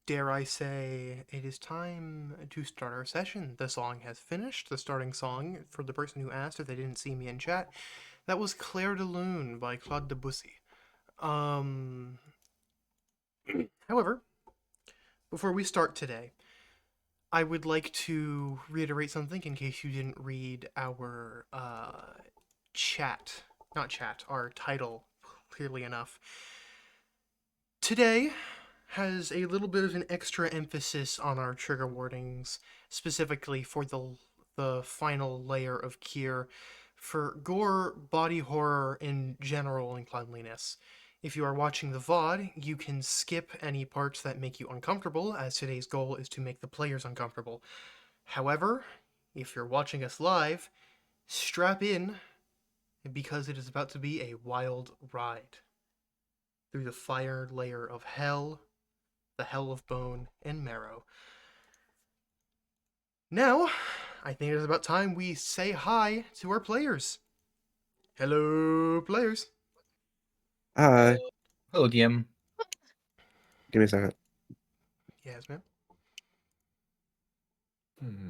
dare I say, it is time to start our session. The song has finished. The starting song, for the person who asked if they didn't see me in chat, that was Claire de Lune by Claude Debussy. Um, However, before we start today, I would like to reiterate something in case you didn't read our chat, not chat, our title clearly enough. Today has a little bit of an extra emphasis on our trigger warnings, specifically for the final layer of Kier, for gore, body horror, and general uncleanliness. If you are watching the VOD, you can skip any parts that make you uncomfortable, as today's goal is to make the players uncomfortable. However, if you're watching us live, strap in because it is about to be a wild ride through the fire layer of hell, the hell of bone and marrow. Now, I think it is about time we say hi to our players. Hello, players. Hi. Hello, DM. Give me a second. Yes, ma'am.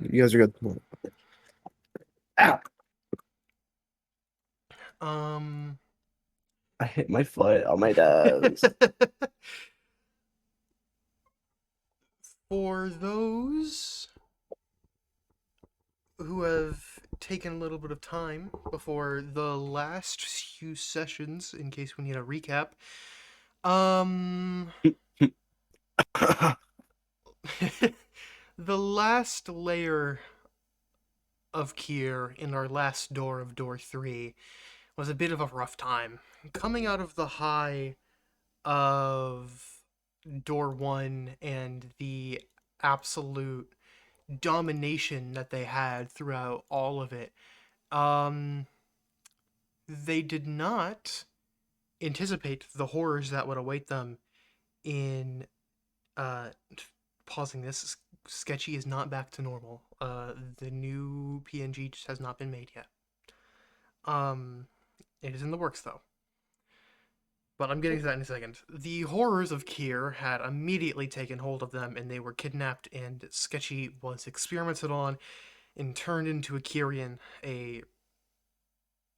You guys are good. Ow! Um. I hit my foot on my nose. For those who have taken a little bit of time before the last few sessions, in case we need a recap, the last layer of Kier in our last door of door 3 was a bit of a rough time. Coming out of the high of door 1 and the absolute domination that they had throughout all of it, they did not anticipate the horrors that would await them in uh pausing this. Sketchy is not back to normal. The new PNG just has not been made yet. um it is in the works though, but I'm getting to that in a second. The horrors of Kier had immediately taken hold of them, and they were kidnapped, and Sketchy was experimented on and turned into a Kyrian, or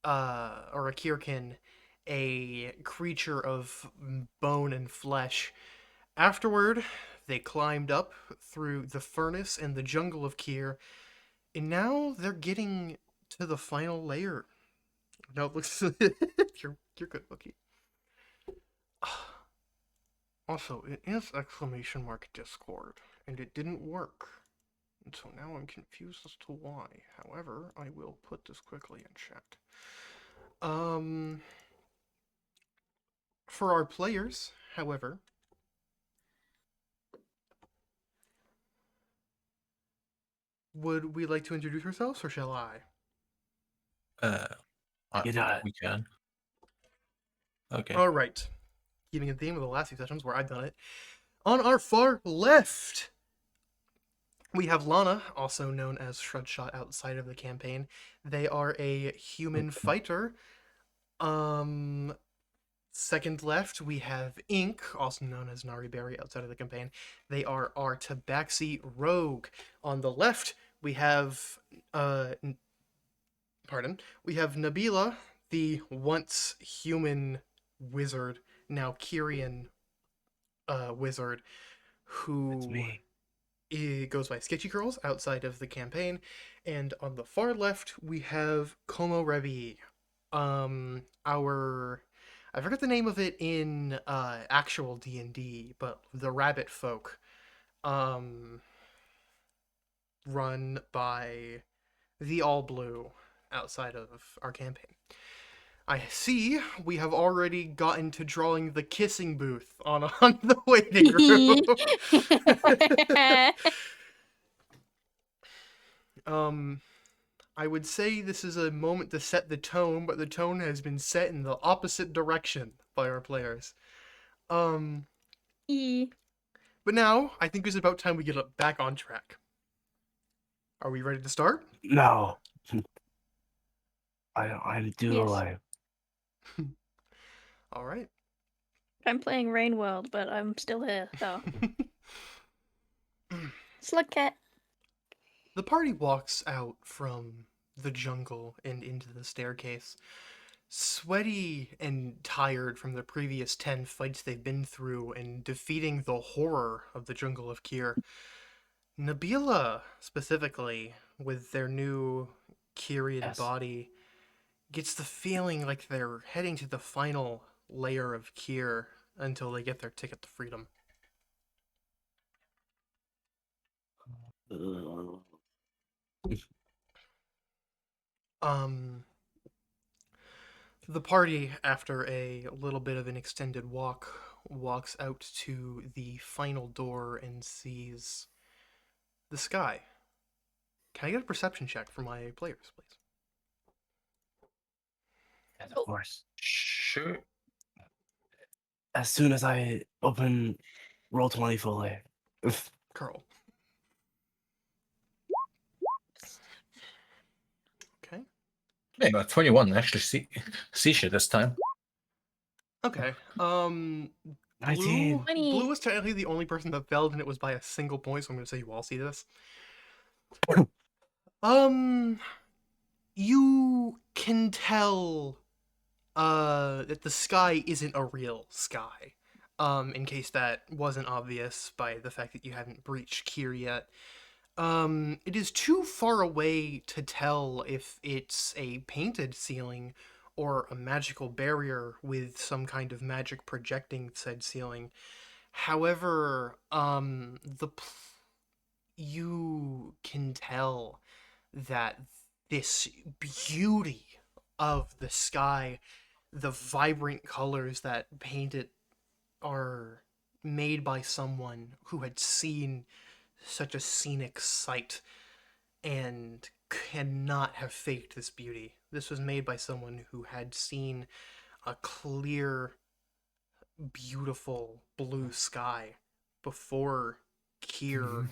a Kyrkin, a creature of bone and flesh. Afterward, they climbed up through the furnace and the jungle of Kier, and now they're getting to the final layer. No, it looks you're good, Wookie. Also, it is exclamation mark Discord, and it didn't work. And so now I'm confused as to why. However, I will put this quickly in chat. For our players, however, would we like to introduce ourselves, or shall I? You know we can. Okay. All right. Keeping a theme of the last few sessions where I've done it. On our far left, we have Lana, also known as Shredshot outside of the campaign. They are a human fighter. Second left, we have Ink, also known as Nari Berry outside of the campaign. They are our Tabaxi rogue. On the left, we have we have Nabila, the once human wizard, now Kyrian wizard, It's who me. goes by Sketchy Curls outside of the campaign. And on the far left, we have Como Revi, our, I forget the name of it in actual D&D, but the rabbit folk, run by the All Blue outside of our campaign. I see we have already gotten to drawing the kissing booth on the waiting room. I would say this is a moment to set the tone, but the tone has been set in the opposite direction by our players. But now I think it's about time we get back on track. Are we ready to start? No. I do Yes. alive. All right. I'm playing Rain World, but I'm still here, so. Let's look at. The party walks out from the jungle and into the staircase, sweaty and tired from the previous 10 fights they've been through and defeating the horror of the jungle of Kyr. Nabila, specifically, with their new Kyrian Yes. body, gets the feeling like they're heading to the final layer of Kyr until they get their ticket to freedom. The party, after a little bit of an extended walk, walks out to the final door and sees the sky. Can I get a perception check for my players, please? Yes, of course. Sure. As soon as I open roll 20 fully. Carl. Okay. Yeah, got 21. Actually, see shit this time. Okay. 19. Blue was technically the only person that failed, and it was by a single point, so I'm gonna say you all see this. You can tell that the sky isn't a real sky. In case that wasn't obvious by the fact that you haven't breached Kyr yet. It is too far away to tell if it's a painted ceiling or a magical barrier with some kind of magic projecting said ceiling. However, you can tell that this beauty of the sky, the vibrant colors that paint it, are made by someone who had seen such a scenic sight and cannot have faked this beauty. This was made by someone who had seen a clear, beautiful blue sky before Kyr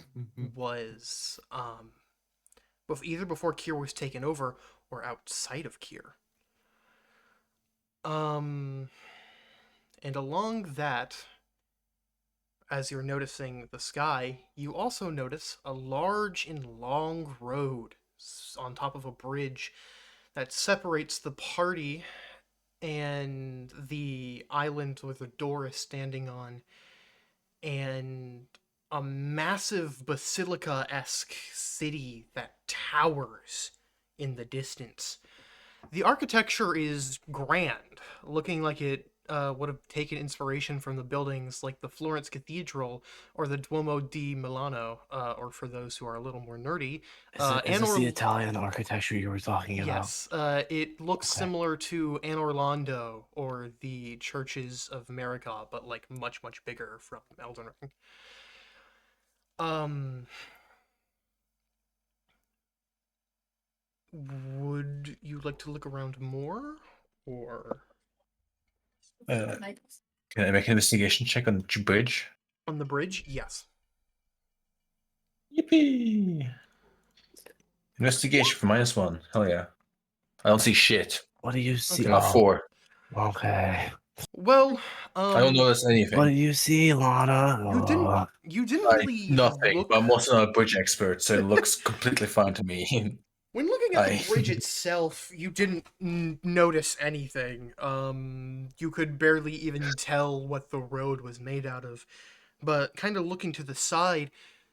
was either before Kyr was taken over or outside of Kyr. And along that, as you're noticing the sky, you also notice a large and long road on top of a bridge that separates the party and the island where the door is standing on, and a massive basilica-esque city that towers in the distance. The architecture is grand, looking like it would have taken inspiration from the buildings like the Florence Cathedral or the Duomo di Milano, or for those who are a little more nerdy. Is this the Italian architecture you were talking about? Yes, it looks similar to Anne Orlando or the Churches of America, but like much, much bigger from Elden Ring. Would you like to look around more, or Can I make an investigation check on the bridge? on the bridge? Yes. Yippee! Investigation for -1. Hell yeah. I don't see shit. What do you see? Okay. I got 4. Okay. Well, I don't notice anything. What do you see, Lana? You didn't really Nothing. look. But I'm also not a bridge expert, so it looks completely fine to me. When looking at the bridge itself, you didn't notice anything. You could barely even tell what the road was made out of. But kind of looking to the side,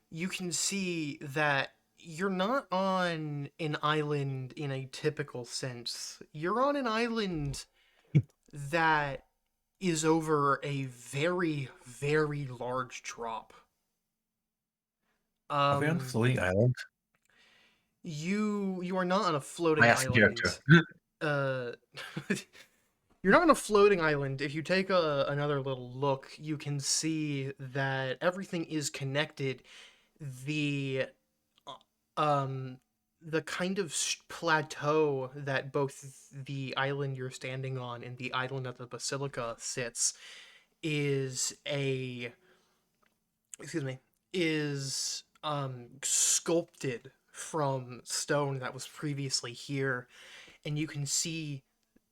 you can see that you're not on an island in a typical sense. You're on an island that is over a very, very large drop. Are we on a floating island? You are not on a floating I asked the island. character. You're not on a floating island. If you take another little look, you can see that everything is connected. The kind of plateau that both the island you're standing on and the island that the basilica sits is sculpted from stone that was previously here, and you can see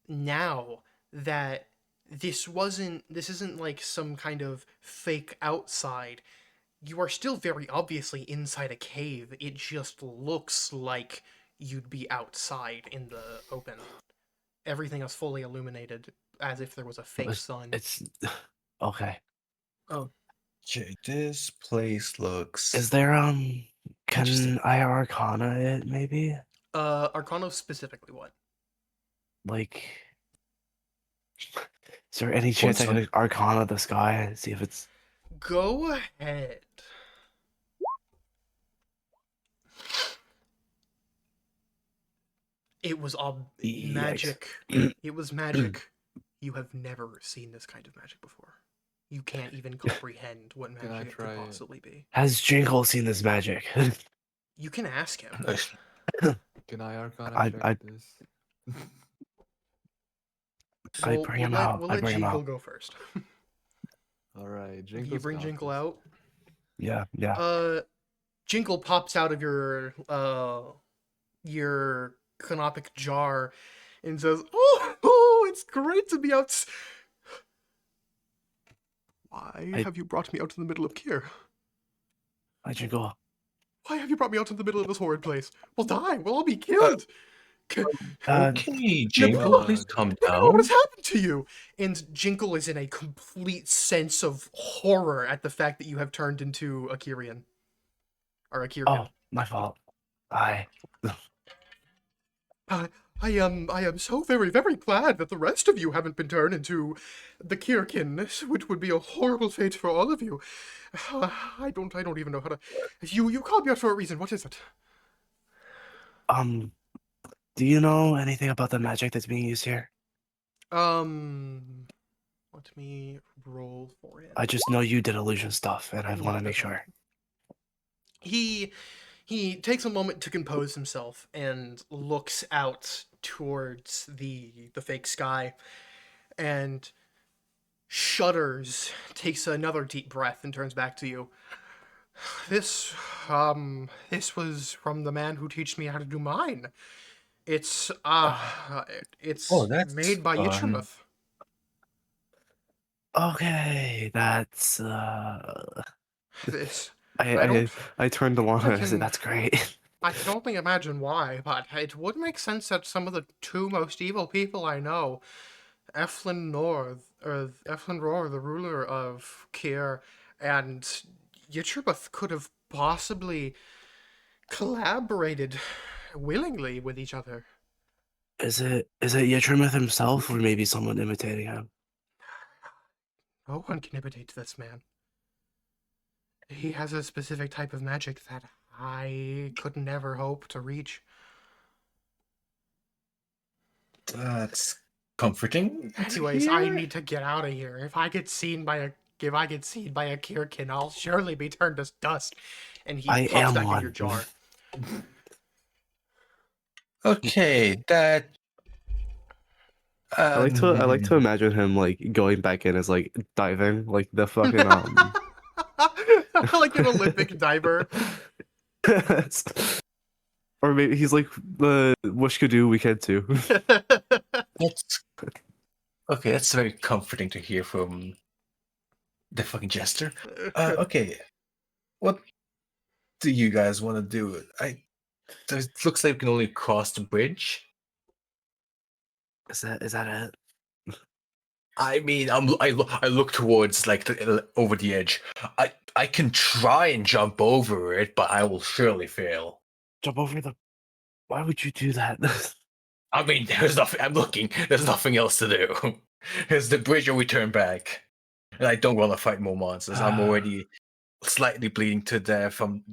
now that this isn't like some kind of fake outside. You are still very obviously inside a cave. It just looks like you'd be outside in the open. Everything is fully illuminated, as if there was a fake sun. It's okay. Okay, this place looks. Is there Interesting. can I Arcana it maybe? Arcana specifically what? Like, is there any chance I One could Arcana the sky and see if it's Go ahead. It was Yikes. magic. It was magic. You have never seen this kind of magic before. You can't even comprehend what Can I magic it could try it? possibly be. Has Jinkle seen this magic? You can ask him. Can I Arcana I- check I- this? I bring him out. We'll I let bring him Jinkle out. go first. Alright, You bring Jinkle out. Yeah, yeah. Jinkle pops out of your canopic jar and says, "Oh, it's great to be out." Why have you brought me out to the middle of Kier? Hi, Jinkle. Why have you brought me out to the middle of this horrid place? We'll die. We'll all be killed. Okay, Jingle, Nabila, please calm Nabila, down. what has happened to you? And Jinkle is in a complete sense of horror at the fact that you have turned into a Kyrian. Or a Kyrkin. Oh, my fault. Hi. I am so very, very glad that the rest of you haven't been turned into the Kyrkin, which would be a horrible fate for all of you. I don't even know how to. You called me out for a reason. What is it? Do you know anything about the magic that's being used here? Let me roll for it. I just know you did illusion stuff, and I want to make sure. He takes a moment to compose himself and looks out towards the fake sky and shudders, takes another deep breath and turns back to you. This was from the man who taught me how to do mine. It's that's made by fun. Yitrimoth. Okay, that's This I turned to Lana and I said, can- "That's great." I can only imagine why, but it would make sense that some of the two most evil people I know, Eflin Rohr, the ruler of Kier, and Yitrimoth could have possibly collaborated willingly with each other. Is it Yitrimith himself, or maybe someone imitating him? No one can imitate this man. He has a specific type of magic that I could never hope to reach. That's comforting. to Anyways, I hear. need to get out of here. If I get seen by a Kyrkin, I'll surely be turned to dust. And he I pops am back in one. your jar. Okay, that. I like to imagine him like going back in as like diving, like the fucking Like an Olympic diver. Or maybe he's like the Wish Could Do Weekend too. That's okay. That's very comforting to hear from the fucking jester. Okay, what do you guys want to do? It looks like we can only cross the bridge. Is that it? I mean, I look towards like over the edge. I can try and jump over it, but I will surely fail. Jump over the. Why would you do that? I mean, there's nothing. I'm looking. There's nothing else to do. There's the bridge, or we turn back. And I don't want to fight more monsters. I'm already slightly bleeding to death from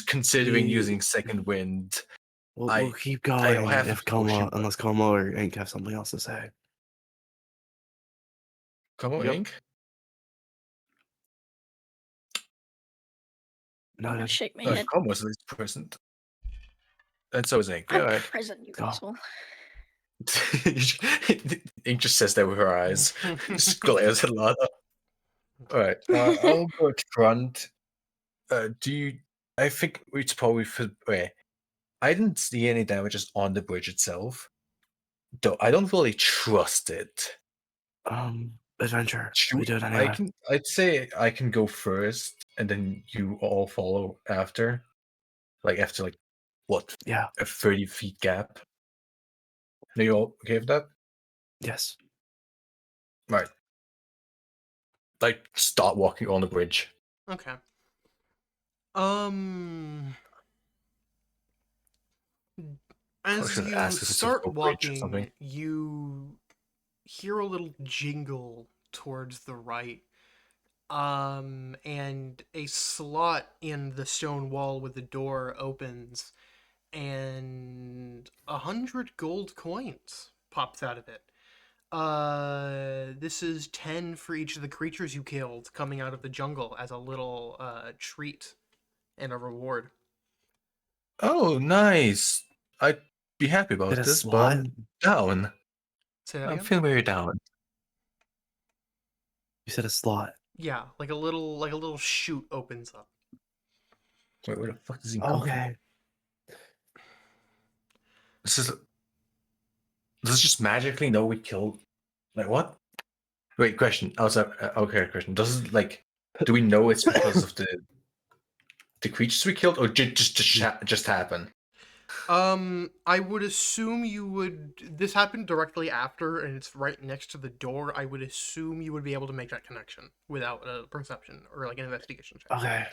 considering We- using second wind. We'll keep I going have if a potion, Como, but- unless Como or Ink have something else to say. Come on, Yep. Ink. No, I'm no, gonna shake my No, head. Come was at least present. And so is Ink. I'm Alright. present, you Go. asshole. Ink just says that with her eyes. Just glares at Lana. Alright, I'll go at front. Do you... I think it's probably for... Wait. I didn't see any damages on the bridge itself. Though I don't really trust it. Adventure. We do it I anyway. can... I'd say I can go first and then you all follow after, after what, Yeah. a 30 feet gap. Are you all okay with that? Yes. Right. Start walking on the bridge. Okay. I As should you ask if it's a start real bridge or something. walking, you hear a little jingle towards the right. And a slot in the stone wall with the door opens, and 100 gold coins pops out of it. This is 10 for each of the creatures you killed coming out of the jungle as a little treat and a reward. Oh, nice. I'd be happy Get about a this, but slot? I'm down. Say that I'm again? feeling very down. You said a slot. Yeah, like a little chute opens up. Wait, where the fuck does he come from? Okay. Does it just magically know we killed? What? Wait, question. Okay, question. Does it do we know it's because of the creatures we killed, or just happen? I would assume you would. This happened directly after, and it's right next to the door. I would assume you would be able to make that connection without a perception or an investigation check. Okay.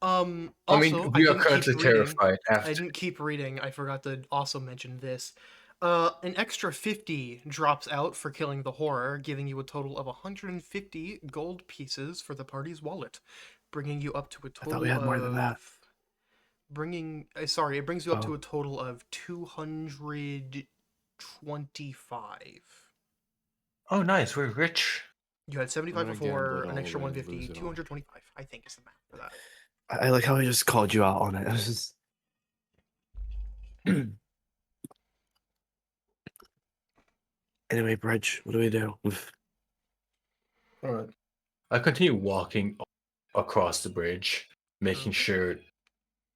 I mean, Also, I we are didn't keep currently reading. terrified I after. didn't keep reading. I forgot to also mention this. An extra 50 drops out for killing the horror, giving you a total of 150 gold pieces for the party's wallet, bringing you up to a I total thought we had more than that. it brings you up to Oh. a total of 225. Oh, nice. We're rich. You had 75 I'm gonna gamble before, it an all extra away and 150, lose it all. 225, I think is the math for that. I like how he just called you out on it. It was just... Anyway, Bridge, what do we do? All right. I continue walking across the bridge, making Okay. sure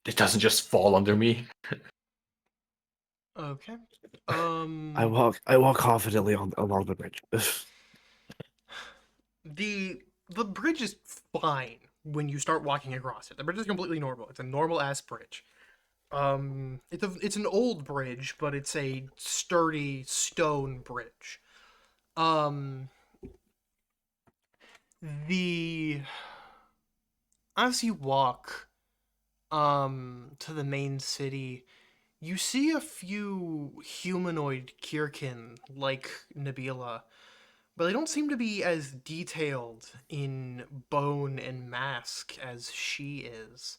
it doesn't just fall under me. Okay. I walk confidently along the bridge. The bridge is fine when you start walking across it. The bridge is completely normal. It's a normal ass bridge. It's an old bridge, but it's a sturdy stone bridge. Um, the As you walk to the main city, you see a few humanoid Kyrkin like Nabila, but they don't seem to be as detailed in bone and mask as she is.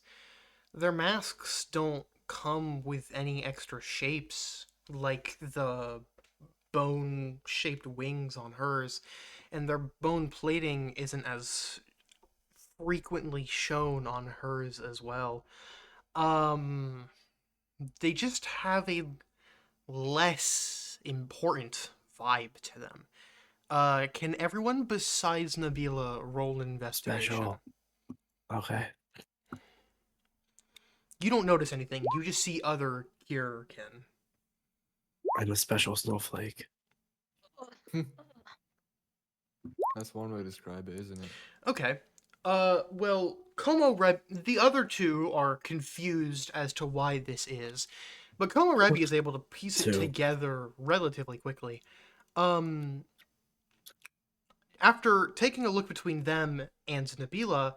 Their masks don't come with any extra shapes like the bone shaped wings on hers, and their bone plating isn't as frequently shown on hers as well. Um, they just have a less important vibe to them. Can everyone besides Nabila roll an investigation? Special. Okay. You don't notice anything. You just see other Kyrkin. I'm a special snowflake. That's one way to describe it, isn't it? Okay. Well, the other two are confused as to why this is, but Komorebi is able to piece it Two. together relatively quickly. Um, After taking a look between them and Nabila,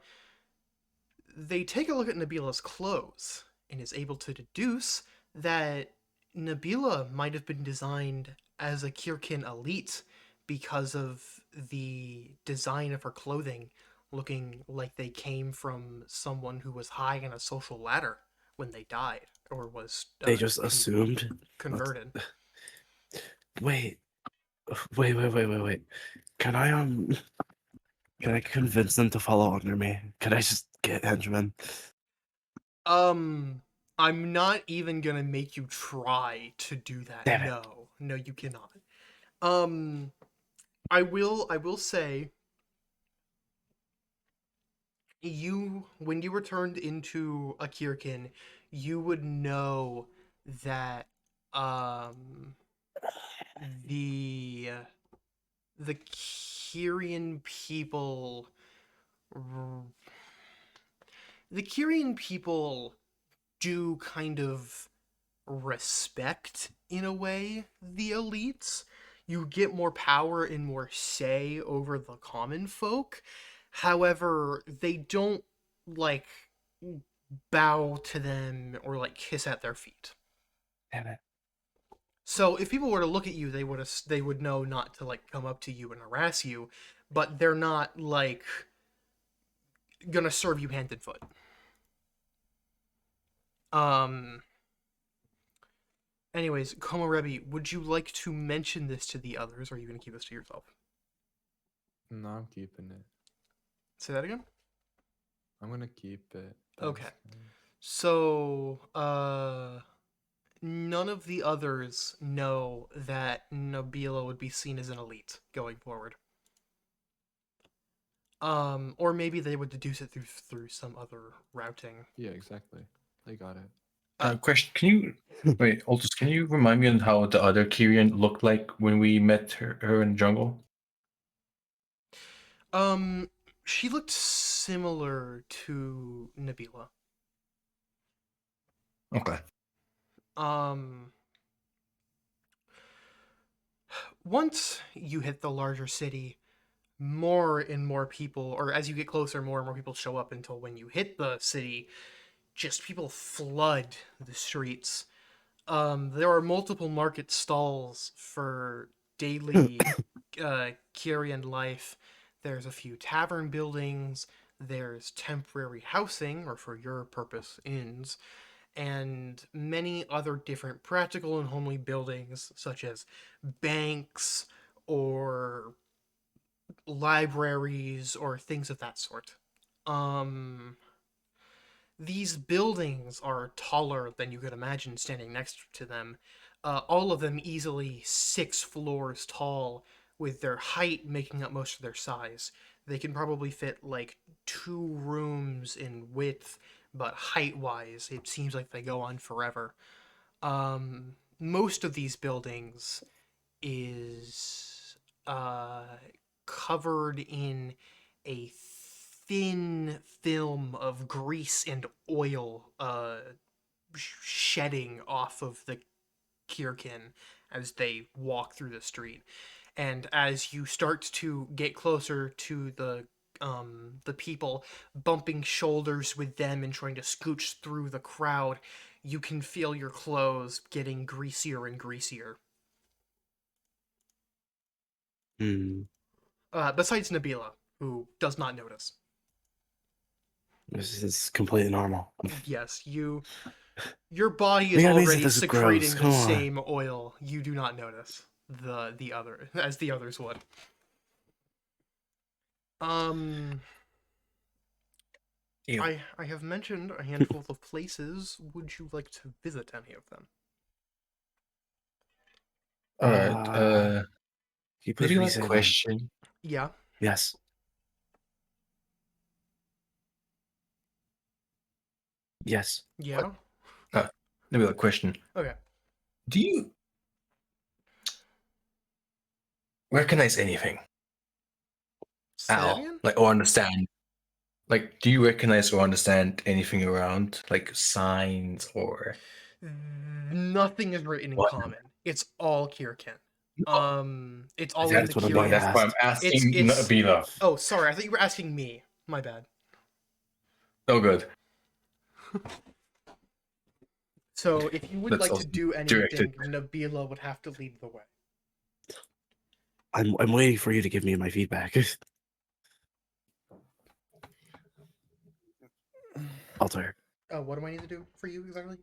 they take a look at Nabila's clothes and is able to deduce that Nabila might have been designed as a Kyrkin elite because of the design of her clothing looking like they came from someone who was high on a social ladder when they died or was They just assumed. converted. Wait. Wait. Can I convince them to follow under me? Can I just get henchmen? I'm not even gonna make you try to do that. Damn it. No, you cannot. I will say when you were turned into a Kyrkin, you would know that the the Kyrian people the Kyrian people do kind of respect, in a way, the elites. You get more power and more say over the common folk. However, they don't like bow to them or like kiss at their feet. Damn it. So if people were to look at you, they would know not to like come up to you and harass you, but they're not like gonna serve you hand and foot. Um. Anyways, Komorebi, would you like to mention this to the others, or are you gonna keep this to yourself? No, I'm keeping it. Say that again. I'm gonna keep it. Okay. Thanks. So, none of the others know that Nabila would be seen as an elite going forward. Or maybe they would deduce it through some other routing. Yeah, exactly. They got it. Question: Can you wait, Aldous? Can you remind me on how the other Kyrian looked like when we met her in the jungle? She looked similar to Nabila. Okay. Once you hit the larger city, more and more people, or as you get closer, more and more people show up until when you hit the city, just people flood the streets. There are multiple market stalls for daily Kyrian life. There's a few tavern buildings. There's temporary housing, or for your purpose, inns, and many other different practical and homely buildings, such as banks or libraries or things of that sort. Um, these buildings are taller than you could imagine standing next to them. All of them easily 6 floors tall, with their height making up most of their size. They can probably fit like 2 rooms in width, but height wise, it seems like they go on forever. Most of these buildings is covered in a thin film of grease and oil shedding off of the Kyrkin as they walk through the street. And as you start to get closer to the people, bumping shoulders with them and trying to scooch through the crowd, you can feel your clothes getting greasier and greasier. Besides Nabila, who does not notice. This is completely normal. Yes, your body is Maybe that means that already this is gross. secreting the Come on. same oil. You do not notice the other as the others would. Ew. I have mentioned a handful of places. Would you like to visit any of them? All right. Can you please Maybe like re-say that? question. Yeah. Yes. Yes. Yeah. Maybe like question. Okay. Do you recognize anything? Say that Al, again? like or understand? Like, do you recognize or understand anything around, like signs or Nothing is written in what? common. It's all Kyrkin. It's all in the That's what I'm being Kyrkin. That's why I'm asked. asking It's Nabila. Oh, sorry. I thought you were asking me. My bad. Oh, good. So, if you would That's like to also do directed. anything, Nabila would have to lead the way. I'm waiting for you to give me my feedback. Alter. What do I need to do for you exactly?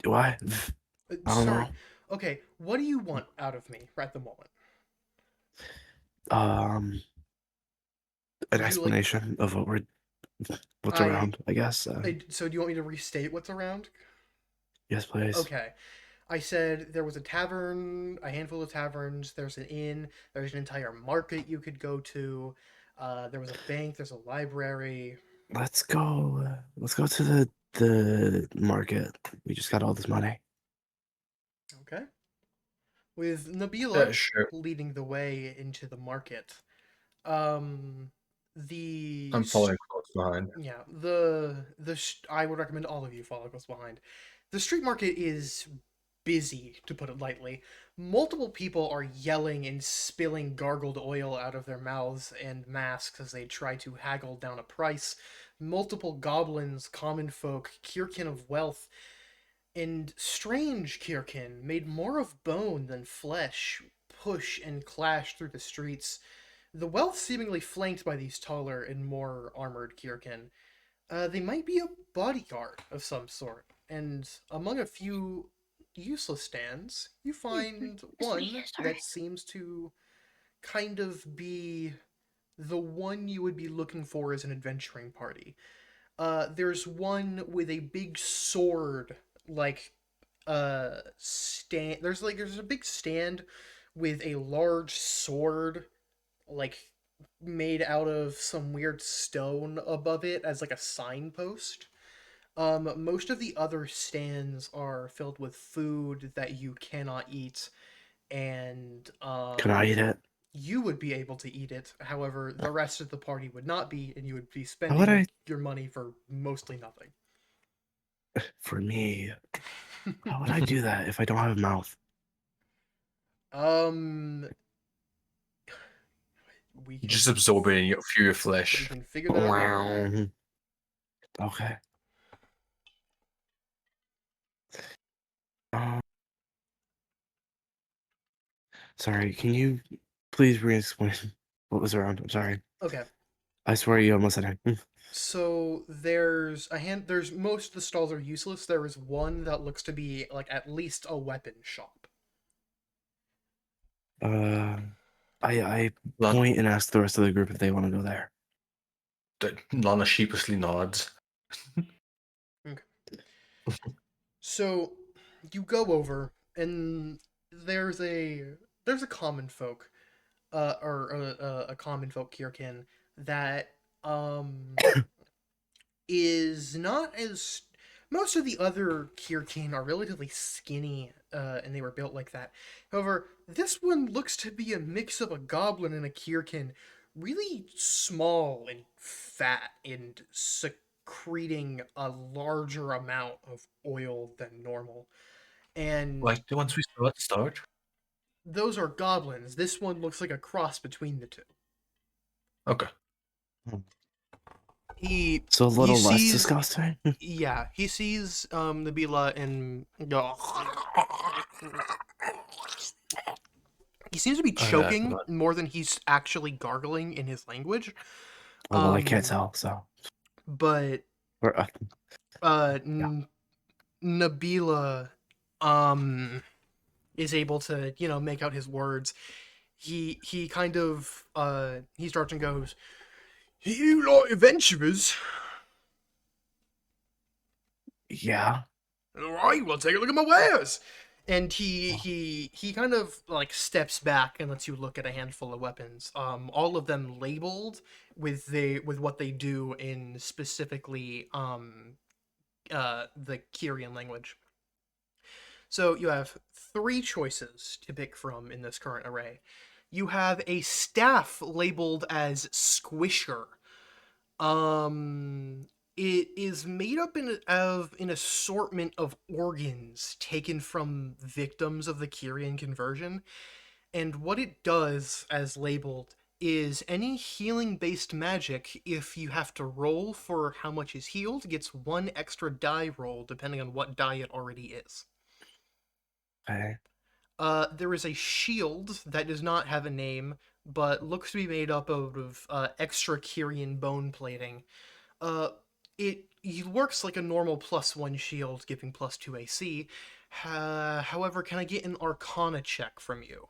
Do I? I don't Sorry. know. Okay, what do you want out of me right at the moment? An Would you like- explanation of what's I- around, I guess. So, do you want me to restate what's around? Yes, please. Okay. I said there was a tavern, a handful of taverns, there's an inn, there's an entire market you could go to, there was a bank, there's a library. Let's go. Let's go to the market. We just got all this money. Okay. With Nabila Sure. leading the way into the market. Um, The I'm following close behind. Yeah, I would recommend all of you follow close behind. The street market is busy, to put it lightly. Multiple people are yelling and spilling gargled oil out of their mouths and masks as they try to haggle down a price. Multiple goblins, common folk, Kyrkin of wealth, and strange Kyrkin, made more of bone than flesh, push and clash through the streets. The wealth seemingly flanked by these taller and more armored Kyrkin. They might be a bodyguard of some sort, and among a few useless stands, you find one that seems to kind of be the one you would be looking for as an adventuring party. There's one with a big sword, like stand. There's a big stand with a large sword, like made out of some weird stone above it as like a signpost. Most of the other stands are filled with food that you cannot eat, and Can I eat it? you would be able to eat it. However, the rest of the party would not be, and you would be How would spending I? your money for mostly nothing. For me, how would I do that if I don't have a mouth? um, we You can just absorb it through your we flesh. can figure that out. Wow. Okay. Um, sorry, can you please re-explain what was around? I'm sorry. Okay. I swear you almost said it. So there's most of the stalls are useless. There is one that looks to be like at least a weapon shop. I Lan- point and ask the rest of the group if they want to go there. Lana sheepishly nods. So you go over and there's a common folk or a common folk Kyrkin that um is not as most of the other Kyrkin are relatively skinny, and they were built like that. However, this one looks to be a mix of a goblin and a Kyrkin, really small and fat and secreting a larger amount of oil than normal. And Like the ones we saw at the start. those are goblins. This one looks like a cross between the two. Okay. He So a he little less sees disgusting. Yeah, he sees Nabila and he seems to be Oh, yeah, I choking forgot. more than he's actually gargling in his language. Oh, well, I can't Um, tell. So, But or, uh, Yeah. Nabila is able to make out his words. He kind of he starts and goes, "You like adventurers? yeah. All right, well, take a look at my wares." And he kind of like steps back and lets you look at a handful of weapons. All of them labeled with what they do in specifically the Kyrian language. So you have three choices to pick from in this current array. You have a staff labeled as Squisher. Um, it is made up of an assortment of organs taken from victims of the Kyrian conversion, and what it does, as labeled, is any healing-based magic, if you have to roll for how much is healed, gets one extra die roll depending on what die it already is. Okay. There is a shield that does not have a name, but looks to be made up of extra Kyrian bone plating. Uh, it works like a normal +1 shield, giving +2 AC. However, can I get an Arcana check from you?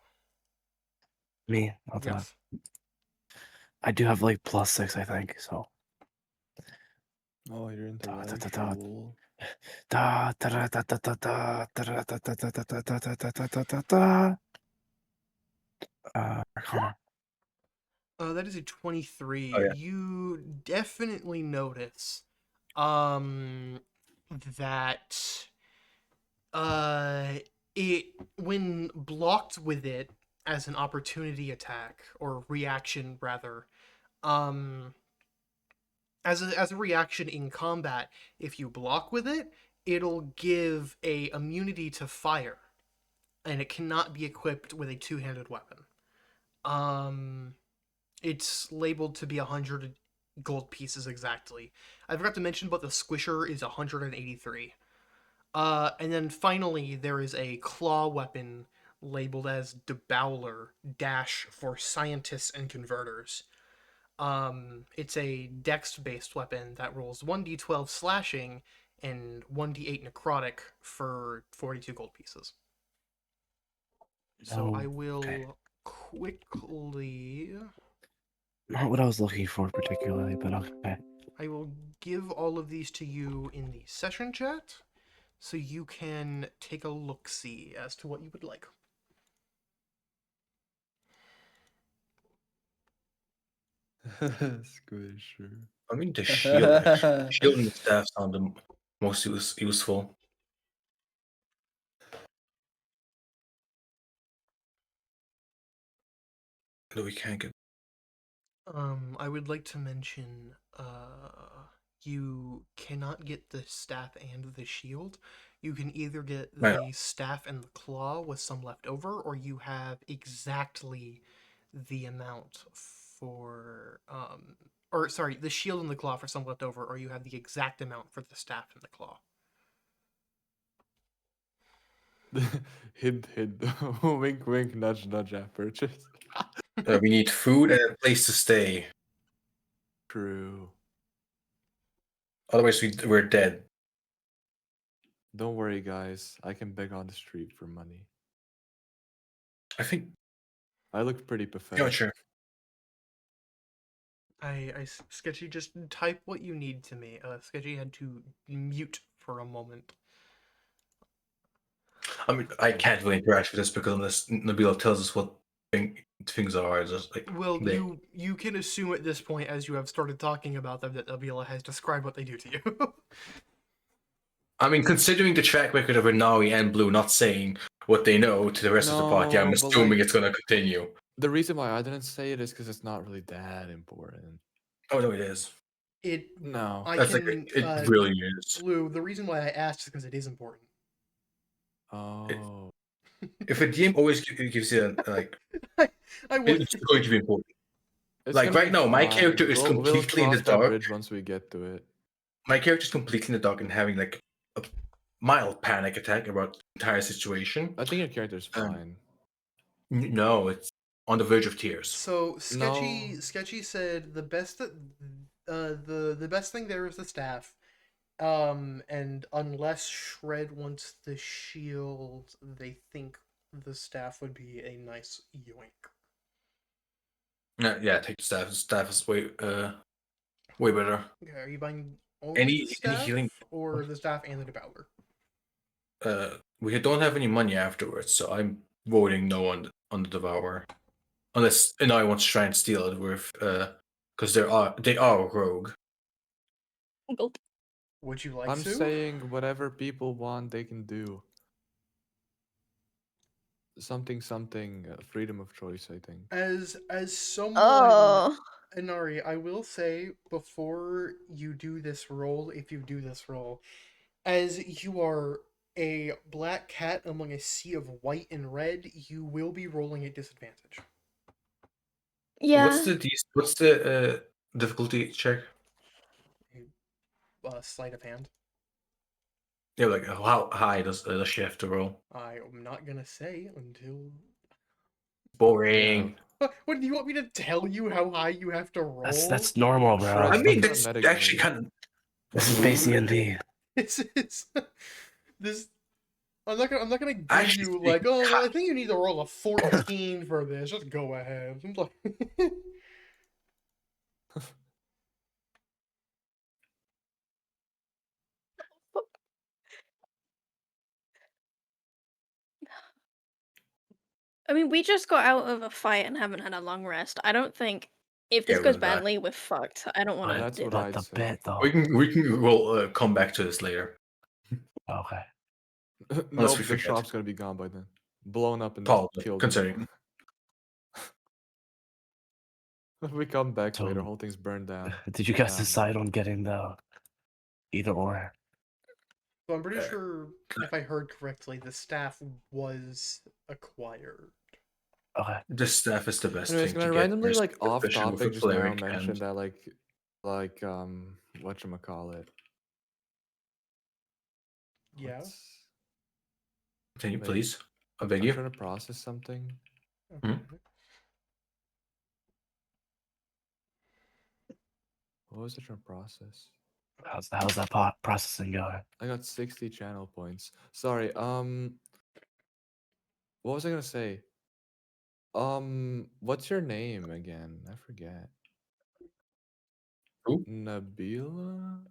Me. I'll do it. Yes. I do have like +6, I think. So. Oh, you're into Da, da, large da, da. roll. Da, da, da, da, da, da, da, da, da, da, da, da, da, da, da, da, da, da, da. Arcana. That is a 23. Oh, yeah. You definitely notice that uh it when blocked with it as an opportunity attack or reaction rather, As a reaction in combat, if you block with it, it'll give a immunity to fire, and it cannot be equipped with a two-handed weapon. Um, it's labeled to be 100 gold pieces exactly. I forgot to mention, but the squisher is 183. And then finally, there is a claw weapon labeled as Debowler dash for scientists and converters. It's a dex-based weapon that rolls 1d12 slashing and 1d8 necrotic for 42 gold pieces. So I will Okay. quickly. Not what I was looking for particularly, but okay. I will give all of these to you in the session chat, so you can take a look-see as to what you would like. Squisher. I mean, the shield, actually. Shield and the staff sound the most useful. Though we can't get. I would like to mention, you cannot get the staff and the shield. You can either get Right. the staff and the claw with some left over, or you have exactly the amount for, or sorry, the shield and the claw for some left over, or you have the exact amount for the staff and the claw. Hint, hint. Wink, wink, nudge, nudge at purchase. We need food and a place to stay. True. Otherwise, we're dead. Don't worry, guys. I can beg on the street for money. I think. I look pretty pathetic. Yeah, sure. Sketchy, just type what you need to me. Sketchy had to mute for a moment. I mean, I can't really interact with this because unless Nabila tells us what things are, it's just like. Well, you can assume at this point, as you have started talking about them, that Nabila has described what they do to you. I mean, considering the track record of Renawi and Blue not saying what they know to the rest of the party, I'm No, but, assuming like- it's going to continue. The reason why I didn't say it is because it's not really that important. Oh, no, it is. No. I That's can. like it really is. Blue, the reason why I asked is because it is important. Oh. If a DM always gives you like, I would. it's going to be important. It's Like, gonna right be now, my fine. character is We'll completely in the cross that dark. bridge once we get to it. My character is completely in the dark and having like a mild panic attack about the entire situation. I think your character's Um, fine. No, it's on the verge of tears. So Sketchy, No. Sketchy said the best that the best thing there is the staff. And unless Shred wants the shield, they think the staff would be a nice yoink. Yeah, take the staff. The staff is way better. Okay, are you buying only Any the staff healing? or the staff and the devourer? We don't have any money afterwards, so I'm voting no on the devourer, unless I want to try and steal it with because they are rogue. Gulp. Would you like I'm to? saying whatever people want, they can do. Something, freedom of choice, I think. As someone, Oh. Inari, I will say before you do this roll, if you do this roll, as you are a black cat among a sea of white and red, you will be rolling at disadvantage. Yeah. What's the difficulty check? Sleight of hand. Yeah, like how high does she have to roll? I'm not gonna say until. Boring. What do you want me to tell you how high you have to roll? That's normal, bro. Shred's I mean, not that's medic actually mode. kind of. This is base D&D. This is this. I'm not gonna give Actually you speaking, like, oh, I think you need to roll a 14 for this. Just go ahead. I'm like- I mean, we just got out of a fight and haven't had a long rest. I don't think if this Yeah, goes we'll die. badly, we're fucked. I don't want to that's do what that. I'd the say. bit though. We'll come back to this later. Okay. Unless Nope, we the forget. shop's gonna be gone by then. Blown up and Probably, killed. considering. If we come back So- later, whole thing's burned down. Did you guys Damn. decide on getting the either or? So I'm pretty Uh, sure, if I heard correctly, the staff was acquired. Okay. The staff is the best Anyways, thing can to I get. randomly, You're like, off proficient with a topic, just now cleric mention and that, like, whatchamacallit? Yeah. What's- Can you Wait, please? I beg I'm you. trying to process something. Okay. What was I trying to process? How's that processing going? I got 60 channel points. Sorry, what was I gonna say? What's your name again? I forget. Who? Nabila?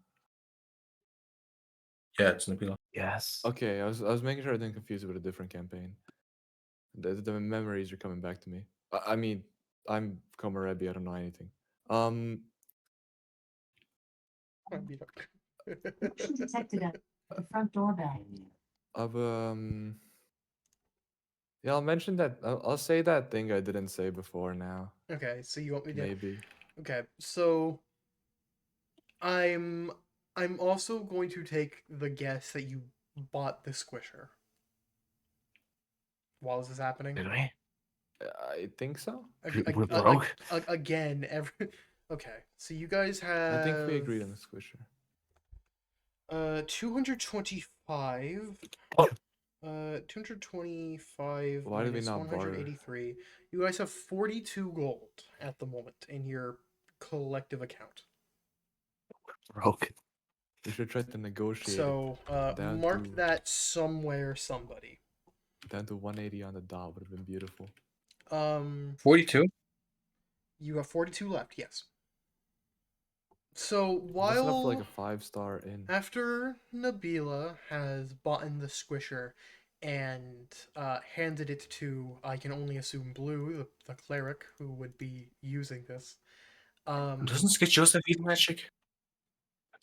Yeah, it's Nabila. Yes. Okay, I was making sure I didn't confuse it with a different campaign. The memories are coming back to me. I mean, I'm Komarebi, I don't know anything. Might be dark. Intrusion detected at the front door bell. I've yeah, I'll mention that. I'll say that thing I didn't say before now. Okay, so you want me to? Maybe. Okay, so I'm also going to take the guess that you bought the squisher. While this is happening, Did we? I think so. We're broke. again. Okay, so you guys have. I think we agreed on the squisher. 225. Oh. 225 Why did we minus not barter? 183. You guys have 42 gold at the moment in your collective account. Broke. We should try to negotiate So, down mark to- that somewhere, somebody. down to 180 on the dot would have been beautiful. 42? You have 42 left, yes. So, That's enough while for like a 5-star in. after Nabila has bought the squisher and handed it to, I can only assume, Blue, the cleric who would be using this. Doesn't Skid Joseph eat magic?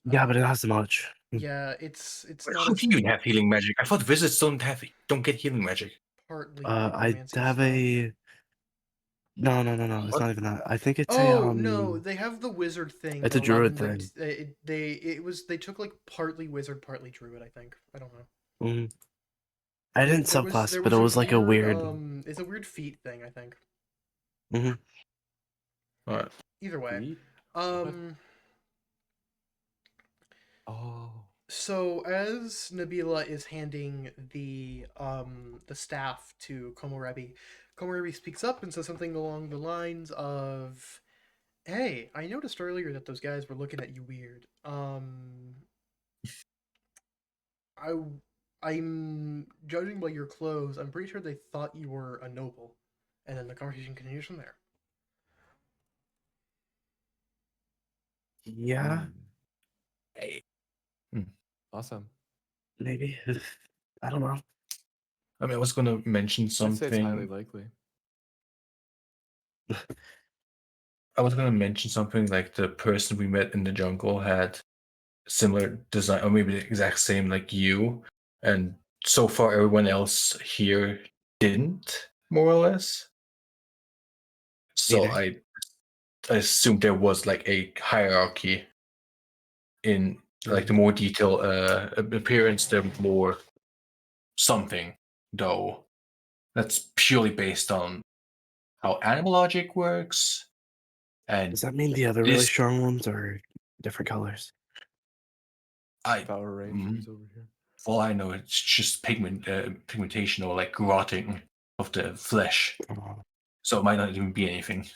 Yeah, but it has much. Yeah, it's How not do you have healing magic? I thought wizards don't get healing magic. partly I necromancy have stuff. a. No. It's What? not even that. I think it's Oh a no, they have the wizard thing. It's that a allowed druid them thing. they took like partly wizard, partly druid. I think, I don't know. I didn't There was- subclass, there but it was like a weird. It's a weird feat thing. I think. Mhm. Alright. Either way, Feet? Oh. So as Nabila is handing the staff to Komorebi, Komorebi speaks up and says something along the lines of, "Hey, I noticed earlier that those guys were looking at you weird. I'm judging by your clothes. I'm pretty sure they thought you were a noble." And then the conversation continues from there. Yeah, Awesome. maybe. I don't know. I mean, I was gonna mention I'd say it's highly something. likely. I was gonna mention something like the person we met in the jungle had similar design, or maybe the exact same like you, and so far everyone else here didn't, more or less. So Neither. I assumed there was like a hierarchy in like the more detailed appearance, the more something, though. That's purely based on how animal logic works. And Does that mean the other really this- strong ones are different colors? Power Rangers over here. For all I know, it's just pigmentation or like rotting of the flesh. Oh, So it might not even be anything.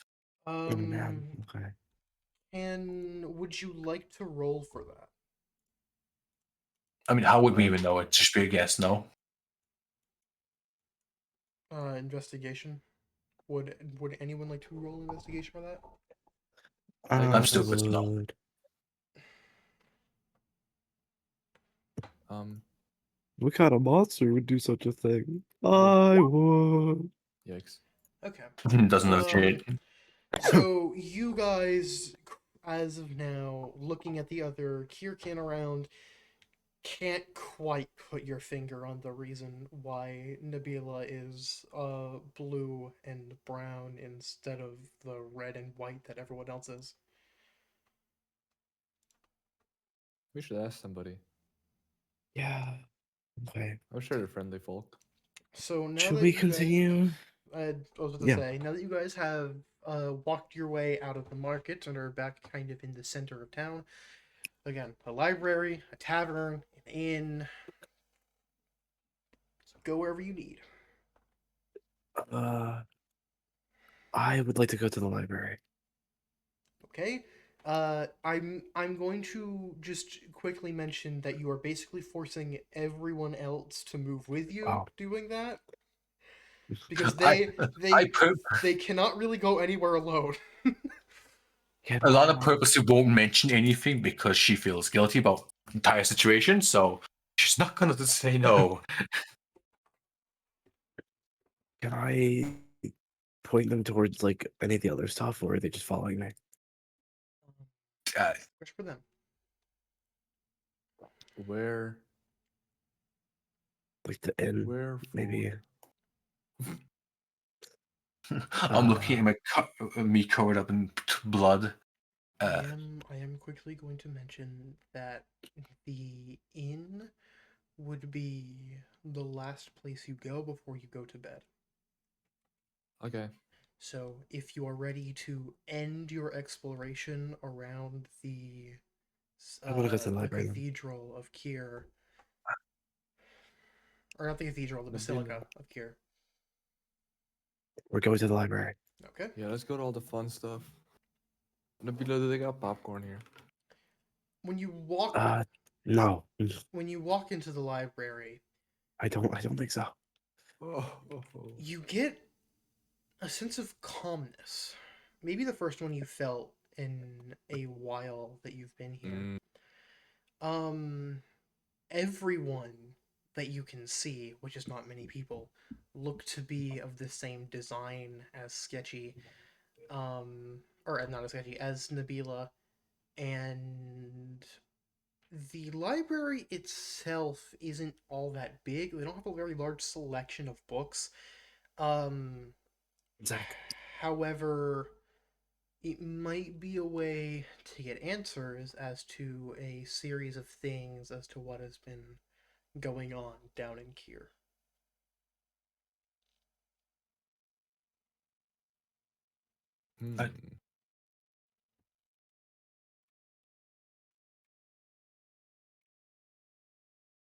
man. Okay. And would you like to roll for that? I mean, how would we even know? It's just be a guess, no? Investigation. Would anyone like to roll investigation for that? I'm still I good to know. would. What kind of monster would do such a thing? I would. Yikes. Okay. Doesn't know shit. So you guys, as of now, looking at the other Kyrkin around, can't quite put your finger on the reason why Nabila is blue and brown instead of the red and white that everyone else is. We should ask somebody. Yeah. Okay. I'm sure they're friendly folk. So now Should that we you guys, continue? I was about to Yeah. say, now that you guys have walked your way out of the market and are back kind of in the center of town, again, a library, a tavern, an inn, go wherever you need. Uh, I would like to go to the library. Okay. I'm going to just quickly mention that you are basically forcing everyone else to move with you Wow. doing that because I they pur- they cannot really go anywhere alone. Can Alana I- purposely won't mention anything because she feels guilty about the entire situation, so she's not gonna just say no. Can I point them towards like any of the other stuff, or are they just following me? Push for them. Where? Like the inn, Where? maybe. I'm looking at me covered up in blood. I am quickly going to mention that the inn would be the last place you go before you go to bed. Okay. So if you are ready to end your exploration around the I want to go to the the library. Then. cathedral of Kyr, or not the cathedral, the Nabila. basilica of Kyr. We're going to the library. Okay. Yeah, let's go to all the fun stuff. Nabila, do they got popcorn here? When you walk No, when you walk into the library, I don't think so. you get a sense of calmness. Maybe the first one you felt in a while that you've been here. Mm, Everyone that you can see, which is not many people, look to be of the same design as Sketchy, or not as Sketchy, as Nabila, and the library itself isn't all that big. They don't have a very large selection of books. Um, Zach, However, it might be a way to get answers as to a series of things as to what has been going on down in Kier. hmm.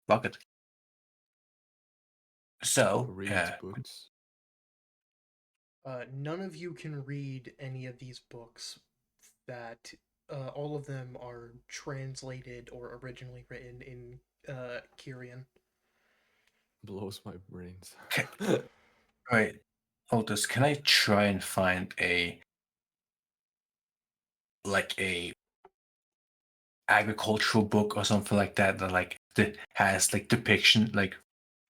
Fuck it. So, Reads books. None of you can read any of these books. That all of them are translated or originally written in Kyrian. Blows my brains. right, Otis, can I try and find a agricultural book or something like that that has like depiction, like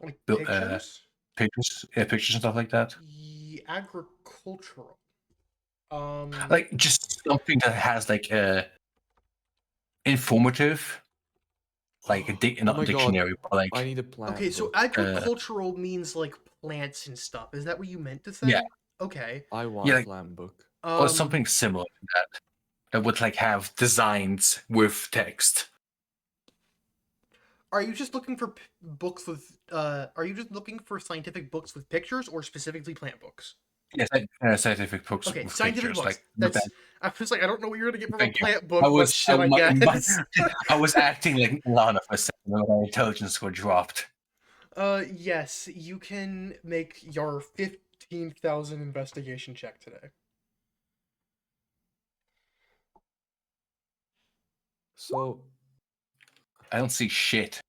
Like pictures, pictures and stuff like that? Agricultural. Like just something that has like informative, like Oh not my a God. dictionary, but like I need a plant Okay, so book. agricultural means like plants and stuff. Is that what you meant to say? Yeah. Okay. I want yeah, a like, plant book. or something similar to that would like have designs with text. Are you just looking for books with? Are you just looking for scientific books with pictures, or specifically plant books? Yes, scientific books Okay, with scientific pictures. books. Like That's. I was like, I don't know what you're gonna get from a thank you. plant book, but shit, I guess. I was acting like Lana for a second, and my intelligence score dropped. Yes, you can make your 15,000 investigation check today. So, I don't see shit.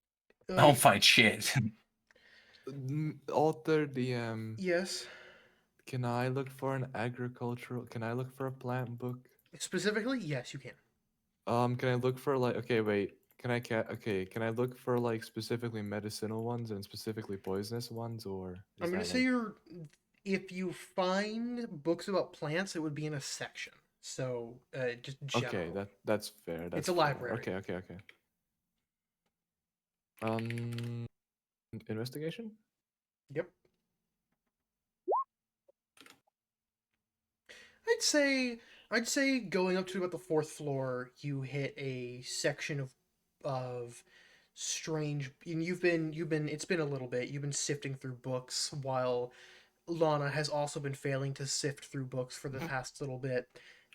I Uh, don't find shit. author, yes. can I look for an agricultural? Can I look for a plant book? Specifically, yes, you can. Can I look for like? Okay, wait. Can I look for like specifically medicinal ones and specifically poisonous ones, or is I'm gonna that, say like... you're. If you find books about plants, it would be in a section. So, just general. Okay, that's fair. That's a fair. library. Okay. Investigation. Yep. I'd say going up to about the fourth floor, you hit a section of strange. And you've been it's been a little bit. You've been sifting through books while Lana has also been failing to sift through books for the past little bit.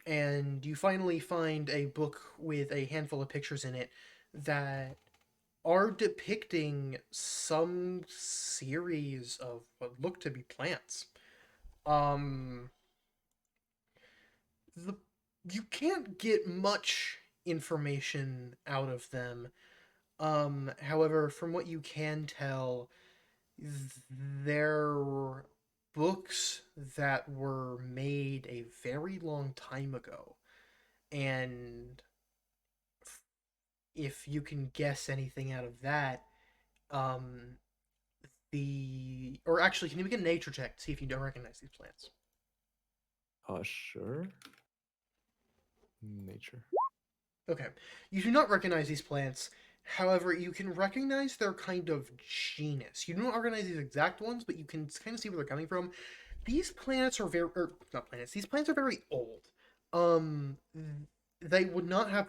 And you finally find a book with a handful of pictures in it that are depicting some series of what look to be plants. Um, the you can't get much information out of them. However, from what you can tell, they're books that were made a very long time ago. And if you can guess anything out of that, um, or actually, can you make a nature check to see if you don't recognize these plants? Sure. Nature. Okay. You do not recognize these plants. However, you can recognize their kind of genus. You do not recognize these exact ones, but you can kind of see where they're coming from. These planets are very, or not planets. These plants are very old. Um, they would not have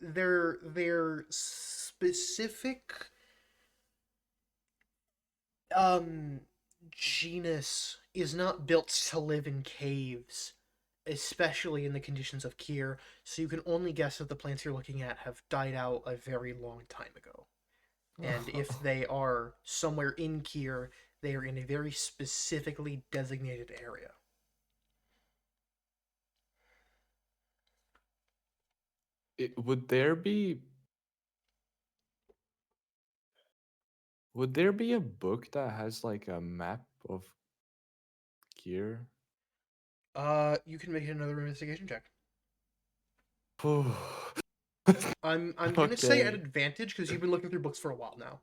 their specific um genus is not built to live in caves, especially in the conditions of Kier, so you can only guess that the plants you're looking at have died out a very long time ago. And if they are somewhere in Kier, they are in a very specifically designated area. Would there be a book that has like a map of gear? You can make another investigation check. Oh, I'm gonna say at okay. advantage because you've been looking through books for a while now.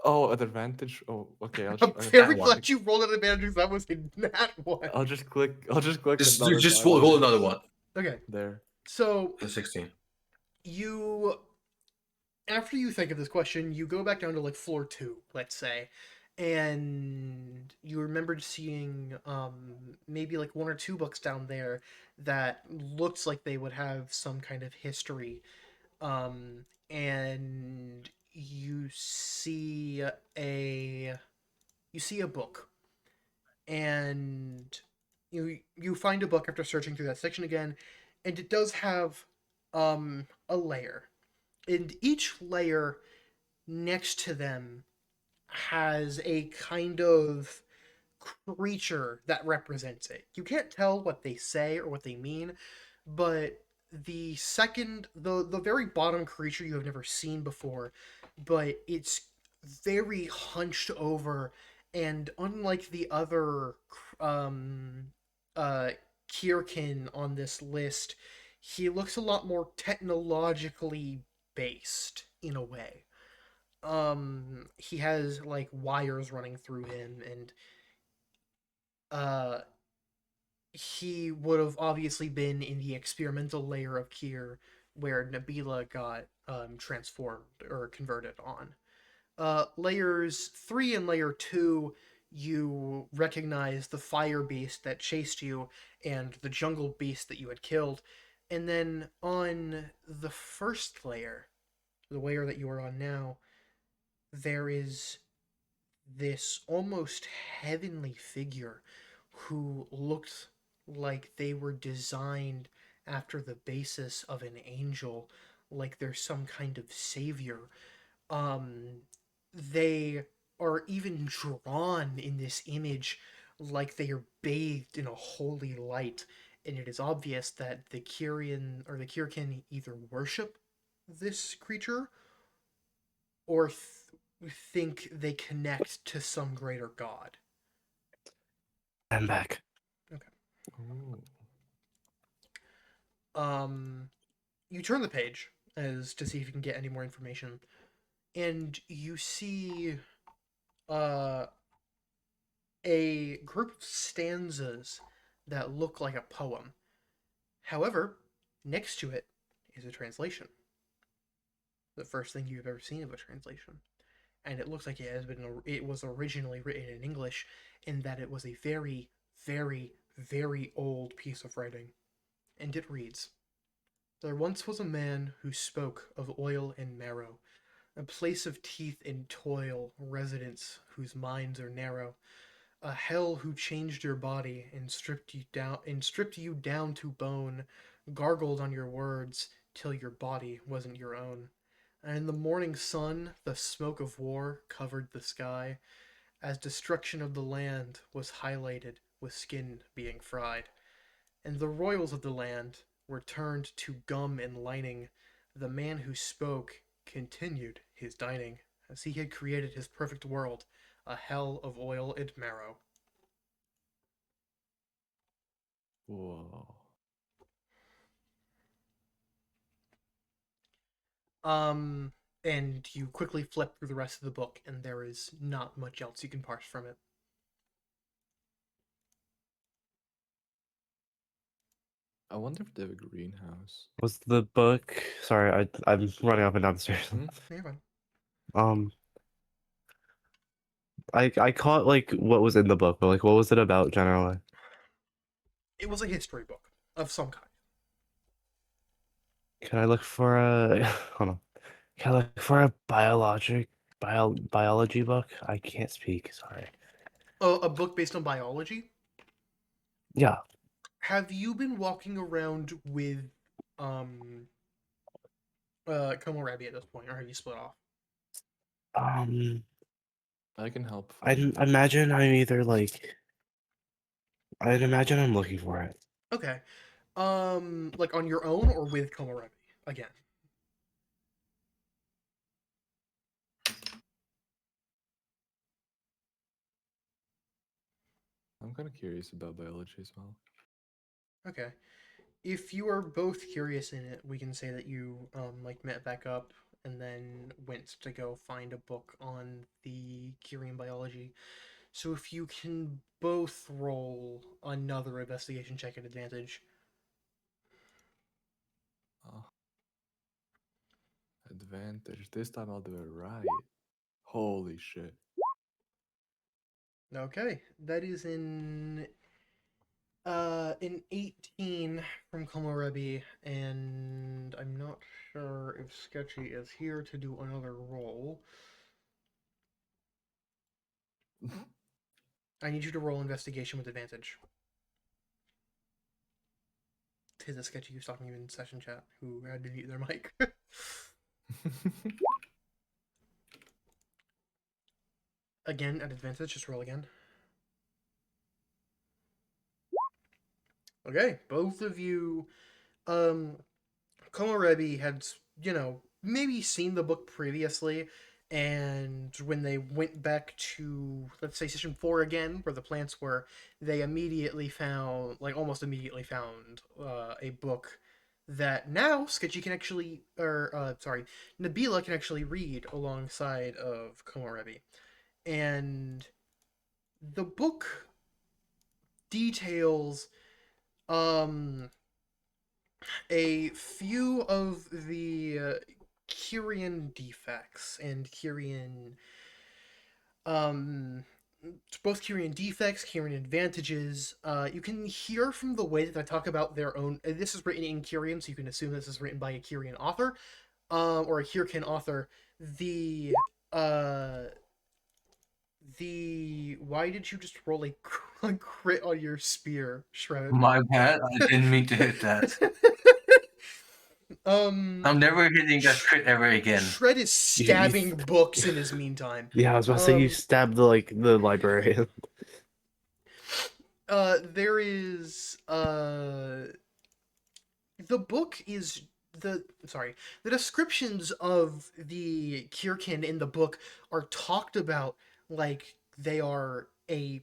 Oh, at advantage. Oh, okay. I'm very glad you rolled at advantage because that was a nat one. I'll just click. I'll just click. Just another just file. roll another one. Okay, There. so The 16. you after you think of this question, you go back down to like floor 2, let's say, and you remembered seeing maybe like one or two books down there that looked like they would have some kind of history. And you see a book, and you find a book after searching through that section again, and it does have a layer, and each layer next to them has a kind of creature that represents it. You can't tell what they say or what they mean, but the very bottom creature you have never seen before, but it's very hunched over, and unlike the other uh Kyrkin on this list, he looks a lot more technologically based in a way. He has like wires running through him, and uh he would have obviously been in the experimental layer of Kier where Nabila got transformed or converted on. Layers 3 and layer 2, you recognize the fire beast that chased you and the jungle beast that you had killed. And then on the first layer, the layer that you are on now, there is this almost heavenly figure who looked like they were designed after the basis of an angel, like they're some kind of savior. They are even drawn in this image like they are bathed in a holy light, and it is obvious that the Kyrian or the Kyrkin either worship this creature or think they connect to some greater god. I'm back. Ooh. You turn the page as to see if you can get any more information, and you see uh, a group of stanzas that look like a poem. However, next to it is a translation. The first thing you've ever seen of a translation. and it looks like it was originally written in English, in that it was a very, very, very old piece of writing. And it reads: There once was a man who spoke of oil and marrow, a place of teeth and toil, residents whose minds are narrow, a hell who changed your body and stripped you down to bone, gargled on your words till your body wasn't your own. And in the morning sun, the smoke of war covered the sky, as destruction of the land was highlighted with skin being fried. And the royals of the land were turned to gum and lining. The man who spoke continued his dining, as he had created his perfect world, a hell of oil and marrow. Whoa. Um, and you quickly flip through the rest of the book, and there is not much else you can parse from it. I wonder if they have a greenhouse. Was the book? Sorry, I'm running up and down the stairs. You're fine. Um, I caught like what was in the book, but like what was it about generally? It was a history book of some kind. Can I look for a hold on? Can I look for a biology book? I can't speak. Sorry. A book based on biology. Yeah. Have you been walking around with Komorebi at this point, or have you split off? Um, I can help I find it. imagine I'm either like I'd imagine I'm looking for it. Okay. Like on your own or with Komorebi again? I'm kind of curious about biology as well. Okay. If you are both curious in it, we can say that you like met back up and then went to go find a book on the Kyrkin biology. So if you can both roll another investigation check at advantage. Oh. Advantage. This time I'll do it right. Holy shit. Okay, that is an 18 from Komorebi, and I'm not sure if Sketchy is here to do another roll. I need you to roll investigation with advantage. Tis a Sketchy who's talking in session chat, who had to mute their mic. Again, at advantage, just roll again. Okay, both of you, Komorebi had, maybe seen the book previously, and when they went back to, let's say, session 4 again, where the plants were, they immediately found, like, almost immediately found a book that now Sketchy can actually, Nabila can actually read alongside of Komorebi. And the book details a few of the Kyrkin defects and um both Kyrkin defects, Kyrkin advantages. You can hear from the way that they talk about their own. This is written in Kyrkin, so you can assume this is written by a Kyrkin author, or a Kyrkin author. The uh why did you just roll a crit on your spear, Shred? My bad. I didn't mean to hit that. I'm never hitting that crit ever again. Shred is stabbing books in his meantime. Yeah, I was about to say you stabbed the librarian. There is the book is the descriptions of the Kyrkin in the book are talked about like they are a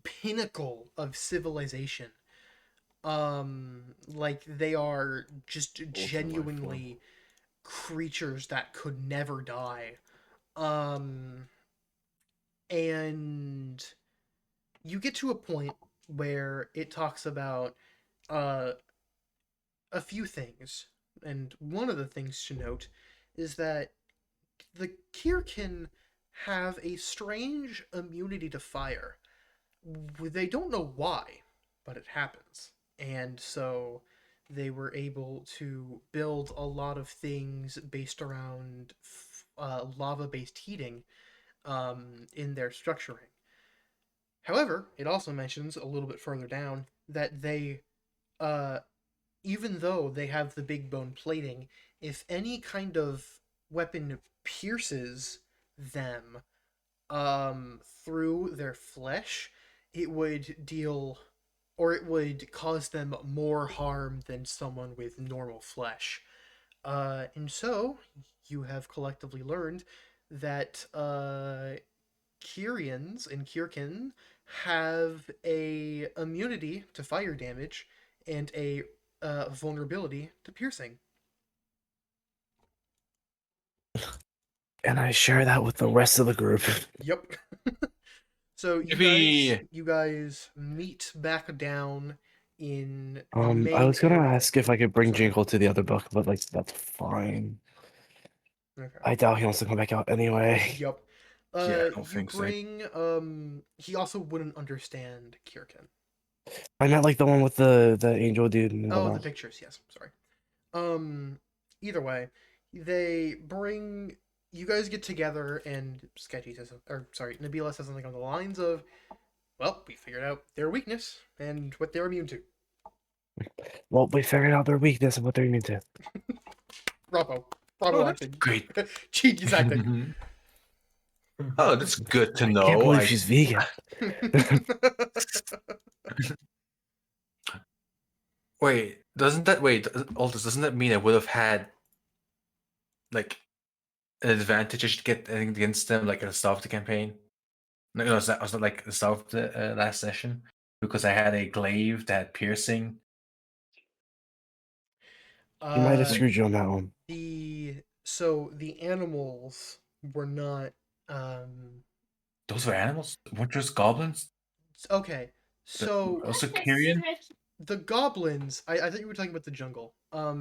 pinnacle of civilization. Like they are just Ultimate life form. genuinely creatures that could never die. And you get to a point where it talks about uh, a few things, and one of the things to note is that the Kyrkin have a strange immunity to fire. They don't know why, but it happens. And so they were able to build a lot of things based around lava based heating in their structuring. However, it also mentions a little bit further down that uh, even though they have the big bone plating, if any kind of weapon pierces them through their flesh, it would deal or it would cause them more harm than someone with normal flesh. And so you have collectively learned that Kyrians and Kyrkin have a immunity to fire damage and a vulnerability to piercing. And I share that with the rest of the group. Yep. So Maybe you guys meet back down in the I main was gonna area. ask if I could bring Sorry. Jingle to the other book, but like that's fine. Okay. I doubt he wants to come back out anyway. Yep. Yeah, I don't You think so. bring he also wouldn't understand Kyrkin. I meant like the one with the angel dude and Oh, the whatnot. pictures, yes. Sorry. Either way, they bring you guys get together and Sketchy says or sorry, Nabila says something on the lines of, well, we figured out their weakness and what they're immune to. Well, we figured out their weakness and what they're immune to. Bravo. Bravo Oh, that's acting. great. Genius acting. Oh, that's good to I know. can't believe she's vegan. Wait, Aldous, doesn't that mean I would have had like an advantage to get anything against them, like at the start of the campaign? No, was that like at the start of the last session because I had a glaive that had piercing. He might have uh, screwed you on that one. the animals were not Those were animals. Weren't just goblins. okay. So Also, Kyrian. the goblins, I thought you were talking about the jungle. Oh,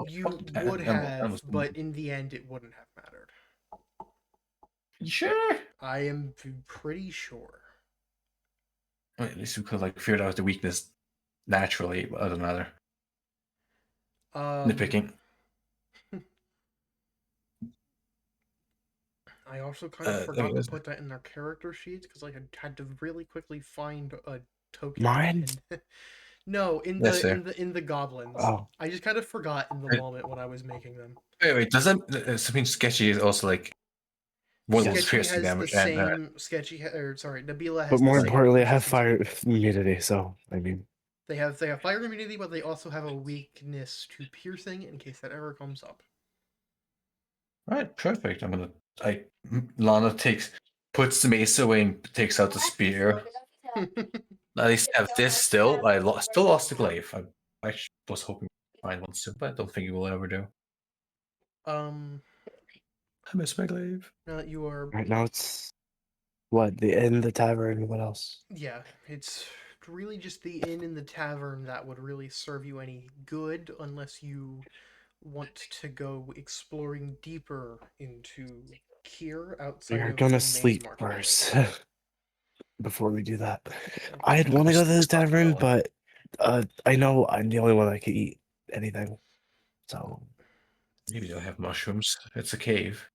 You fuck, would have, animals. but in the end, it wouldn't have mattered. You sure? I am pretty sure. Well, at least we could like figured out the weakness naturally, but it doesn't matter. Nitpicking. I also kind of I forgot mean, to that's- put that in our character sheets because I had to really quickly find a token. Mine? And no, in That's the fair. in the goblins. Oh. I just kind of forgot in the Wait. moment when I was making them. Wait, does that something sketchy is also like one of those Sketchy piercing has the damage and same sketchy or sorry, Nabila has But the more same importantly, I have piercing fire immunity, so I mean, They have fire immunity, but they also have a weakness to piercing in case that ever comes up. right, perfect. Lana puts the mace away and takes out the spear. At least have this still. Still lost the glaive. I actually was hoping to find one soon, but I don't think you will ever do. um, I miss my glaive. now that you are, right now it's what the inn, the tavern, what else? yeah, it's really just the inn and the tavern that would really serve you any good, unless you want to go exploring deeper into Kier outside We're of gonna the main sleep marketplace. first before we do that. I'd want to go to the tavern, but I know I'm the only one that can eat anything. So Maybe they'll have mushrooms. It's a cave.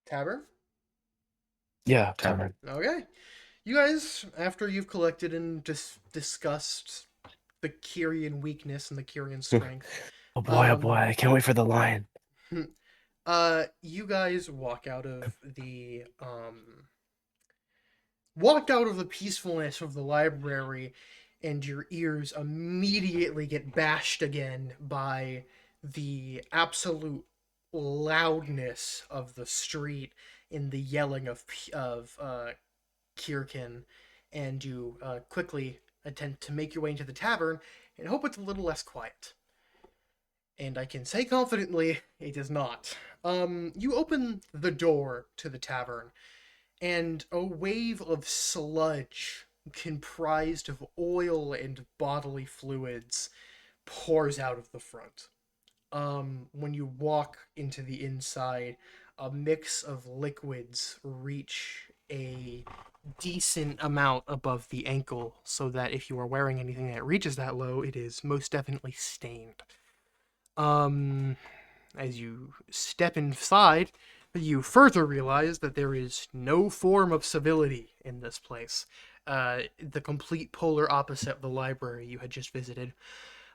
Tavern? yeah, Tavern. tavern. Okay. You guys, after you've collected and discussed the Kyrian weakness and the Kyrian strength, Oh boy, I can't wait for the lion. you guys walk out of the peacefulness of the library, and your ears immediately get bashed again by the absolute loudness of the street and the yelling of Kyrkin, and you quickly attempt to make your way into the tavern and hope it's a little less quiet. And I can say confidently, it is not. You open the door to the tavern, and a wave of sludge comprised of oil and bodily fluids pours out of the front. when you walk into the inside, a mix of liquids reach a decent amount above the ankle, so that if you are wearing anything that reaches that low, it is most definitely stained. Um, as you step inside, you further realize that there is no form of civility in this place. The complete polar opposite of the library you had just visited.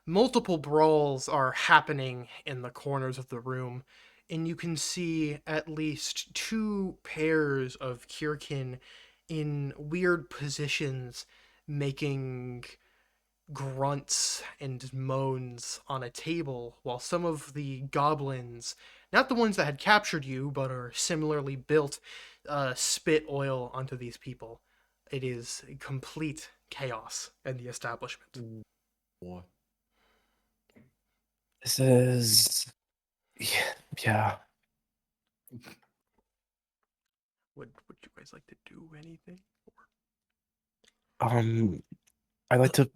Multiple brawls are happening in the corners of the room, and you can see at least two pairs of Kyrkin in weird positions making grunts and moans on a table, while some of the goblins, not the ones that had captured you, but are similarly built, spit oil onto these people. It is complete chaos in the establishment. What? This is. Yeah. Would you guys like to do anything? I like to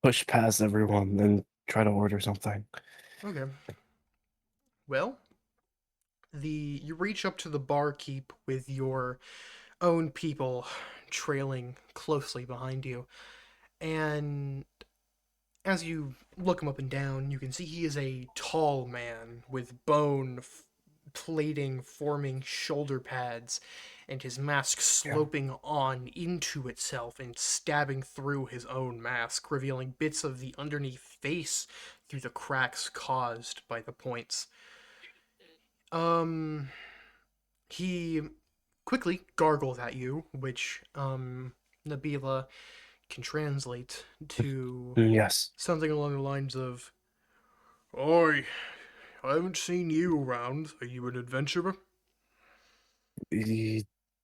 push past everyone and try to order something. Okay. Well, you reach up to the barkeep with your own people trailing closely behind you, and as you look him up and down, you can see he is a tall man with plating forming shoulder pads, and his mask sloping on into itself and stabbing through his own mask, revealing bits of the underneath face through the cracks caused by the points. Um, he quickly gargles at you, which Nabila can translate to Yes. something along the lines of, "Oi, I haven't seen you around. Are you an adventurer?"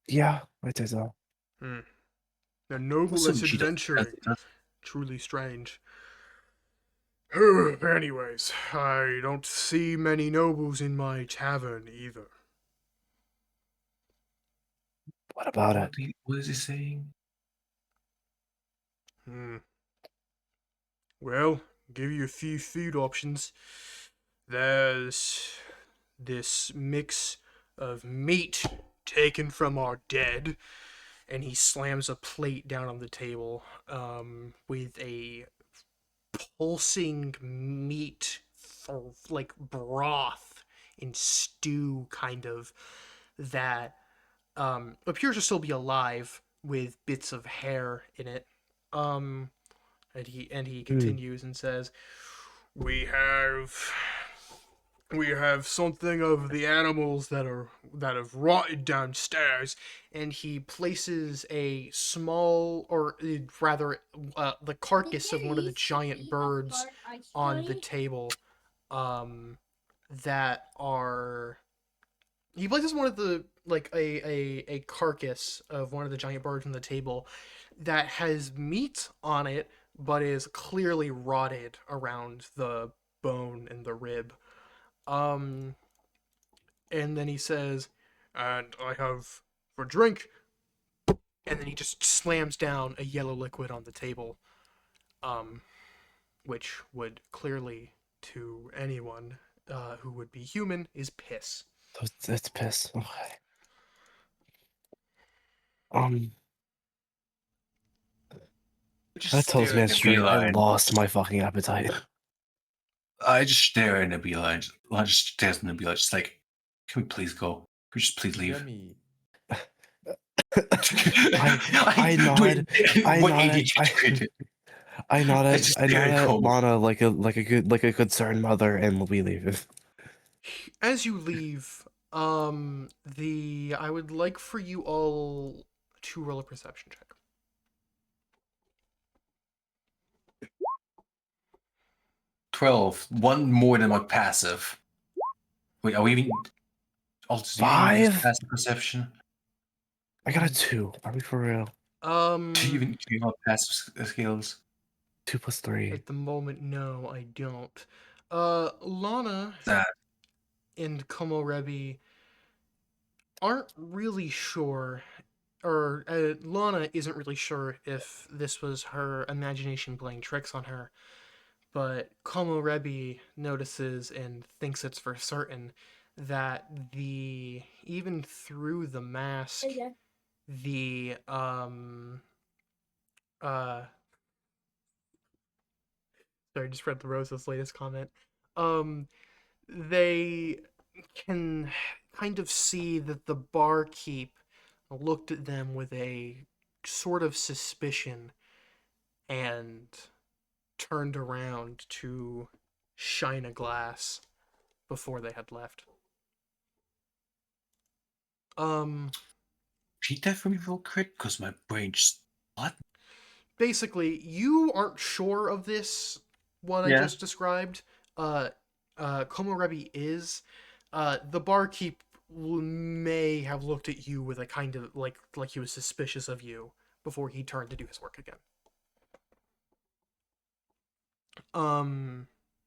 Yeah, I did so. Hmm. A noble Also, less she does adventuring. translate us. Truly strange. Anyways, I don't see many nobles in my tavern either. What about it? What is he saying? Hmm. Well, give you a few food options. There's this mix of meat taken from our dead, and he slams a plate down on the table with a pulsing meat, like broth and stew kind of, that appears to still be alive with bits of hair in it. Um, and he Hmm. continues and says, "We have we have something of the animals that have rotted downstairs," and he places a small, or rather, the carcass of one of the giant birds on the table. Um, that are he places one of the like a carcass of one of the giant birds on the table that has meat on it, but is clearly rotted around the bone and the rib. Um, and then he says, "And I have for drink," and then he just slams down a yellow liquid on the table, um, which would clearly, to anyone who would be human, is piss. That's piss. Okay. Um, Just that tells stare me at I straight. I Nabila. lost my fucking appetite. I just stare at Nabila. I just stare at Nabila. Just like, can we please go? Can we just please leave? Remy, I nod. I What nod at. ADHD created? I nod I at. just I stare nod at at Cole. Lana like a concerned mother, and we leave. As you leave, the I would like for you all to roll a perception check. 12. One more than my passive. Wait, are we even... Also, do you even use 5? passive perception? I got a 2. Are we for real? Do you even do you have passive skills? 2 plus 3. At the moment, no, I don't. Lana That and Komorebi aren't really sure, or Lana isn't really sure if this was her imagination playing tricks on her, but Komorebi notices and thinks it's for certain that even through the mask, the uh sorry, just read the Rose's latest comment. They can kind of see that the barkeep looked at them with a sort of suspicion and turned around to shine a glass before they had left. Repeat that for me real quick, because my brain just what? Basically, you aren't sure of this, what I Yeah. just described. Komorebi is. The barkeep may have looked at you with a kind of like he was suspicious of you before he turned to do his work again.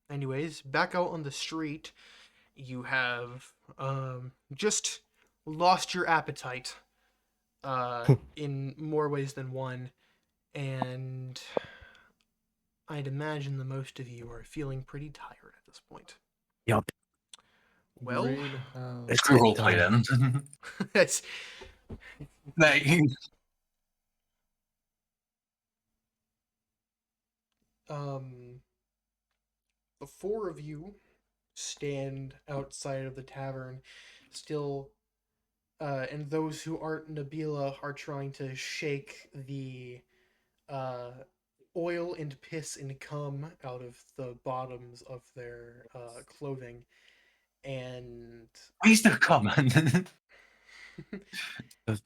Anyways, back out on the street, you have just lost your appetite in more ways than one, and I'd imagine the most of you are feeling pretty tired at this point. Yup. Well, Greenhouse. It's Screw getting roleplay time. then. it's Like, um the four of you stand outside of the tavern, still, and those who aren't Nabila are trying to shake the uh, oil and piss and cum out of the bottoms of their clothing, and why is there common?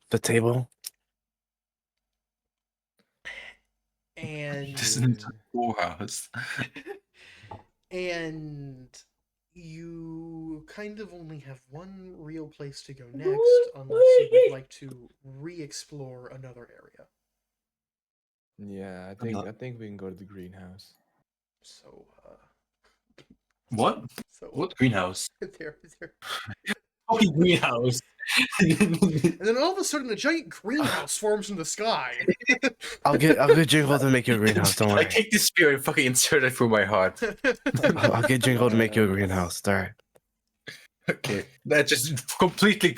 The table. and This isn't a poorhouse. and you kind of only have one real place to go next, unless you would like to re-explore another area. Yeah, I think we can go to the greenhouse. So, What? so What greenhouse? there. Fucking greenhouse. And then all of a sudden, a giant greenhouse forms in the sky. I'll get Jingle to make you a greenhouse. Don't I worry. take this spear and fucking insert it through my heart. I'll get Jingle to make you a greenhouse. All right. Okay, that just completely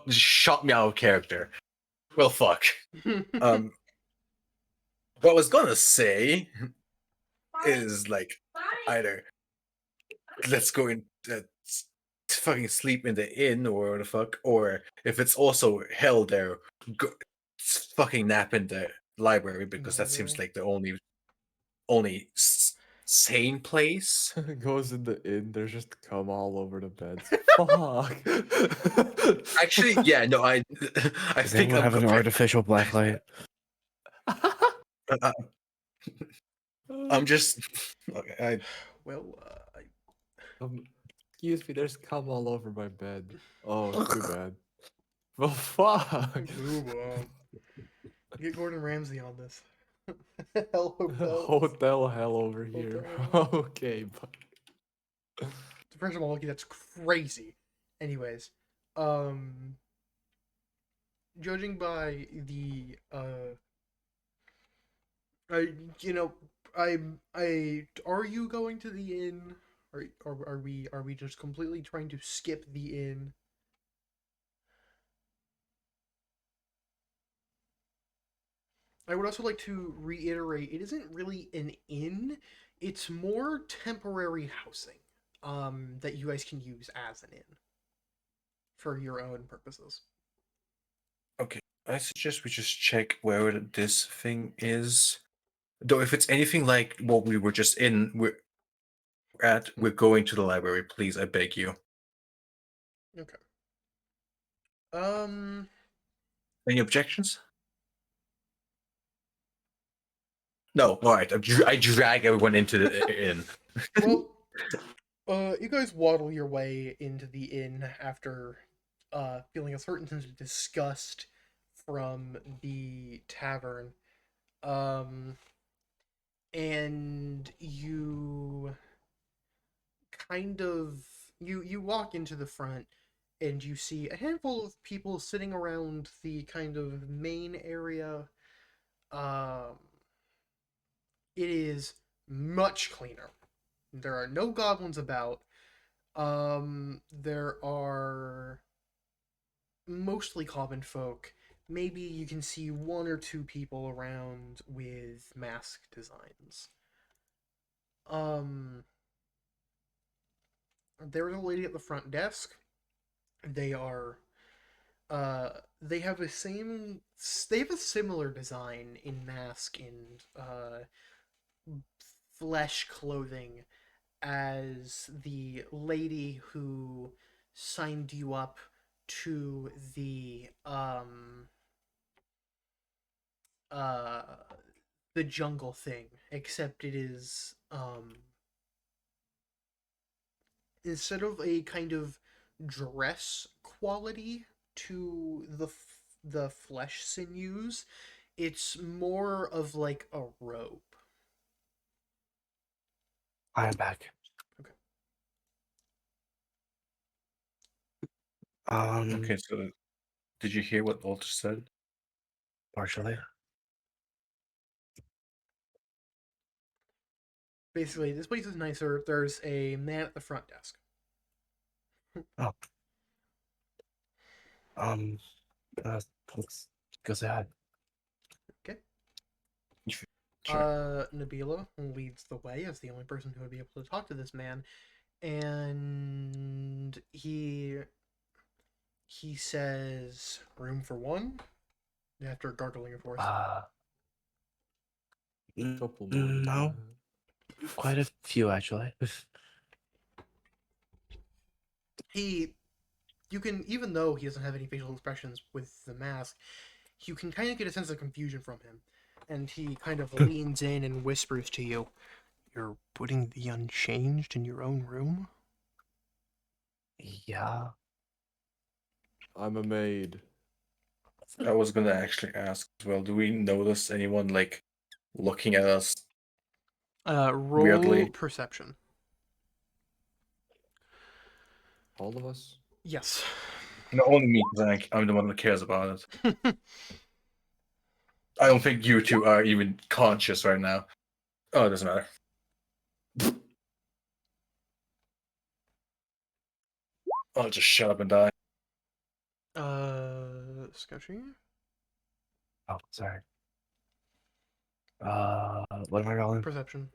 shot me out of character. Well, fuck. What I was gonna say is like either let's go in, fucking sleep in the inn or the fuck, or if it's also hell there, go, fucking nap in the library because that seems Library? like the only sane place. Goes in the inn. There's just cum all over the beds. Fuck. Actually, yeah, no, I Does think anyone I'm have an artificial blacklight? uh, I'm just okay. Well, Excuse me. There's cum all over my bed. Oh, too bad. Well, fuck. get Gordon Ramsay on this. Hell hotels. Hotel hell over here. Hotel. Okay, but First of all, that's crazy. Anyways, judging by the I you know I are you going to the inn? Or are we just completely trying to skip the inn? I would also like to reiterate, it isn't really an inn, it's more temporary housing that you guys can use as an inn for your own purposes. Okay, I suggest we just check where this thing is. Though, if it's anything like what we were just in, we're going to the library. Please, I beg you. Okay. Um Any objections? No. All right. I drag everyone into the inn. well, you guys waddle your way into the inn after feeling a certain sense of disgust from the tavern. And you kind of you walk into the front and you see a handful of people sitting around the kind of main area. It is much cleaner. There are no goblins about. There are mostly common folk. Maybe you can see one or two people around with mask designs. There's a lady at the front desk. They are they have a similar design in mask and flesh clothing as the lady who signed you up to uh the jungle thing, except it is instead of a kind of dress quality to the flesh sinews, it's more of like a robe. I am back. Okay. Okay, so did you hear what Walter said? Partially. Basically, this place is nicer. There's a man at the front desk. Oh. Let's go say hi. Okay. Sure. Nabila leads the way as the only person who would be able to talk to this man, and he says, "Room for one." After gargling, of course. Couple more. No, quite a few actually. You can, even though he doesn't have any facial expressions with the mask, you can kind of get a sense of confusion from him, and he kind of leans in and whispers to you, "You're putting the unchanged in your own room?" Yeah. I'm a maid. I was gonna actually ask as well. Do we notice anyone like looking at us? Roll Weirdly. perception. All of us? Yes. No, only me, because I'm the one that cares about it. I don't think you two are even conscious right now. Oh, it doesn't matter. I'll just shut up and die. Sketchy. Oh, sorry. What am I rolling? Perception.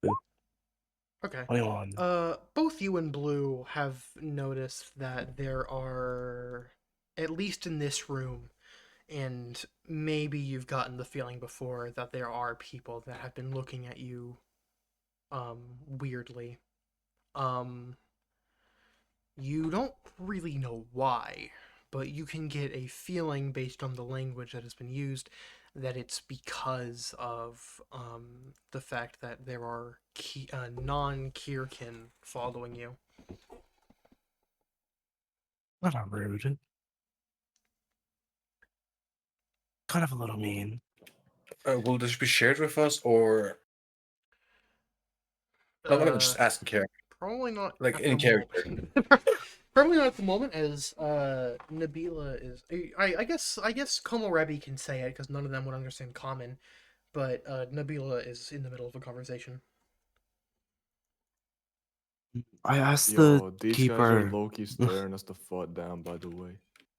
Ooh. Okay. 21. Both you and Blue have noticed that there are, at least in this room, and maybe you've gotten the feeling before that there are people that have been looking at you, weirdly. You don't really know why, but you can get a feeling based on the language that has been used that it's because of the fact that there are non-Kyrkin following you. Not a rude. Kind of a little mean. Will this be shared with us, or I'm just asking character, Probably not like at in the character. moment. Probably not at the moment, as Nabila is. I guess Komorebi can say it because none of them would understand common, but Nabila is in the middle of a conversation. I asked Yo, the these guys are keeper. low-key staring us the fuck down, by the way.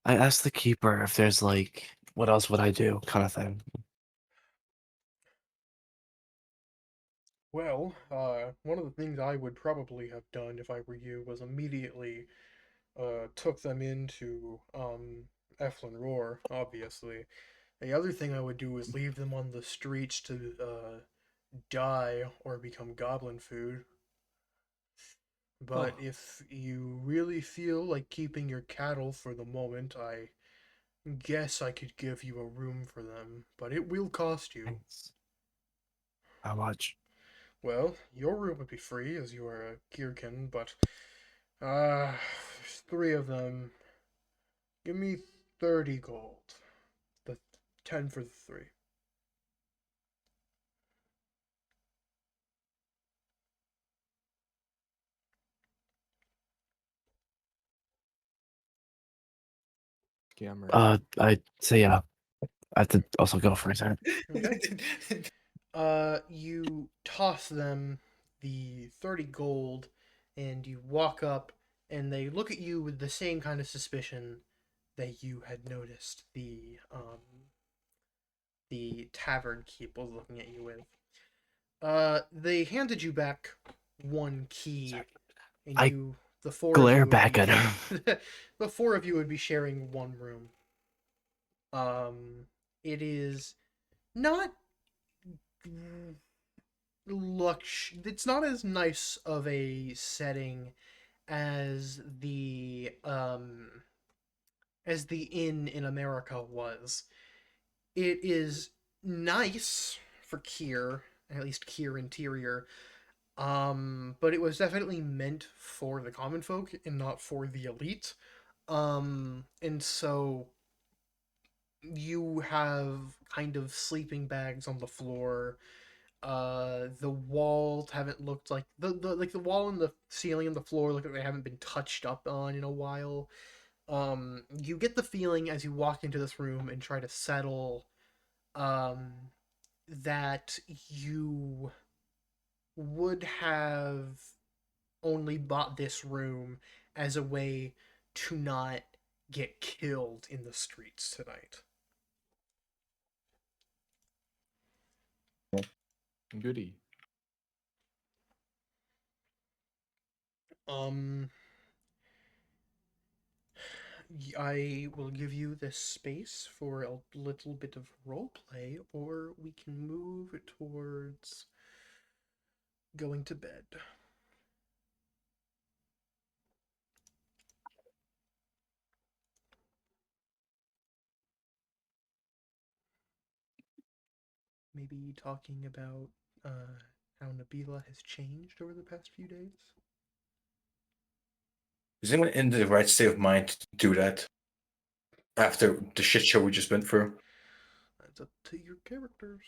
I asked the keeper if there's like, what else would I do, kind of thing. Well, one of the things I would probably have done if I were you was immediately took them into Eflin Roar, obviously. The other thing I would do is leave them on the streets to die or become goblin food. But Oh. if you really feel like keeping your cattle for the moment, I guess I could give you a room for them, but it will cost you. Thanks. How much? Well, your room would be free as you are a Kyrkin, but there's three of them. Give me 30 gold. The 10 for the three. Scammer. I'd say yeah. I have to also go for a second. Okay. You toss them the 30 gold, and you walk up, and they look at you with the same kind of suspicion that you had noticed the tavern keep was looking at you with. They handed you back one key, and I the four of glare you would back be at him. the four of you would be sharing one room. It is not it's not as nice of a setting as the inn in America was. It is nice for Kier, at least Kier interior. But it was definitely meant for the common folk and not for the elite. And so you have kind of sleeping bags on the floor. The walls haven't looked like the wall and the ceiling and the floor look like they haven't been touched up on in a while. You get the feeling as you walk into this room and try to settle, um, that you would have only bought this room as a way to not get killed in the streets tonight. Goody. Um, I will give you this space for a little bit of roleplay, or we can move towards going to bed. Maybe talking about how Nabila has changed over the past few days. Is anyone in the right state of mind to do that after the shit show we just went through? That's up to your characters.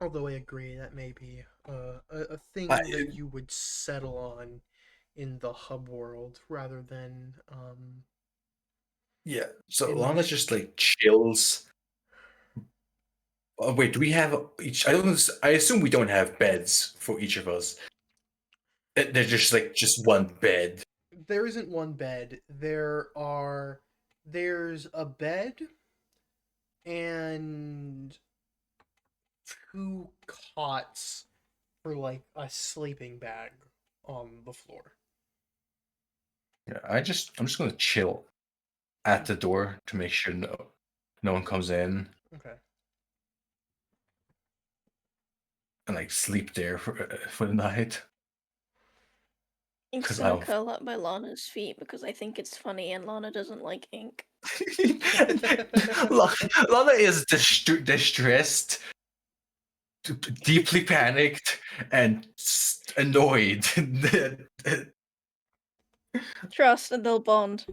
Although I agree that may be a thing I- that you would settle on in the hub world rather than Yeah. So in Lana the just like chills. Oh, wait, do we have each? I assume we don't have beds for each of us. They're just like just one bed. there isn't one bed. There's a bed and two cots for like a sleeping bag on the floor. Yeah, I'm just gonna chill at the door to make sure no one comes in Okay. and like sleep there for the night. I'm 'Cause just I gonna don't- curl up by Lana's feet because I think it's funny and Lana doesn't like ink. Lana is distressed, deeply panicked, and annoyed. Trust and they'll bond.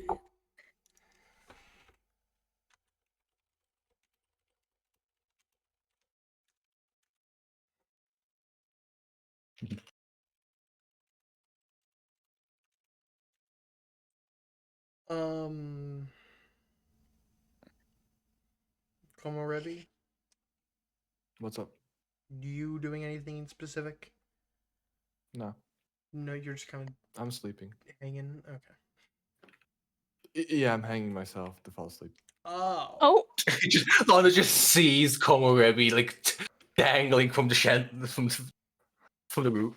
um Komorebi, What's up? you doing anything in specific? No, No, you're just kind of I'm sleeping. hanging. Okay. Yeah, I'm hanging myself to fall asleep. Oh. Oh, Lana just sees Komorebi like dangling from the from the roof,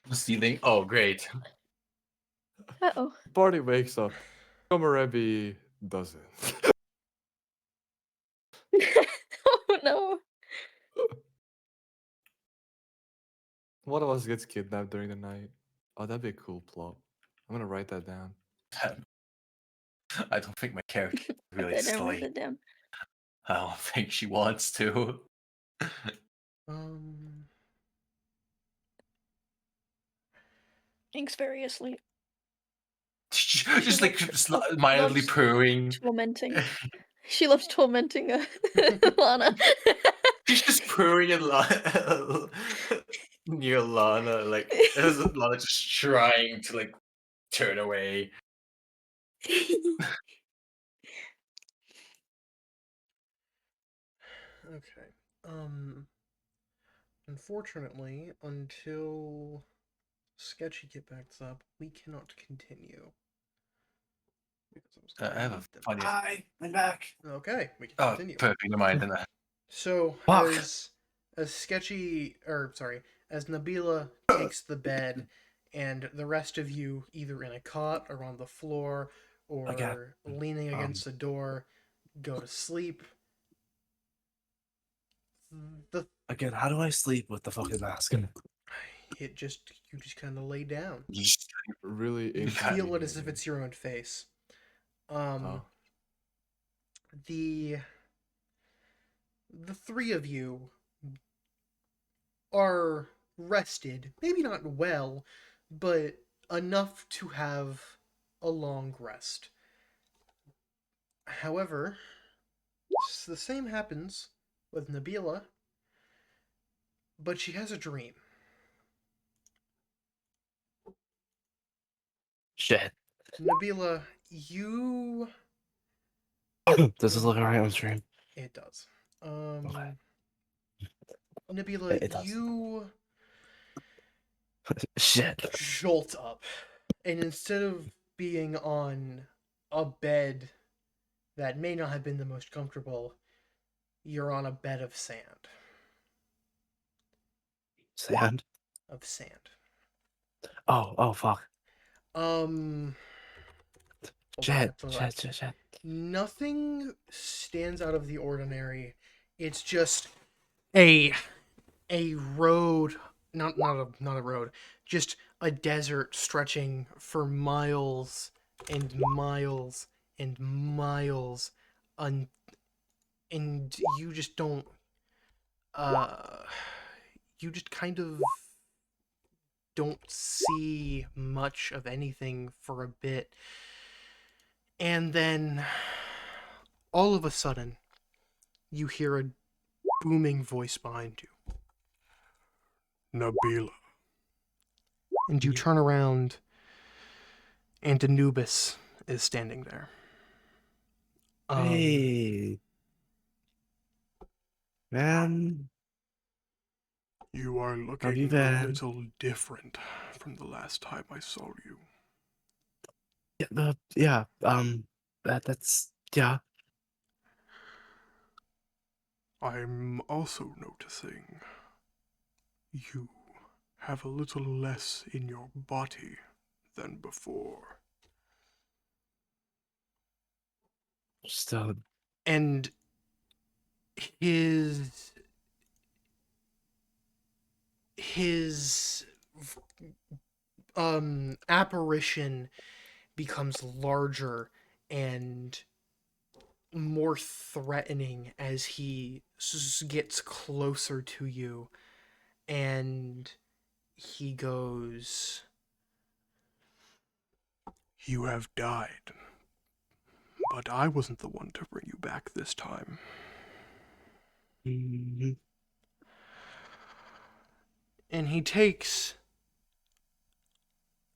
the ceiling. Oh, great! uh-oh. Party wakes up. Komarebi doesn't. Oh no. One of us gets kidnapped during the night. Oh, that'd be a cool plot. I'm gonna write that down. I don't think my character really Okay, don't write sleep. it down. I don't think she wants to. Um. Ink's very asleep. Just like mildly loves purring. Tormenting. She loves tormenting Lana. She's just purring and near Lana, like Lana just trying to like turn away. Unfortunately, until Sketchy get back up, we cannot continue. Because I was I gonna have a mute them. funny. Hi, I'm back. Okay, we can Oh, continue. perfect. Never mind. Then. So Fuck. as Sketchy, or sorry, as Nabila takes the bed, and the rest of you either in a cot or on the floor or Again, leaning against the door, go to sleep. The Again, how do I sleep with the fucking mask? you just kind of lay down. Really You feel it as if inconvenient. it's your own face. Oh. The three of you are rested, maybe not well, but enough to have a long rest. However, the same happens with Nabila, but she has a dream. Shit. Nabila, you... Does this look alright on stream? It does. Okay. Nabila, It does. you Shit. jolt up, and instead of being on a bed that may not have been the most comfortable, you're on a bed of sand. Sand? Of sand. Oh, fuck. Hold Shit, on. shit. Nothing stands out of the ordinary. It's just a road, not a road, just a desert stretching for miles and miles and miles, and you just don't you just kind of don't see much of anything for a bit. And then all of a sudden you hear a booming voice behind you. Nabila. And you turn around, and Anubis is standing there. Hey. Man. You are Have looking you a been? little different from the last time I saw you. That's yeah. I'm also noticing you have a little less in your body than before. Still And his apparition becomes larger and more threatening as he gets closer to you, and he goes, "You have died, but I wasn't the one to bring you back this time." Mhm. And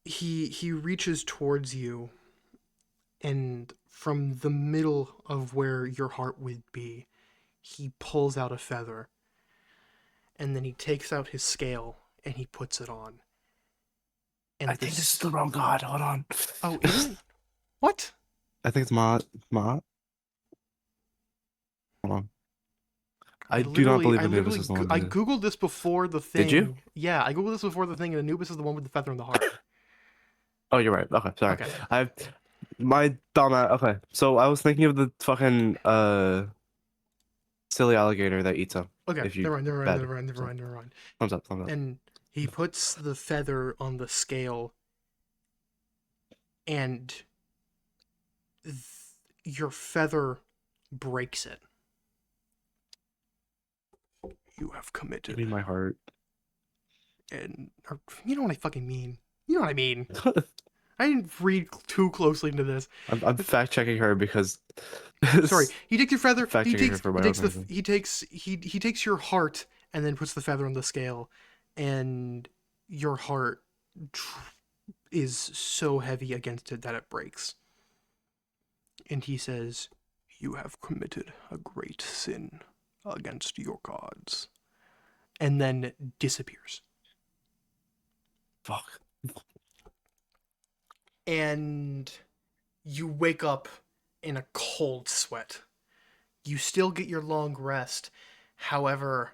he reaches towards you, and from the middle of where your heart would be, he pulls out a feather, and then he takes out his scale and he puts it on. And I think this is the wrong god. Hold on. Oh, is it? What? I think it's Mott. Hold on. I do not believe Anubis is the one. I googled this before the thing. Did you? Yeah, I googled this before the thing, and Anubis is the one with the feather in the heart. Oh, you're right. Okay, sorry. Okay. My dumb okay. So I was thinking of the fucking silly alligator that eats him. Okay, If you never bet. mind. Thumbs up. And he puts the feather on the scale, and your feather breaks it. You have Give me committed, my heart. and you know what I fucking mean. You know what I mean. I didn't read too closely into this. I'm fact checking her because. Sorry, he takes your feather. Fact He checking takes her for my he takes own the reason. he takes your heart and then puts the feather on the scale, and your heart is so heavy against it that it breaks. And he says, "You have committed a great sin, against your cards. And then disappears. Fuck. And you wake up in a cold sweat. You still get your long rest. However,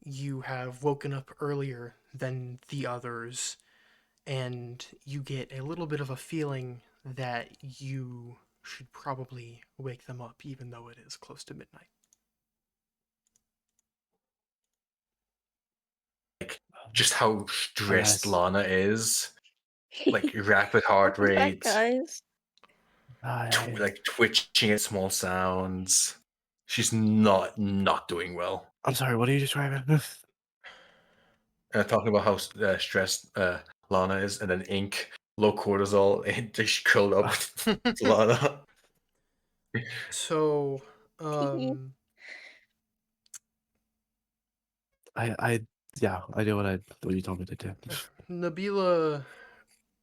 you have woken up earlier than the others, and you get a little bit of a feeling that you should probably wake them up, even though it is close to midnight. Like, just how stressed Nice. Lana is. Like, rapid heart Welcome back, rate, guys. like twitching at small sounds. She's not doing well. I'm sorry, what are you describing? Talking about how stressed Lana is, and then Ink, low cortisol, and just curled up with Lana. So, I do what you told me to do. Nabila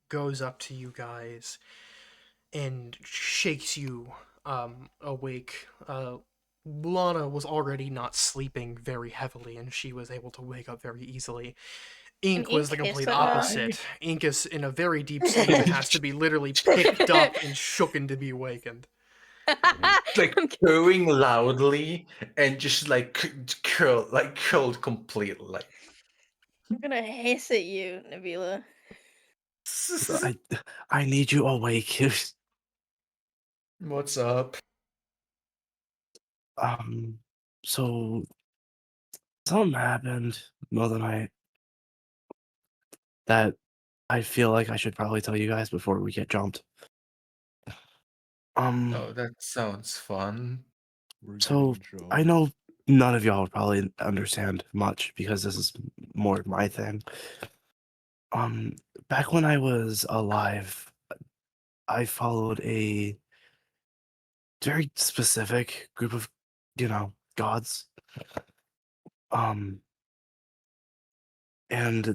goes up to you guys and shakes you awake. Lana was already not sleeping very heavily, and she was able to wake up very easily. Ink was the Ink complete hissed at her. opposite. Ink is in a very deep sleep and has to be literally picked up and shooken to be awakened. Like crowing loudly and just like curled completely. Like I'm gonna hiss at you, Nabila. I need you awake. What's up? So something happened the other night that I feel like I should probably tell you guys before we get jumped. Oh, that sounds fun. We're So getting jumped. I know none of y'all would probably understand much because this is more my thing. Back when I was alive, I followed a very specific group of, gods. And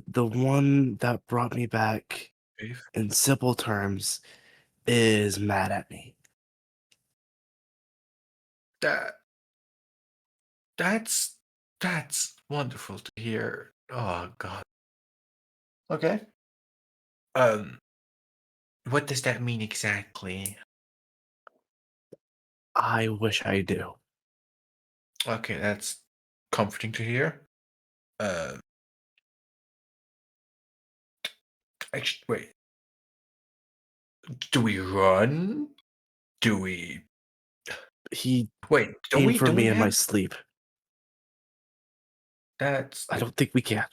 the one that brought me back, Dave? in simple terms, is mad at me. That's wonderful to hear. Oh God. Okay. What does that mean exactly? I wish I do. Okay, that's comforting to hear. Actually, wait. Do we run? Do we He wait? came for Don't we me in my have sleep. that's? I don't think we can.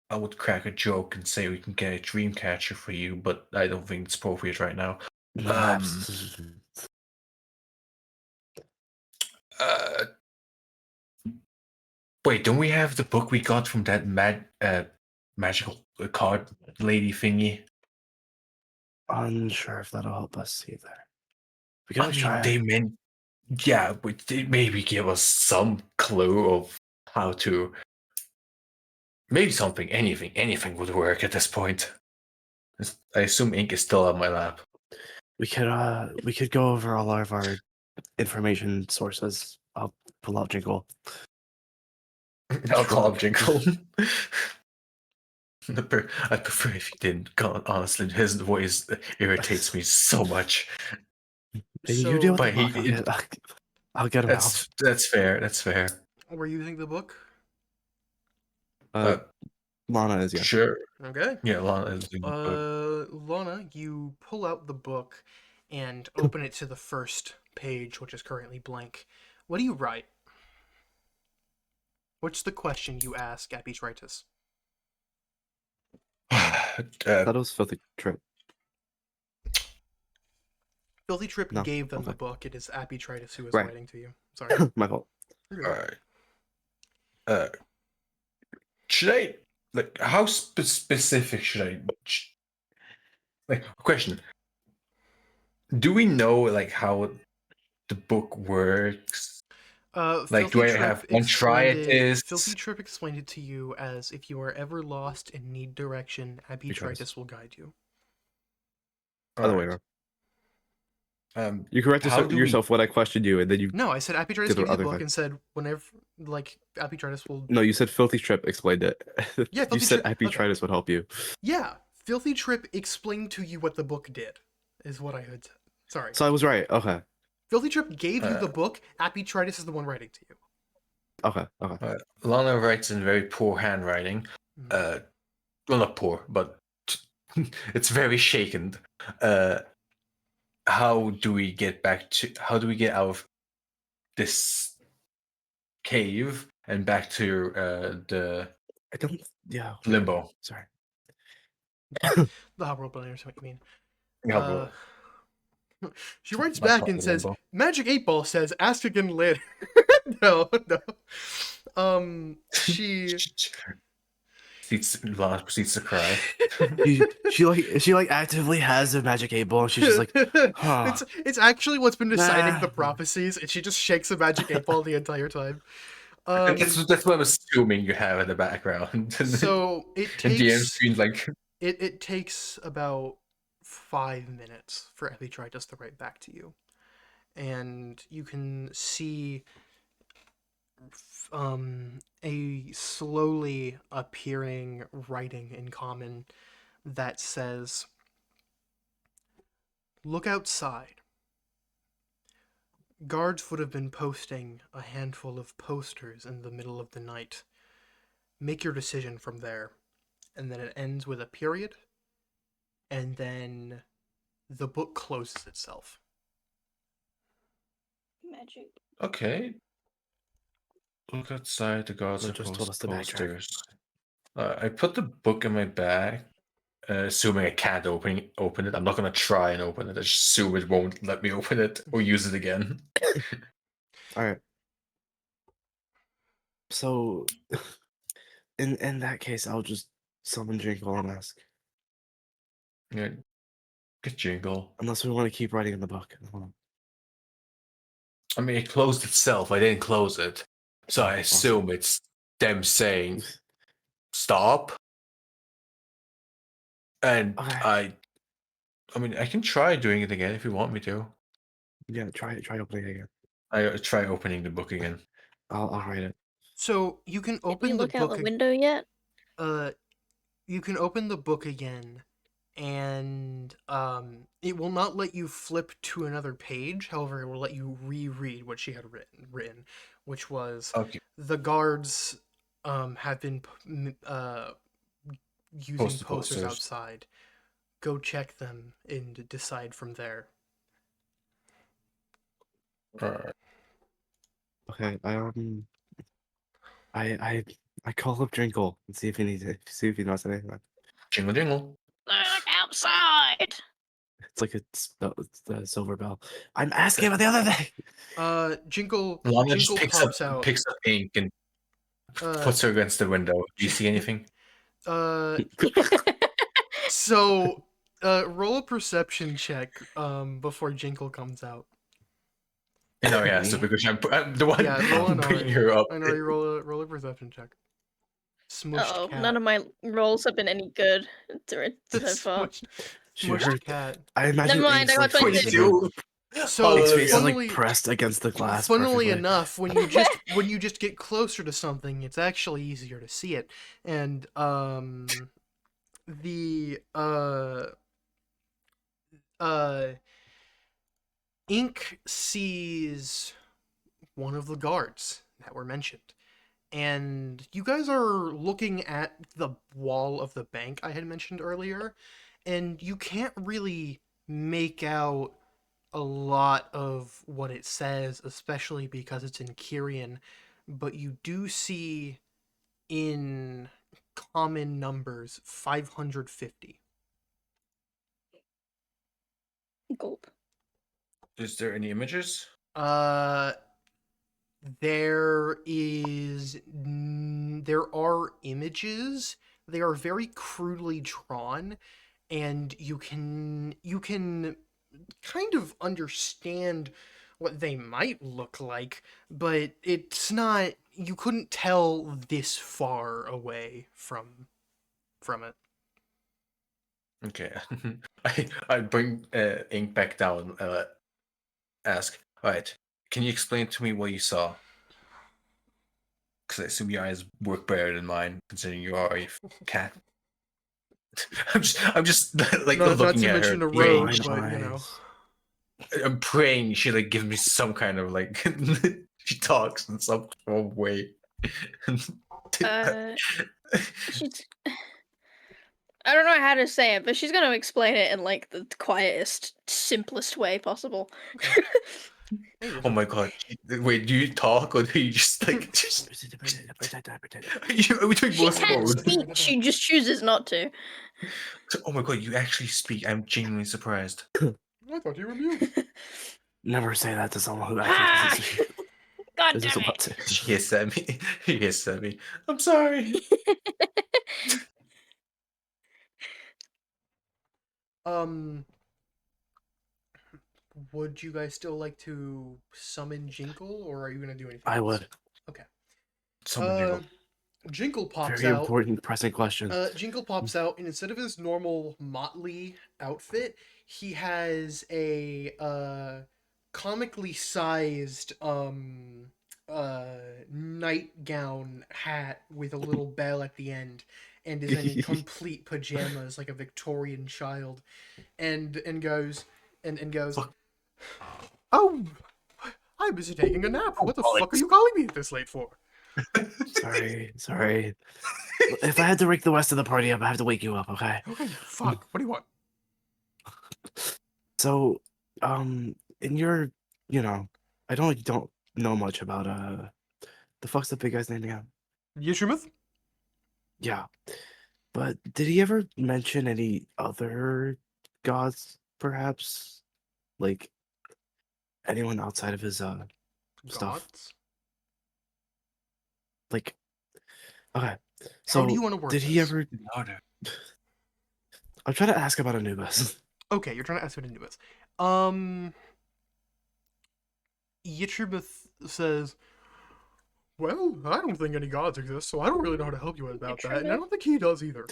I would crack a joke and say we can get a dream catcher for you, but I don't think it's appropriate right now. Uh, Wait, don't we have the book we got from that magical card lady thingy? Unsure if that'll help us either. We can I always mean, try. they meant, yeah, but they maybe give us some clue of how to. Maybe something, anything would work at this point. I assume ink is still on my lap. We could go over all of our information sources. I'll pull out Jingle. I'll call Shrug. up Jingle. I prefer if you didn't. God, honestly, his voice irritates me so much. And you deal with the But book. I'll get him out. That's fair. That's fair. We're using the book. Lana is, yeah. Sure. Okay. Yeah, Lana is doing the book. Lana, you pull out the book and open it to the first page, which is currently blank. What do you write? What's the question you ask Abitritus? That was filthy trip. Filthy Trip No, gave them the okay. book. It is Abitritus who is Right. writing to you. Sorry. My fault. All right. Should I like how specific should I? Like question. Do we know like how the book works? Like, do I have arthritis? Filthy Trip explained it to you as if you are ever lost and need direction, tries. Abitritus will guide you. Other way Alright. around. You corrected How do we- yourself when I questioned you, and then you. No, I said Epitritus Did the gave you the other book thing. and said whenever like Epitritus will. No, you said Filthy Trip explained it. Yeah, you Filthy said Trip- Epitritus would help you. Yeah, Filthy Trip explained to you what the book did, is what I had said. Sorry. So I was right. Okay. Filthy Trip gave you the book. Epitritus is the one writing to you. Okay. Okay. Lana writes in very poor handwriting. Mhm. Well, not poor, but it's very shaken. How do we get out of this cave and back to the I don't. Yeah. limbo? Sorry. The hot world builders, what you mean? Yeah, Uh, she writes My back part and of says, limbo. "Magic 8 Ball says, ask again later." No. She. Lana proceeds to cry. She like actively has a magic 8 ball, and she's just like, huh. It's actually what's been deciding the Nah. prophecies, and she just shakes a magic 8 ball the entire time. That's what I'm assuming you have in the background. So it and DM takes screen like it takes about 5 minutes for Epitritus to write back to you, and you can see a slowly appearing writing in common that says, "Look outside. Guards would have been posting a handful of posters in the middle of the night. Make your decision from there." And then it ends with a period, and then the book closes itself. Magic. okay. Look outside. The guards They are just told us to backtrack. posters. I put the book in my bag, assuming I can't open it. I'm not gonna try and open it. I just assume it won't let me open it or use it again. All right. So, in that case, I'll just summon Jingle and ask. Yeah, good jingle. Unless we want to keep writing in the book. I don't know. I mean, it closed itself. I didn't close it, so I assume it's them saying stop. And Okay. I mean, I can try doing it again if you want me to. Yeah, try opening it again. I try opening the book again. I'll write it. So you can Did we open the look out book. the window yet? You can open the book again, and it will not let you flip to another page. However, it will let you reread what she had written, which was Okay. the guards have been using Post the posters posters. outside. Go check them and decide from there. Alright. Okay. I call up Drinkle and see if he needs it. See if he knows anything. Jingle jingle. Look outside. It's like it's the silver bell. I'm asking about the other thing. Jingle Lana just Jingle pops out. picks up ink and Uh, puts her against the window. Do you see anything? So roll a perception check before Jinkle comes out. No, yeah, so Me? because I'm the one Yeah, roll an bringing R. her up. I know you roll a perception check. Smushed Oh, cat. none of my rolls have been any good so far. She Smushed heard. cat. I imagine Never mind, Ink's I like got facing 22. the- So Ink's face is funnily, like pressed against the glass. funnily perfectly. enough, when you just get closer to something, it's actually easier to see it. And the Ink sees one of the guards that were mentioned. And you guys are looking at the wall of the bank I had mentioned earlier, and you can't really make out a lot of what it says, especially because it's in Kyrkin, but you do see in common numbers 550. Gulp. Is there any images? There are images. They are very crudely drawn, and you can kind of understand what they might look like, but it's not, you couldn't tell this far away from it. Okay. I bring ink back down. ask, all right, can you explain to me what you saw? Because I assume your eyes work better than mine, considering you are a cat. I'm just like Not looking to at her, mention a praying. rogue, Fine but you know. eyes. I'm praying she like gives me some kind of like she talks in some way. She's. I don't know how to say it, but she's gonna explain it in like the quietest, simplest way possible. Hey, Oh my god! Wait, do you talk or do you just like? Are we doing She Morse can code? speak. She just chooses not to. Oh my god! You actually speak. I'm genuinely surprised. I thought you were mute. Never say that to someone who Ah! actually doesn't God is damn about it! to. She hissed at me. She hissed at me. I'm sorry. Um, would you guys still like to summon Jinkle, or are you gonna do anything I else? would. Okay. Someone jingle. Jinkle pops Very out. important, pressing question. Jinkle pops out, and instead of his normal motley outfit, he has a comically sized nightgown hat with a little bell at the end, and is in complete pajamas like a Victorian child, and goes and goes. Fuck. Oh, I'm busy taking a nap. What the Alex. fuck are you calling me this late for? Sorry. If I had to wake the rest of the party up, I have to wake you up, okay? Okay, fuck. What do you want? So, in your, I don't know much about the fuck's the big guy's name again? Yishimith? Yeah, but did he ever mention any other gods, perhaps, like anyone outside of his stuff? Gods? Like, okay, How do so you want to word did he this? ever? Louder. I'm trying to ask about Anubis. Okay, you're trying to ask what Anubis. Yitribith says, well, I don't think any gods exist, so I don't really know how to help you about that, and I don't think he does either.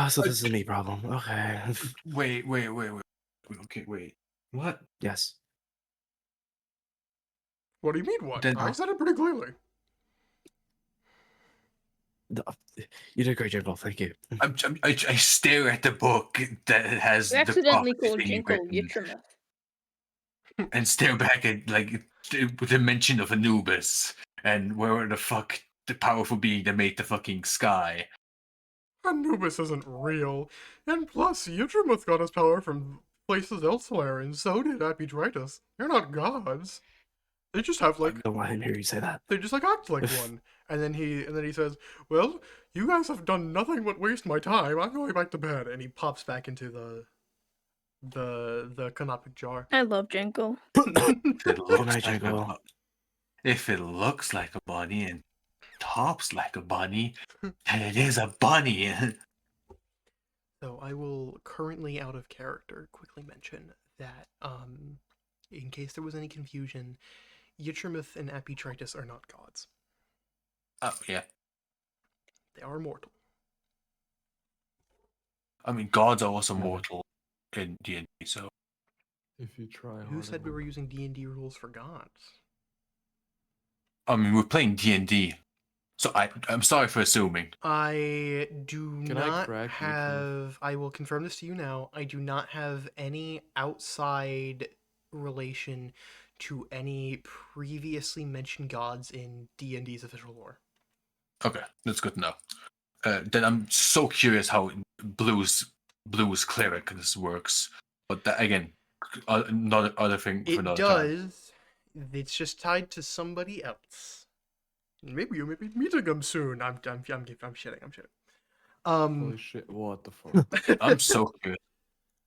So this is a me problem. Okay. Wait. Okay, wait. What? Yes. What do you mean, what? Then I said it pretty clearly. You did a great job, Paul. Thank you. I stare at the book that has You the accidentally fuck called thing Jinkle written Yitrimoth. and stare back at like the mention of Anubis and where the fuck the powerful being that made the fucking sky. Anubis isn't real, and plus, Yitribith got his power from places elsewhere, and so did Apidritus. They're not gods. They just have like Don't let him hear you say that. they just like act like one. And then he says, well, you guys have done nothing but waste my time. I'm going back to bed. And he pops back into the canopic jar. I love Jinkle. If it looks night, like Jago. if it looks like a bunny and talks like a bunny, then it is a bunny. So I will, currently out of character, quickly mention that in case there was any confusion, Yitrimoth and Apidritus are not gods. Oh yeah. They are mortal. I mean, gods are also Yeah. mortal in D&D, so If you try Who hard said we enough. were using D&D rules for gods? I mean we're playing D&D. So I'm sorry for assuming. I do Can I not crack Yitrimoth? have. I will confirm this to you now. I do not have any outside relation to any previously mentioned gods in D&D's official lore. Okay, that's good to know. Then I'm so curious how blues cleric this works. But that, again, another other thing for It another time. does. It's just tied to somebody else. Maybe you may be meeting them soon. I'm shitting. I'm shitting. Holy shit, what the fuck? I'm so curious.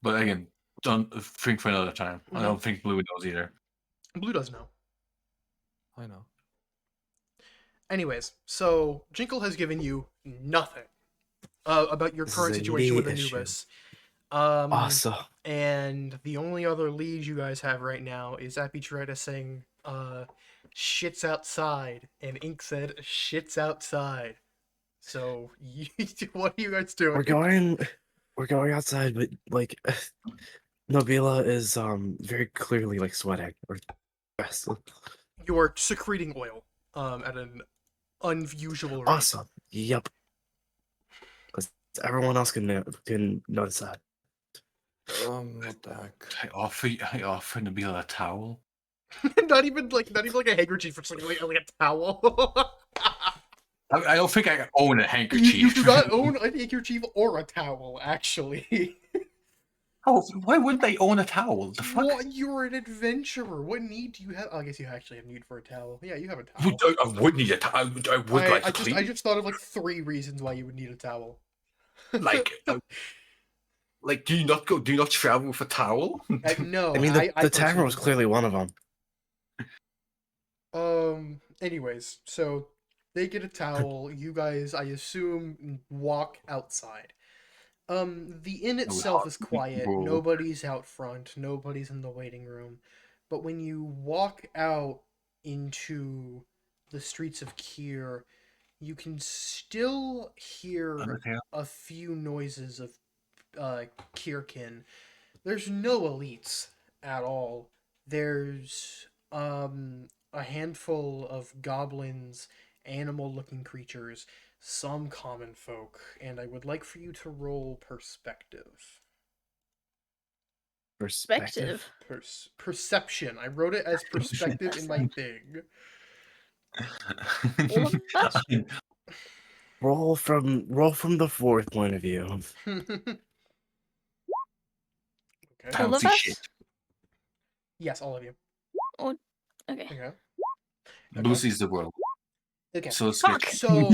But again, don't think for another time. I don't think Blue knows either. Blue does know. I know. Anyways, so Jinkle has given you nothing about your This current is a situation with me issue. Anubis. Awesome. And the only other lead you guys have right now is Apidritus saying, shits outside, and Ink said, shits outside. So, what are you guys doing? We're going outside, but like, Nabila is very clearly like sweating or stressed. You are secreting oil at an unusual rate. Awesome. Yep. Because everyone else can notice that. What the heck? I offer Nabila a towel. not even like a handkerchief or something, like a towel. I don't think I own a you, handkerchief. you do not own a handkerchief or a towel, actually. Oh, why wouldn't I own a towel? The fuck? What? You're an adventurer. What need do you have? Oh, I guess you actually have need for a towel. Yeah, you have a towel. I would need a towel. I would like to clean. I just thought of like 3 reasons why you would need a towel. Like, do you not travel with a towel? No, I mean, I the tavern was personally clearly one of them. don't. Anyways, so they get a towel. You guys, I assume, walk outside. The inn That was itself hard is to quiet. roll. Nobody's out front. Nobody's in the waiting room. But when you walk out into the streets of Kier, you can still hear Okay. a few noises of Kyrkin. There's no elites at all. There's a handful of goblins, animal-looking creatures, some common folk, and I would like for you to roll perspective. Perspective. Perception. I wrote it as perspective in my thing. All of us? Roll from the fourth point of view. Okay. I All don't of see us? shit. Yes, all of you. Okay. Okay. Lucy's the world. Okay. So Fuck. sketchy. So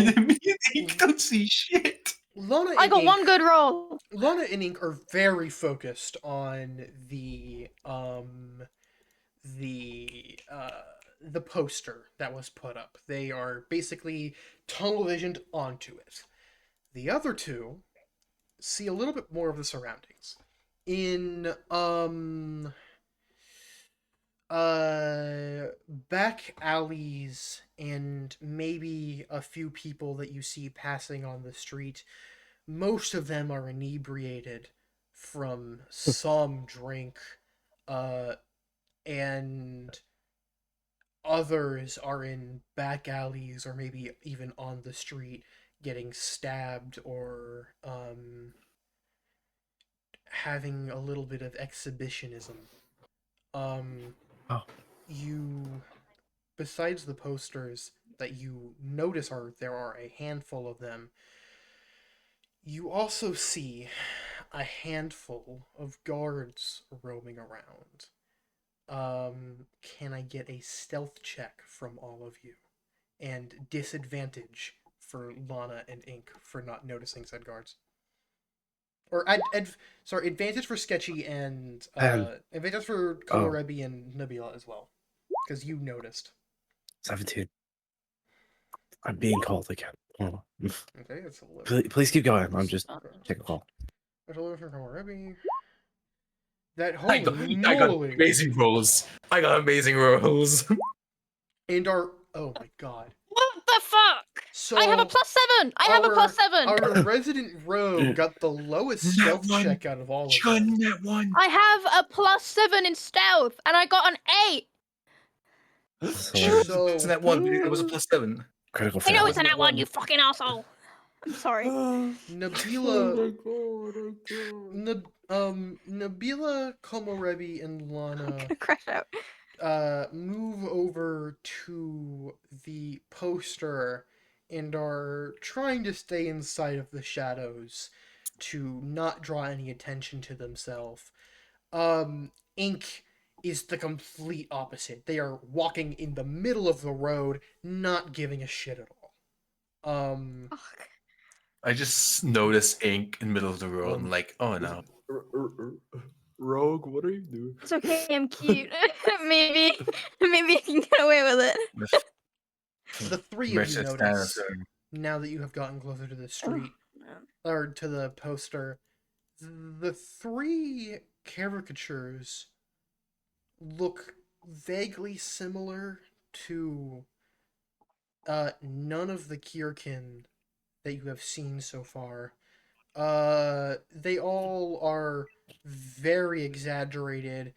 You don't see shit. Lana I and got Ink, one good roll. Lana and Ink are very focused on the poster that was put up. They are basically tunnel visioned onto it. The other two see a little bit more of the surroundings. In back alleys and maybe a few people that you see passing on the street, most of them are inebriated from some drink, and others are in back alleys or maybe even on the street getting stabbed or having a little bit of exhibitionism. Oh. You, besides the posters that you notice there are a handful of them, you also see a handful of guards roaming around. Can I get a stealth check from all of you? And disadvantage for Lana and Ink for not noticing said guards. Or advantage for Sketchy and advantage for Komorebi and Nabila as well, because you noticed. 17. I'm being called again. Hold on. Okay, that's 11. Please keep going. I'm just take a call. That's 11 for Komorebi. That I holy got moly! amazing rolls. I got amazing rolls. And our oh my god! What the fuck? So I have a +7. I have a +7. Our resident rogue got the lowest That stealth one. check out of all of them. Gun that one. I have a +7 in stealth, and I got an 8. So So that one, it was a +7. Critical I know fail. it's an that one, you fucking asshole. I'm sorry. Nabila, Oh my god. Nabila, Komorebi, and I'm Lana gonna crash out. move over to the poster and are trying to stay inside of the shadows to not draw any attention to themselves. Ink is the complete opposite. They are walking in the middle of the road, not giving a shit at all. Fuck. I just noticed ink in the middle of the road. I'm like, oh no. Rogue, what are you doing? It's okay, I'm cute. maybe I can get away with it. The three of you notice, now that you have gotten closer to the street, or to the poster, the 3 caricatures look vaguely similar to none of the Kyrkin that you have seen so far. They all are very exaggerated.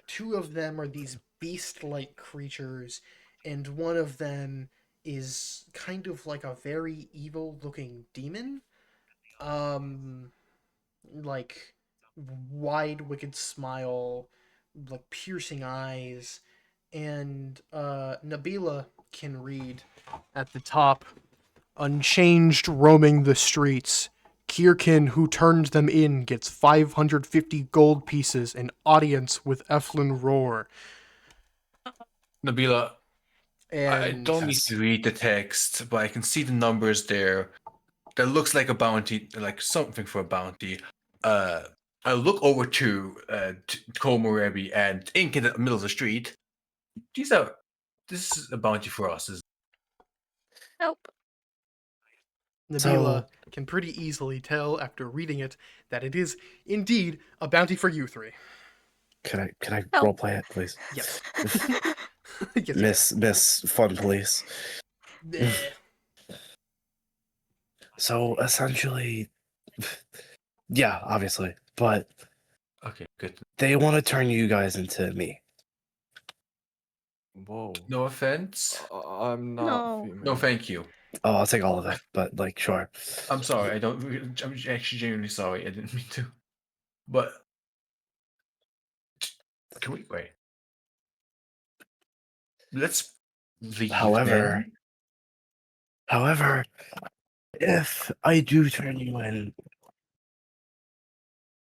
Two of them are these beast-like creatures, and one of them is kind of like a very evil-looking demon. Um, like wide, wicked smile, like piercing eyes, and Nabila can read at the top, unchanged roaming the streets. Kyrkin, who turned them in, gets 550 gold pieces and audience with Eflin Roar. Nabila, I And don't need Yes. to read the text, but I can see the numbers there. That looks like a bounty, like something for a bounty. I look over to Komorebi and Ink in the middle of the street. This is a bounty for us. Help. Nabila So can pretty easily tell after reading it that it is indeed a bounty for you three. can I Help. roleplay it, please? Yes. Yes, Miss Fun Police. Bleh. So essentially, yeah, obviously, but Okay, good. they want to turn you guys into me. Whoa. No offense. I'm not No. female. No, thank you. Oh, I'll take all of it, but like, sure. I'm sorry. I don't. I'm actually genuinely sorry. I didn't mean to. But can we wait? Let's leave. However, then. however, if I do turn you in,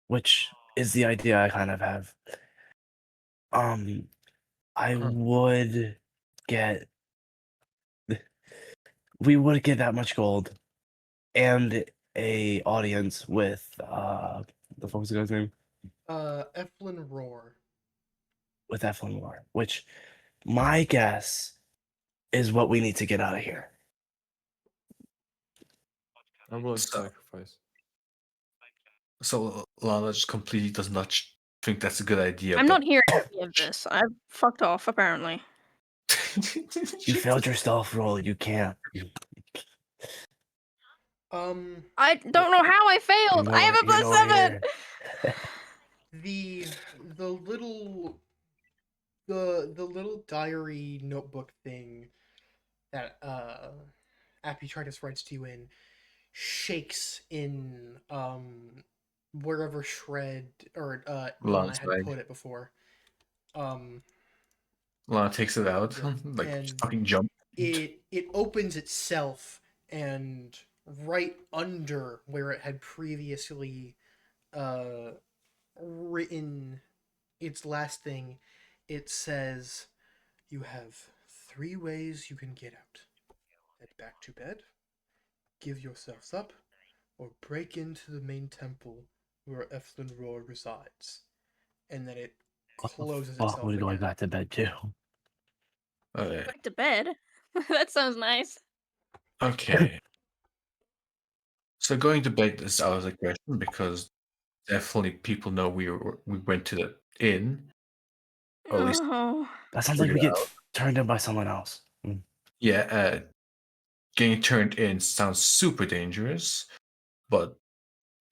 which is the idea I kind of have, I Huh. would get, we would get that much gold and a audience with the folks guy's name Eflin Roar. with Eflin War, which my guess is what we need to get out of here. I'm willing to So- sacrifice. So Lana just completely does not think that's a good idea. I'm but... not hearing any of this. I've fucked off, apparently. You failed your stealth roll. You can't. I don't know how I failed. I have a You're nowhere +7. near. The little the little diary notebook thing that Apitritus writes to you in shakes in wherever Shred or Lana Lana's had bag. put it before. Um Lana takes it out, Yeah, like and fucking jump. it opens itself, and right under where it had previously written its last thing, it says, "You have 3 ways you can get out: head back to bed, give yourselves up, or break into the main temple where Eflin Roar resides." And then it What the closes fuck itself would going again. back to bed too? Okay. Back to bed. That sounds nice. Okay. So going to bed is out of the question because definitely people know we went to the inn, or at least Oh. That sounds like figured we it get out. turned in by someone else. Yeah. Getting turned in sounds super dangerous,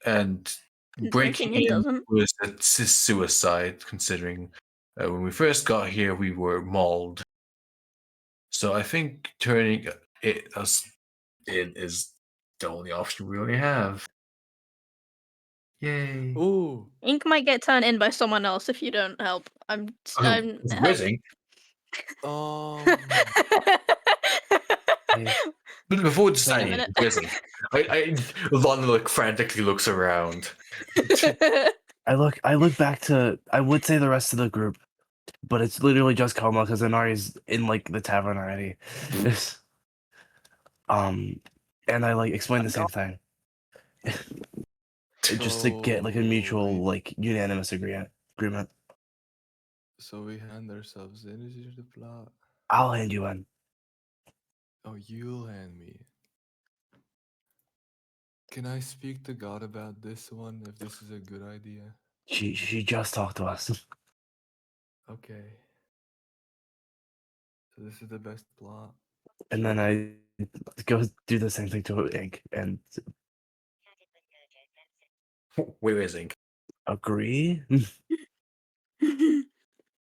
and breaking Breaking in in doesn't. was a suicide considering when we first got here we were mauled. So I think turning us in is the only option we really have. Yay! Ooh. Ink might get turned in by someone else if you don't help. I'm Whizzing. Hey, But before Wait a deciding, minute. whizzing. Lana like frantically looks around. I look back to, I would say the rest of the group, but it's literally just Koma because Inari's in like the tavern already. And I like explain the same thing. Just to get like a mutual, wait. like unanimous agreement. So we hand ourselves in. Is this the plot? I'll hand you in. Oh, you'll hand me. Can I speak to God about this one? If this is a good idea. She just talked to us. Okay. So this is the best plot. And then I go do the same thing to Ink, and We're whizzing. agree.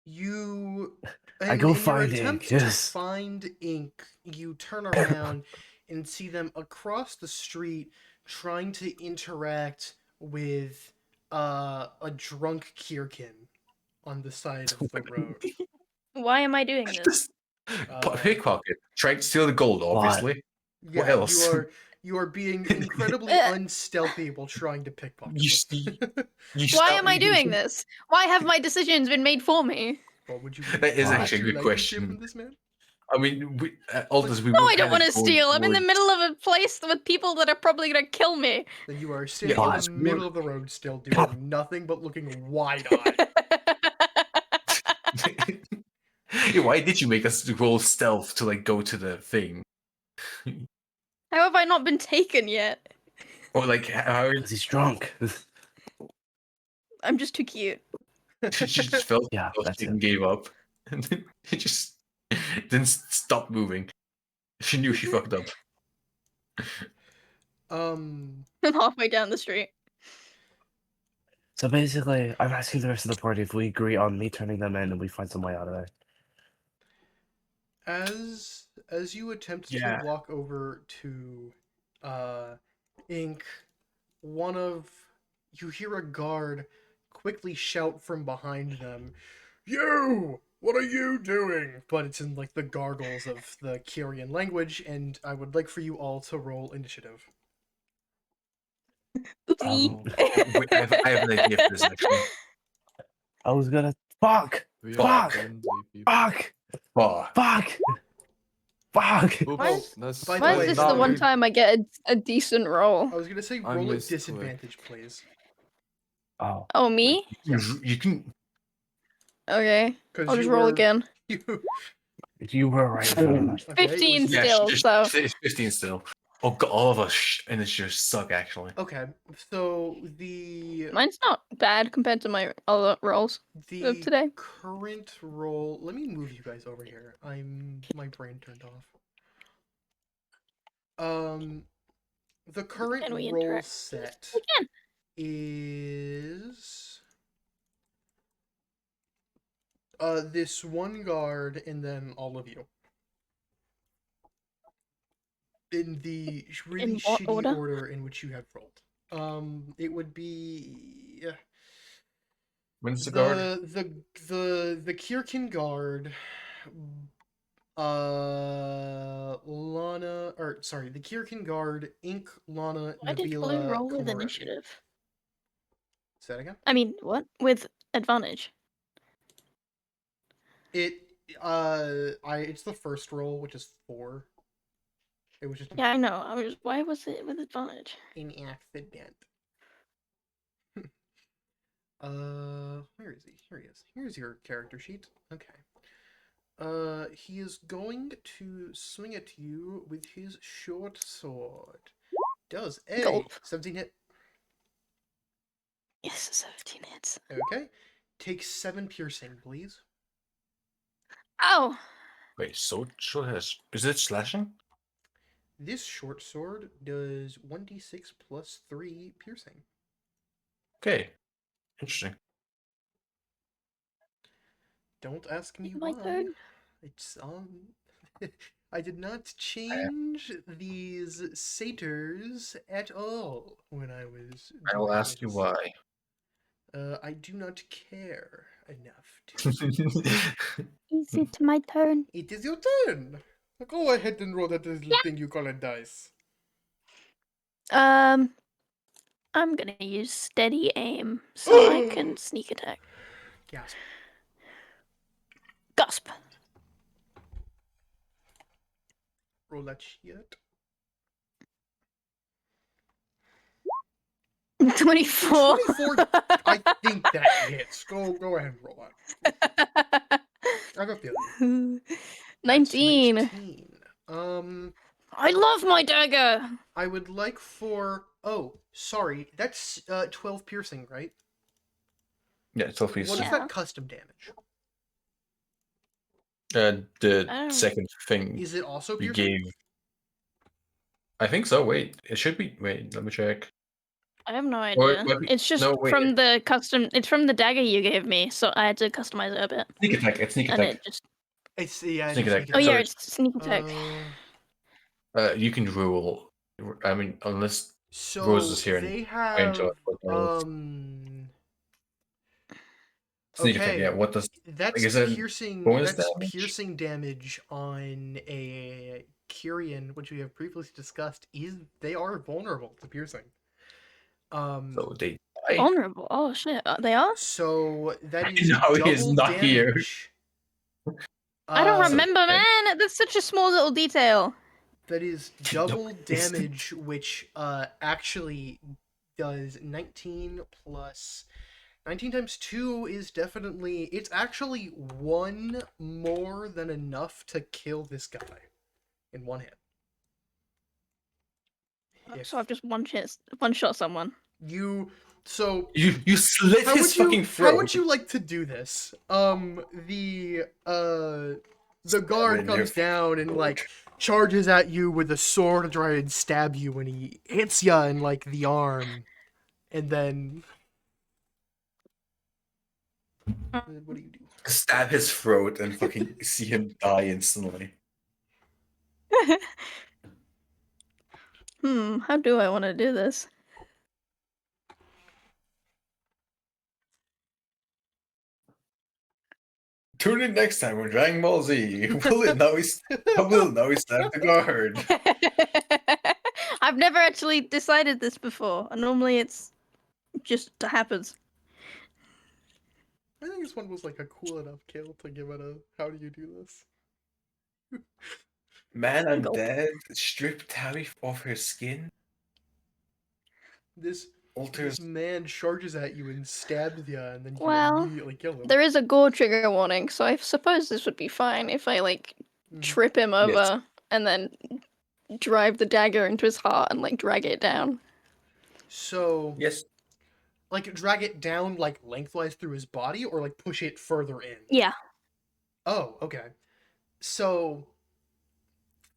You I go in your find attempt ink. to Yes. find ink, you turn around and see them across the street trying to interact with a drunk Kyrkin on the side of the road. Why am I doing this? Just pickpocket. Trying to steal the gold, obviously. What Yeah, else? you are being incredibly unstealthy while trying to pickpocket You them. see, you Why stop am I me. doing this? Why have my decisions been made for me? Well, would you That is Why? actually a good like to steal question. from this man? I mean, Aldous, we No, were I don't kind want of to going steal. I'm in the towards- middle of a place with people that are probably gonna kill me. Then you are standing Yeah, in but- the middle of the road still doing nothing but looking wide-eyed. Yeah, why did you make us roll stealth to like go to the thing? How have I not been taken yet? Or like how Because he's drunk. I'm just too cute. she just felt Yeah, that's exhausted and it. gave up. And then it just didn't stop moving. She knew she fucked up. Um, I'm halfway down the street. So basically, I'm asking the rest of the party if we agree on me turning them in and we find some way out of there. as you attempt Yeah. to walk over to Ink, you hear a guard quickly shout from behind them, "You! What are you doing?" But it's in like the gargles of the Kyrian language, and I would like for you all to roll initiative. Oopsie. Wait, I have an idea for this actually. I was gonna. Fuck! We are Fuck! friendly people. Fuck! Bah. Fuck! Fuck! Oops, Why is- that's by the Why way, is this no, the one we- time I get a decent roll? I was gonna say I roll at missed click. disadvantage, please. Oh. Oh, me? You can. Okay. 'Cause I'll just you roll were- again. You were right in front of us. Okay, 15 it was- Yeah, still, so. it's 15 still. Oh god, all of us and it's just suck actually. Okay, so the Mine's not bad compared to my other rolls of today. current roll. Let me move you guys over here. My brain turned off. The current Can we roll interact? set We can. is this one guard and then all of you. In the really In what shitty order? order in which you have rolled. It would be When's the guard? the Kyrkin guard, Lana, or sorry, the Kyrkin guard, Ink, Lana, Why did Blue Nabila, roll with Komarebi. initiative? Say that again. I mean, what? With advantage. It's the first roll, which is 4. It was just Yeah, I know. Why was it with advantage? an accident. Where is he? Here he is. Here's your character sheet. Okay. He is going to swing at you with his short sword. Does a Gulp. 17 hit. Yes, 17 hits. Okay. Take 7 piercing, please. Ow! Wait, so is it slashing? This short sword does 1d6 plus 3 piercing. Okay. Interesting. Don't ask me My why. turn. It's I did not change these satyrs at all when I was. I will doing ask you this. why. I do not care enough to. Is it my turn? It is your turn. Go ahead and roll that little thing you call a dice. I'm gonna use steady aim so I can sneak attack. Gasp. Gasp! Roll that shit. 24. 24. I think that hits. Go ahead and roll that. I have a feeling. That's 19. 19. I love my dagger. I would like for. Oh, sorry. That's 12 piercing, right? Yeah, it's all What is Yeah. that custom damage? The Oh. second thing Is it also you piercing? gave. I think so. Wait, it should be. Wait, let me check. I have no Or- idea. or- It's just no, wait. from the custom. It's from the dagger you gave me, so I had to customize it a bit, Sneak attack. It's sneak and attack. it just. It's yeah. Sneak it's attack. Oh So yeah, it's- it's sneak attack. You can rule. I mean, unless So Rose is here and they I enjoy have it. Sneak attack. okay. Yeah. What does? That's Like, is it piercing. bonus That's damage? piercing damage on a Kyrkin, which we have previously discussed. They are vulnerable to piercing. So they die. Vulnerable. Oh shit, they are. So that I is know he is double not here. damage. I don't Uh, remember, okay. man. That's such a small little detail. That is No, double it's- damage, which actually does 19 plus 19 times 2 is definitely it's actually one more than enough to kill this guy in one hit. If So I've just one shot someone. you so You slit his fucking how throat. would you like to do this? The guard in your comes down and like charges at you with a sword to try and stab you, and he hits you in like the arm, and then what do you do? Stab his throat and fucking see him die instantly. How do I want to do this? Tune in next time on Dragon Ball Z. Will it now stab the guard? I've never actually decided this before. Normally it's just happens. I think this one was like a cool enough kill to give it a how do you do this? Man, I'm Gulp. dead. Strip Tabby off her skin. This Alters. man charges at you and stabs you, and then you Well, immediately kill him. There is a gore trigger warning, so I suppose this would be fine if I like Mhm. trip him over and then drive the dagger into his heart and like drag it down. So Yes. like drag it down like lengthwise through his body, or like push it further in. Yeah. Oh, okay. So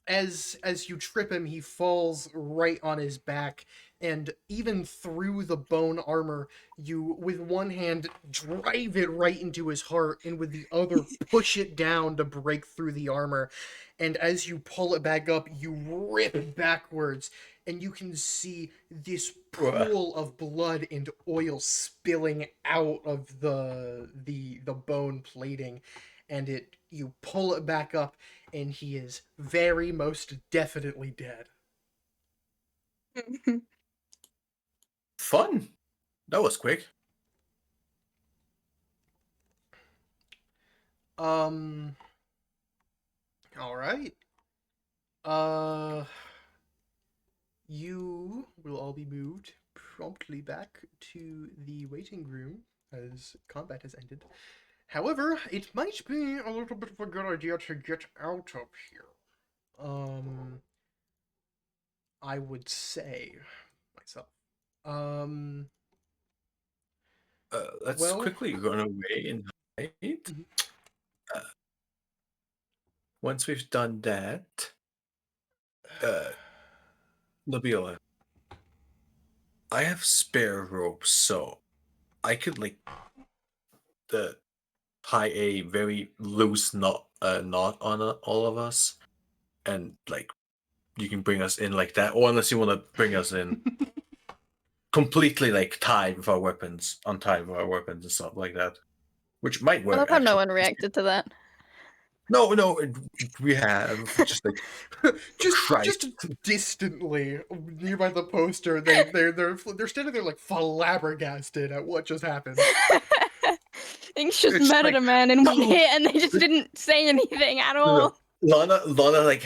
as you trip him, he falls right on his back, and even through the bone armor, you with one hand drive it right into his heart, and with the other push it down to break through the armor. And as you pull it back up, you rip backwards, and you can see this pool of blood and oil spilling out of the bone plating, and you pull it back up, and he is very most definitely dead. Fun. That was quick. All right. You will all be moved promptly back to the waiting room as combat has ended. However, it might be a little bit of a good idea to get out of here. I would say myself. Let's Well- quickly run away and hide. Mhm. Once we've done that, Nabila, I have spare rope, so I could like tie a very loose knot on all of us, and like you can bring us in like that, or unless you want to bring us in completely like tied with our weapons, untied with our weapons and stuff like that, which might I work. love how no actually. one reacted to that. No, we have just like just Christ. distantly nearby the poster, they're standing there like flabbergasted at what just happened. Things just It's murdered like, a man in one no. hit, and they just didn't say anything at all. Lana like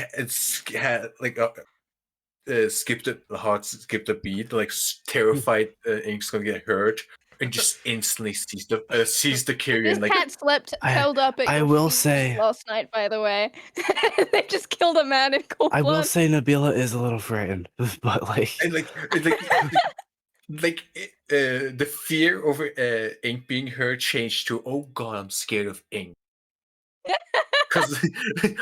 had like skipped a beat, like terrified Ink's gonna get hurt, and just instantly sees the Kyrkin This like cat slept curled up at I your will feet say- last night, by the way. They just killed a man in cold I will blood. say Nabila is a little frightened, but like, the fear over Ink being hurt changed to, oh god, I'm scared of Ink. Because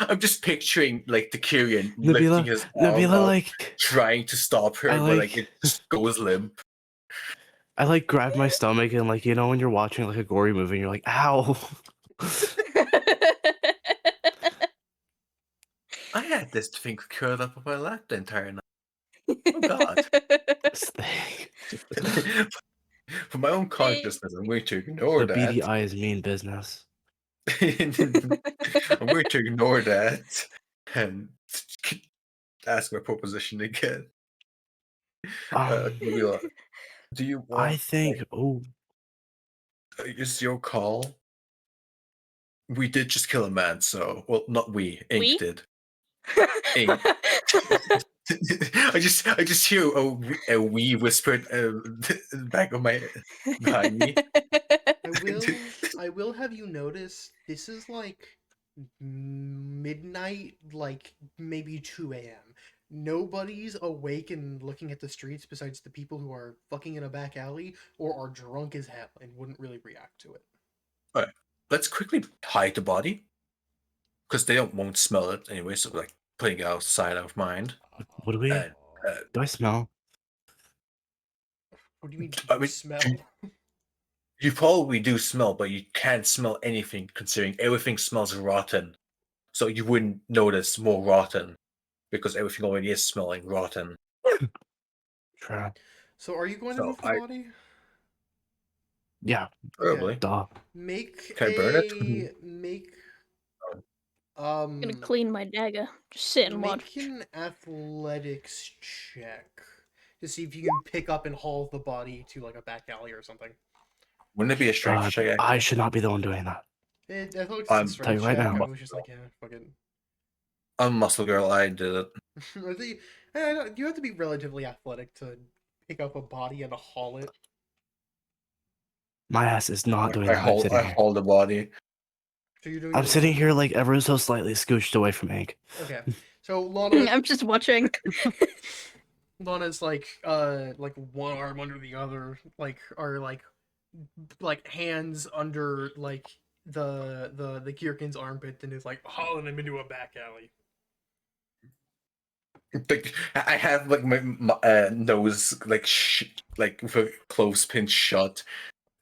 I'm just picturing like the Kyrkin lifting his arm Nabila, up, like, trying to stop her, I but like- like it just goes limp. I like grabbed my stomach and like when you're watching like a gory movie and you're like, ow. I had this thing curled up on my lap the entire night. Oh God. This thing. For my own consciousness, I'm going to ignore The beady that. eye is mean business. I'm going to ignore that and ask my proposition again. Nabila, do you want? I think. Oh, It's your call. We did just kill a man, so not we. Ink We? did. Ink. I just hear a wee whispered in the back of my behind me. I will have you notice this is like midnight, like maybe 2 a.m. Nobody's awake and looking at the streets besides the people who are fucking in a back alley or are drunk as hell and wouldn't really react to it. All right, let's quickly hide the body because they won't smell it anyway. So like putting it outside of mind. what do we? And, Do I smell? What do you mean? I mean, Smell? you probably do smell, but you can't smell anything considering everything smells rotten. So you wouldn't notice more rotten because everything already is smelling rotten. True. So are you going to So move the body? Yeah. Probably. Duh. Make Can I burn it? I'm gonna clean my dagger. Just sit and watch. Make an athletics check to see if you can pick up and haul the body to like a back alley or something. Wouldn't it be a strength check? I should not be the one doing that. Athletics I'm is a tell you strength right check. now. I was just like, yeah, fuck it. I'm muscle girl. I did it. I think you have to be relatively athletic to pick up a body and haul it. My ass is not doing I that. hold the body. So you're doing. I'm sitting here like ever so slightly scooched away from Hank. Okay, so Lana. I'm just watching. Lana's like one arm under the other, like are like hands under like the Kyrkin's armpit, and is like hauling him into a back alley. Like I have like my nose like like with a clothespin shut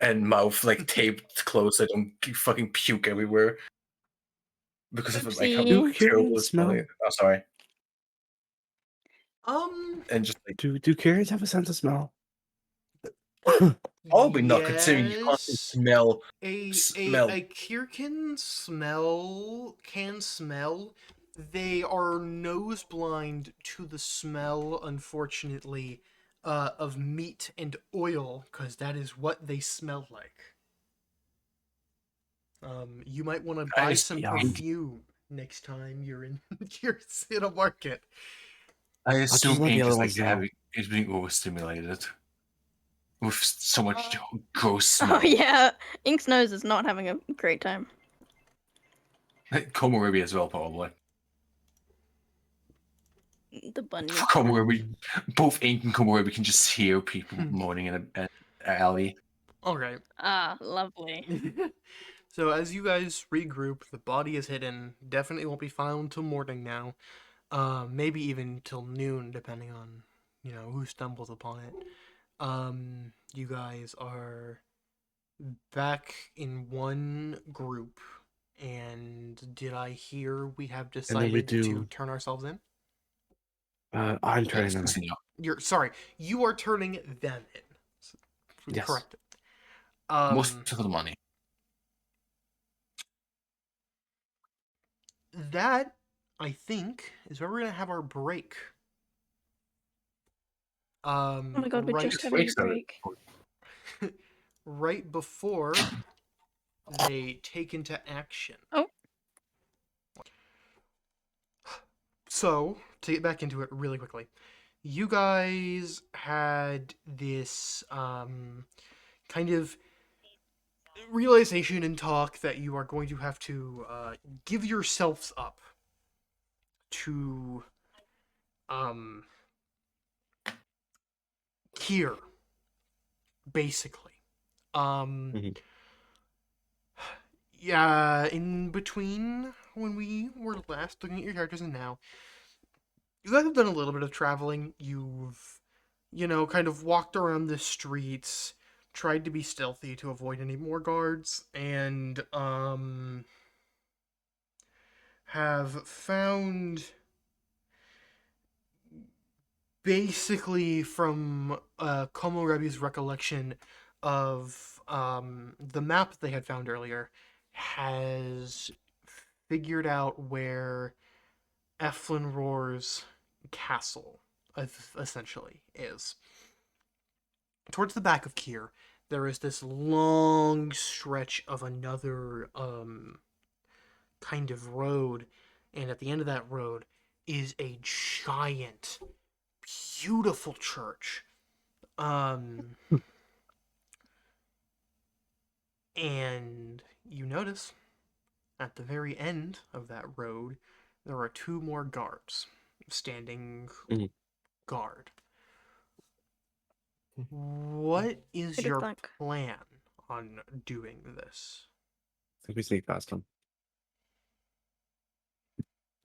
and mouth like taped closed so I don't fucking puke everywhere because of like how Oopsie. terrible Kyrkin it's smell? smelling. Oh, sorry. And just like Do Kyrians have a sense of smell? probably not considering you constantly smell. A Kyrkin can smell. They are nose blind to the smell, unfortunately, of meat and oil, because that is what they smell like. You might want to buy some Yum. perfume next time you're in a market. I just assume let the Ink other is like ones know. having is being overstimulated with so much gross Oh smell. yeah, Ink's nose is not having a great time. Komorebi as well, probably. The bunny. Komorebi, both Ink and Komorebi can just hear people moaning in an alley. All right. Ah, lovely. So as you guys regroup, the body is hidden. Definitely won't be found till morning now. Maybe even till noon, depending on who stumbles upon it. You guys are back in one group, and did I hear we have And then we decided to do- turn ourselves in? I'm turning them in. Continue. You are turning them in. Yes. Correct. Most of the money. That, I think, is where we're gonna have our break. Oh my god, we're right, just having a break. right before they take into action. Oh. So, to get back into it really quickly, you guys had this kind of realization and talk that you are going to have to give yourselves up to Kier, basically. Yeah, in between when we were last looking at your characters and now, you guys have done a little bit of traveling. You've kind of walked around the streets, tried to be stealthy to avoid any more guards, and have found basically from Komorebi's recollection of the map they had found earlier, has figured out where Eflin Roar's castle essentially is. Towards the back of Kier, there is this long stretch of another kind of road, and at the end of that road is a giant, beautiful church. And you notice at the very end of that road, there are two more guards standing Mhm. guard. What is Who'd have your thunk? plan on doing this? I think we sneak past him.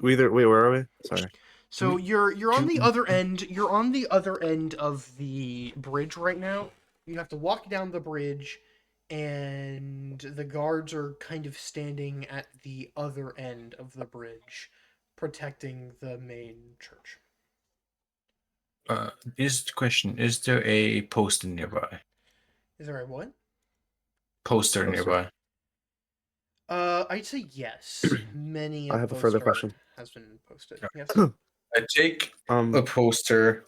Wait, where are we? Sorry. So you're on the do- other end. You're on the other end of the bridge right now. You have to walk down the bridge, and the guards are kind of standing at the other end of the bridge, protecting the main church. Is the question, is there a poster nearby? Is there a what? Poster Poster. nearby. I'd say yes. Many I of have a those further are question. has been posted. Yes. I take a poster,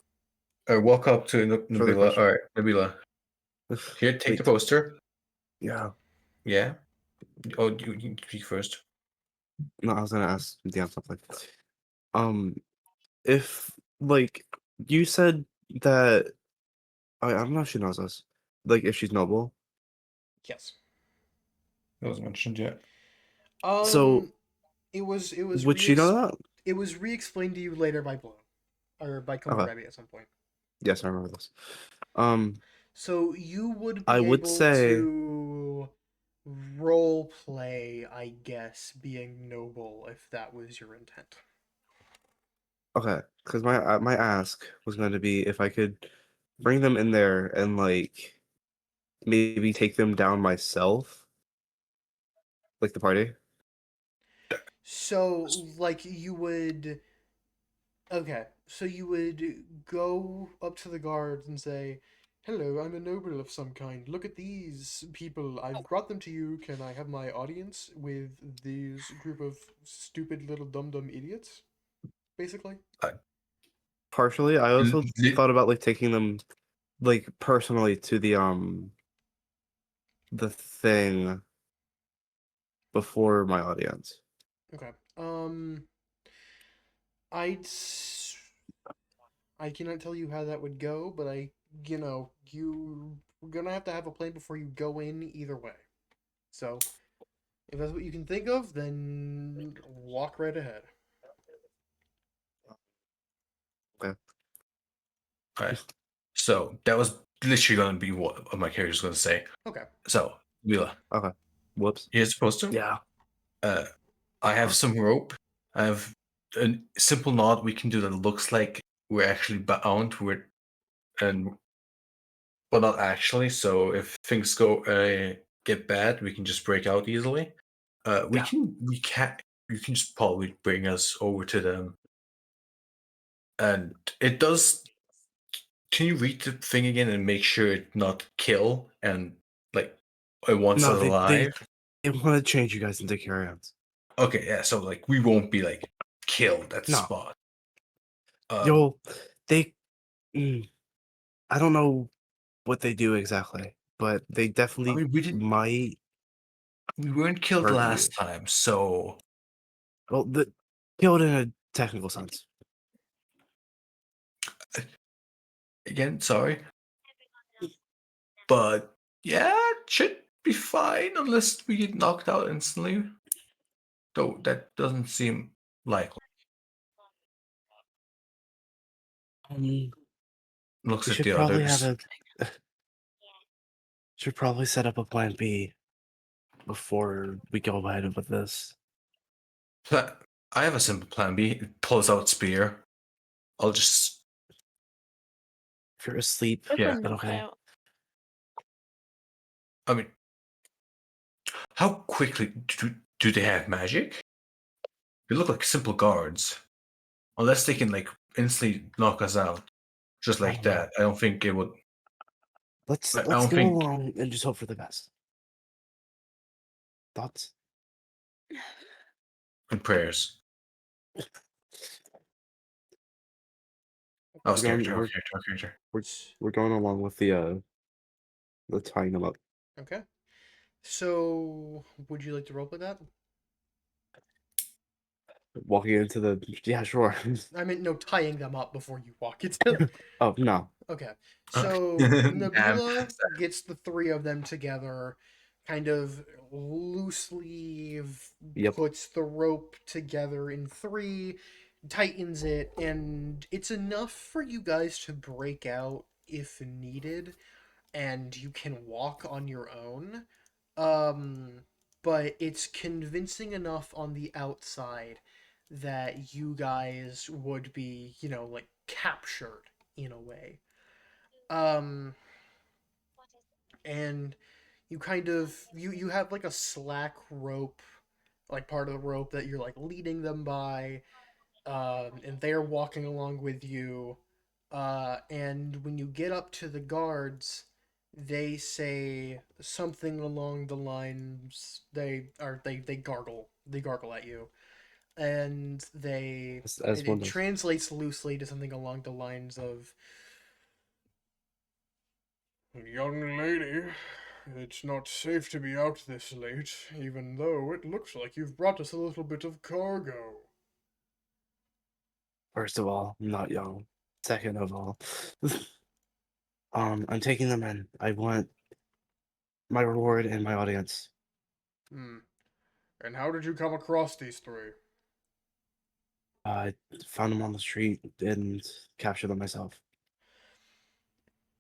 walk up to Further Nabila. question. All right, Nabila. Here, take Wait. the poster. Yeah. Yeah. Oh, you speak first. No, I was gonna ask Dan something. If like you said that I don't know if she knows this. Like if she's noble. Yes. That was mentioned yet. So it was would she know that? it was re-explained to you later by Bloom or by Okay. Komorebi at some point. Yes, I remember this. So you would be I would able say to role play, I guess, being noble if that was your intent. okay, because my ask was going to be if I could bring them in there and like maybe take them down myself, like the party. So like you would okay, so you would go up to the guards and say, "Hello, I'm a noble of some kind. Look at these people. I've brought them to you. Can I have my audience with these group of stupid little dum-dum idiots?" Basically. Partially, I also Li- thought about like taking them like personally to the thing before my audience. Okay. I'd s- I cannot tell you how that would go, but you're gonna have to have a plan before you go in either way. So, if that's what you can think of, then walk right ahead. Okay. All right. So that was literally going to be what my character was going to say. Okay. So, Nabila, Okay. Whoops. here's the poster. Yeah. I have some rope. I have a simple knot we can do that looks like we're actually bound with, but not actually. So if things get bad, we can just break out easily. We Yeah. can you can just probably bring us over to them, and it does. Can you read the thing again and make sure it not kill and like it wants No, us alive? they want to change you guys into carrions. Okay, yeah. So like we won't be like killed at the No. spot. Yo, they. I don't know what they do exactly, but they definitely I mean, might. we weren't killed hurt last you. time, so Well, the killed in a technical sense. again, sorry. But yeah, it should be fine unless we get knocked out instantly. Though that doesn't seem likely. We Looks at should the probably others. have a. Should probably set up a plan B before we go ahead with this. I have a simple plan B. It pulls out spear. I'll just you're asleep, Yeah. but okay. I mean, how quickly do they have magic? They look like simple guards. Unless they can like instantly knock us out, just I like don't know. that. I don't think it would. Let's I let's don't go think. along and just hope for the best. Thoughts? And prayers. Oh, We're going character. we're, Character. we're going along with the tying them up. Okay. So, would you like to roleplay that? Walking into the yeah, sure. I meant no tying them up before you walk into. Oh no. Okay. Okay. So Damn. Nabila gets the three of them together, kind of loosely Yep. puts the rope together in three, tightens it, and it's enough for you guys to break out if needed, and you can walk on your own. Um, but it's convincing enough on the outside that you guys would be, like captured in a way. Um, and you kind of you have like a slack rope, like part of the rope that you're like leading them by, and they're walking along with you. And when you get up to the guards, they say something along the lines they gargle at you, and As one it does. translates loosely to something along the lines of, "Young lady, it's not safe to be out this late, even though it looks like you've brought us a little bit of cargo." First of all, I'm not young. Second of all, I'm taking them in. I want my reward and my audience. Hmm. And how did you come across these three? I found them on the street and captured them myself.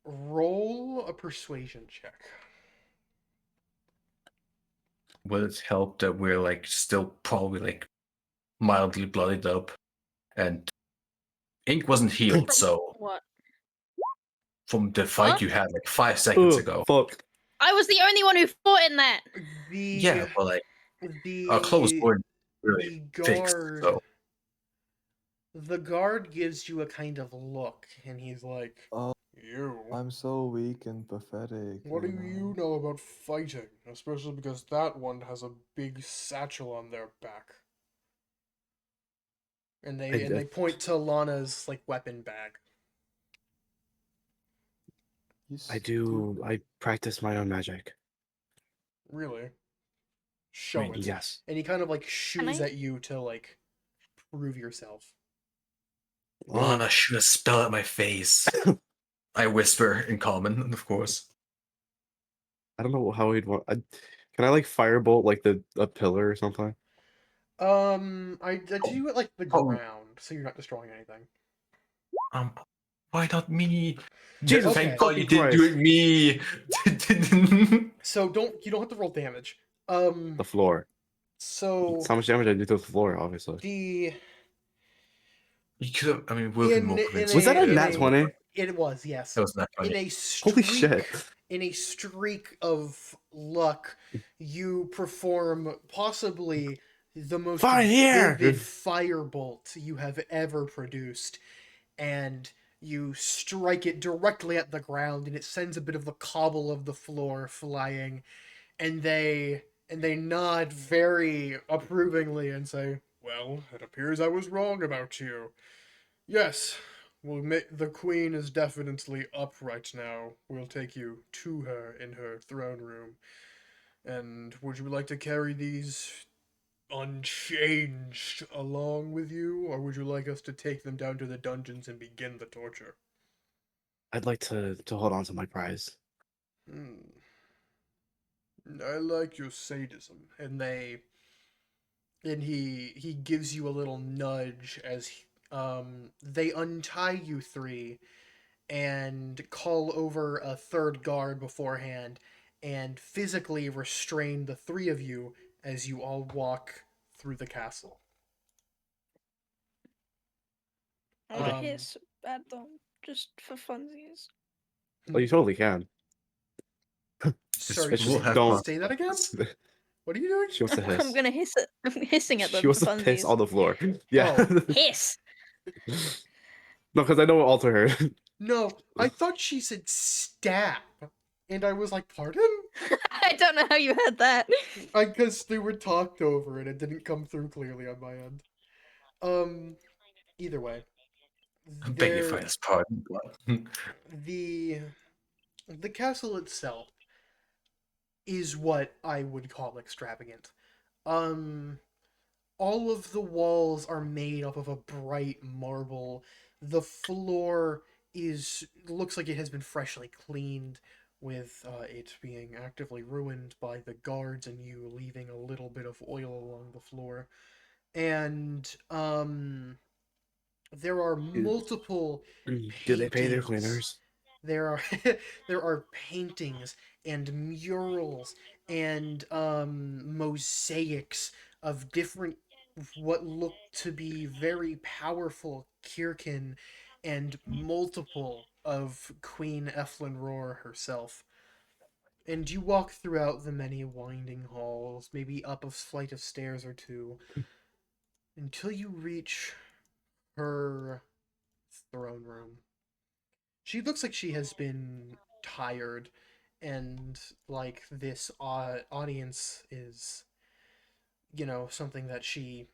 Roll a persuasion check. Will it help that we're like still probably like mildly bloodied up, and ink wasn't healed, so What? from the fight What? you had like 5 seconds ago. Fuck. I was the only one who fought in that. The Yeah, but like our clothes the weren't really the fixed, guard so the guard gives you a kind of look, and he's like, Oh, "You? I'm so weak and pathetic. What do you know. you know about fighting? Especially because that one has a big satchel on their back." And they point to Lana's like weapon bag. You I practice my own magic. Really? Show it. Yes. And he kind of like shoos I? at you to like prove yourself. Lana should have spelled at my face. I whisper in common, of course. I don't know how he'd want. Can I like firebolt like a pillar or something? I do it like the Oh. ground, so you're not destroying anything. Why not me? Jesus Thank fucking God you didn't do it me. So you don't have to roll damage. The floor. So It's how much damage I do to the floor, obviously. the You could have. I mean, would have been more convincing. Was that a in nat 20? It was, yes. That was not funny. In a Holy streak, shit. in a streak of luck, you perform possibly the most Fine, here! vivid firebolt you have ever produced, and you strike it directly at the ground, and it sends a bit of the cobble of the floor flying, and they nod very approvingly and say, "Well, it appears I was wrong about you. Yes, the queen is definitely up right now. We'll take you to her in her throne room. And would you like to carry these unchanged along with you, or would you like us to take them down to the dungeons and begin the torture?" I'd like to hold on to my prize. I like your sadism. And he gives you a little nudge as they untie you three and call over a third guard beforehand and physically restrain the three of you as you all walk through the castle. I want to hear some bad don't just for funsies. Well, you totally can. Sorry, It's We'll just have don't. say that again. What are you doing? She wants to hiss. I'm gonna hiss it. I'm hissing at them She wants for to piss funsies. on the floor. Yeah. Oh. Hiss. No, because I know what Alter heard. No, I thought she said stab, and I was like, pardon? I don't know how you heard that. I guess they were talked over and it didn't come through clearly on my end. Either way, I beg your there finest pardon. But... the the castle itself is what I would call extravagant. Um, all of the walls are made up of a bright marble. The floor looks like it has been freshly cleaned, with it being actively ruined by the guards and you leaving a little bit of oil along the floor. And there are multiple Do they pay their paintings. cleaners? There are there are paintings and murals and mosaics of different what look to be very powerful Kyrkin and multiple of Queen Eflin Roar herself. And you walk throughout the many winding halls, maybe up a flight of stairs or two, until you reach her throne room. She looks like she has been tired, and like this audience is, something that she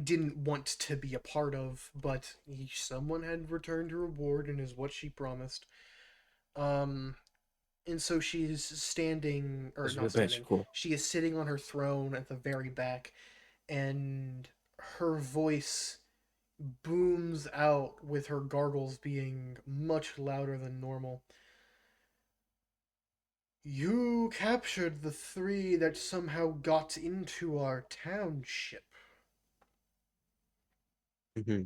didn't want to be a part of, but someone had returned her reward and is what she promised. Um, and so she's standing, or That's a not good bitch. standing, Cool. she is sitting on her throne at the very back, and her voice booms out with her gargles being much louder than normal. You captured the three that somehow got into our township. Mm-hmm.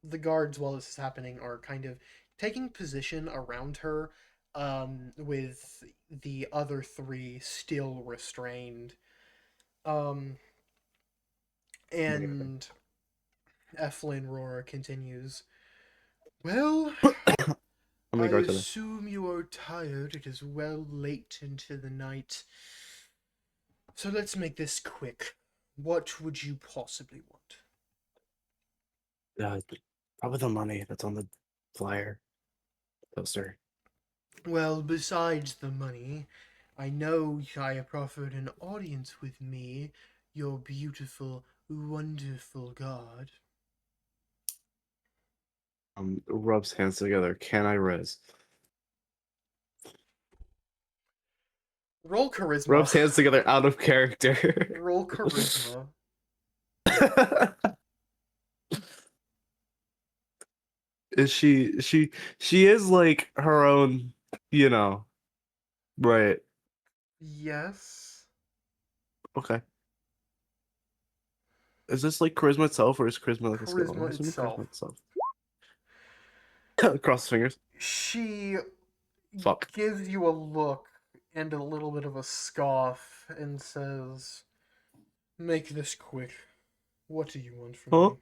The guards, while this is happening, are kind of taking position around her, with the other three still restrained. Um, and Eflin Roar continues. Well, How many I guards are there? assume you are tired. It is well late into the night. So let's make this quick. What would you possibly want? Probably the money that's on the flyer poster. Well, besides the money, I know I have proffered an audience with me, your beautiful, wonderful god. Rubs hands together. Can I res? Roll charisma. Rubs hands together out of character. Roll charisma. Is she is like her own, right? Yes. Okay. Is this like charisma itself, or is charisma like a skill? I'm Charisma assuming itself. charisma itself. Cross the fingers. She Fuck. gives you a look and a little bit of a scoff and says, "Make this quick. What do you want from Huh? me?"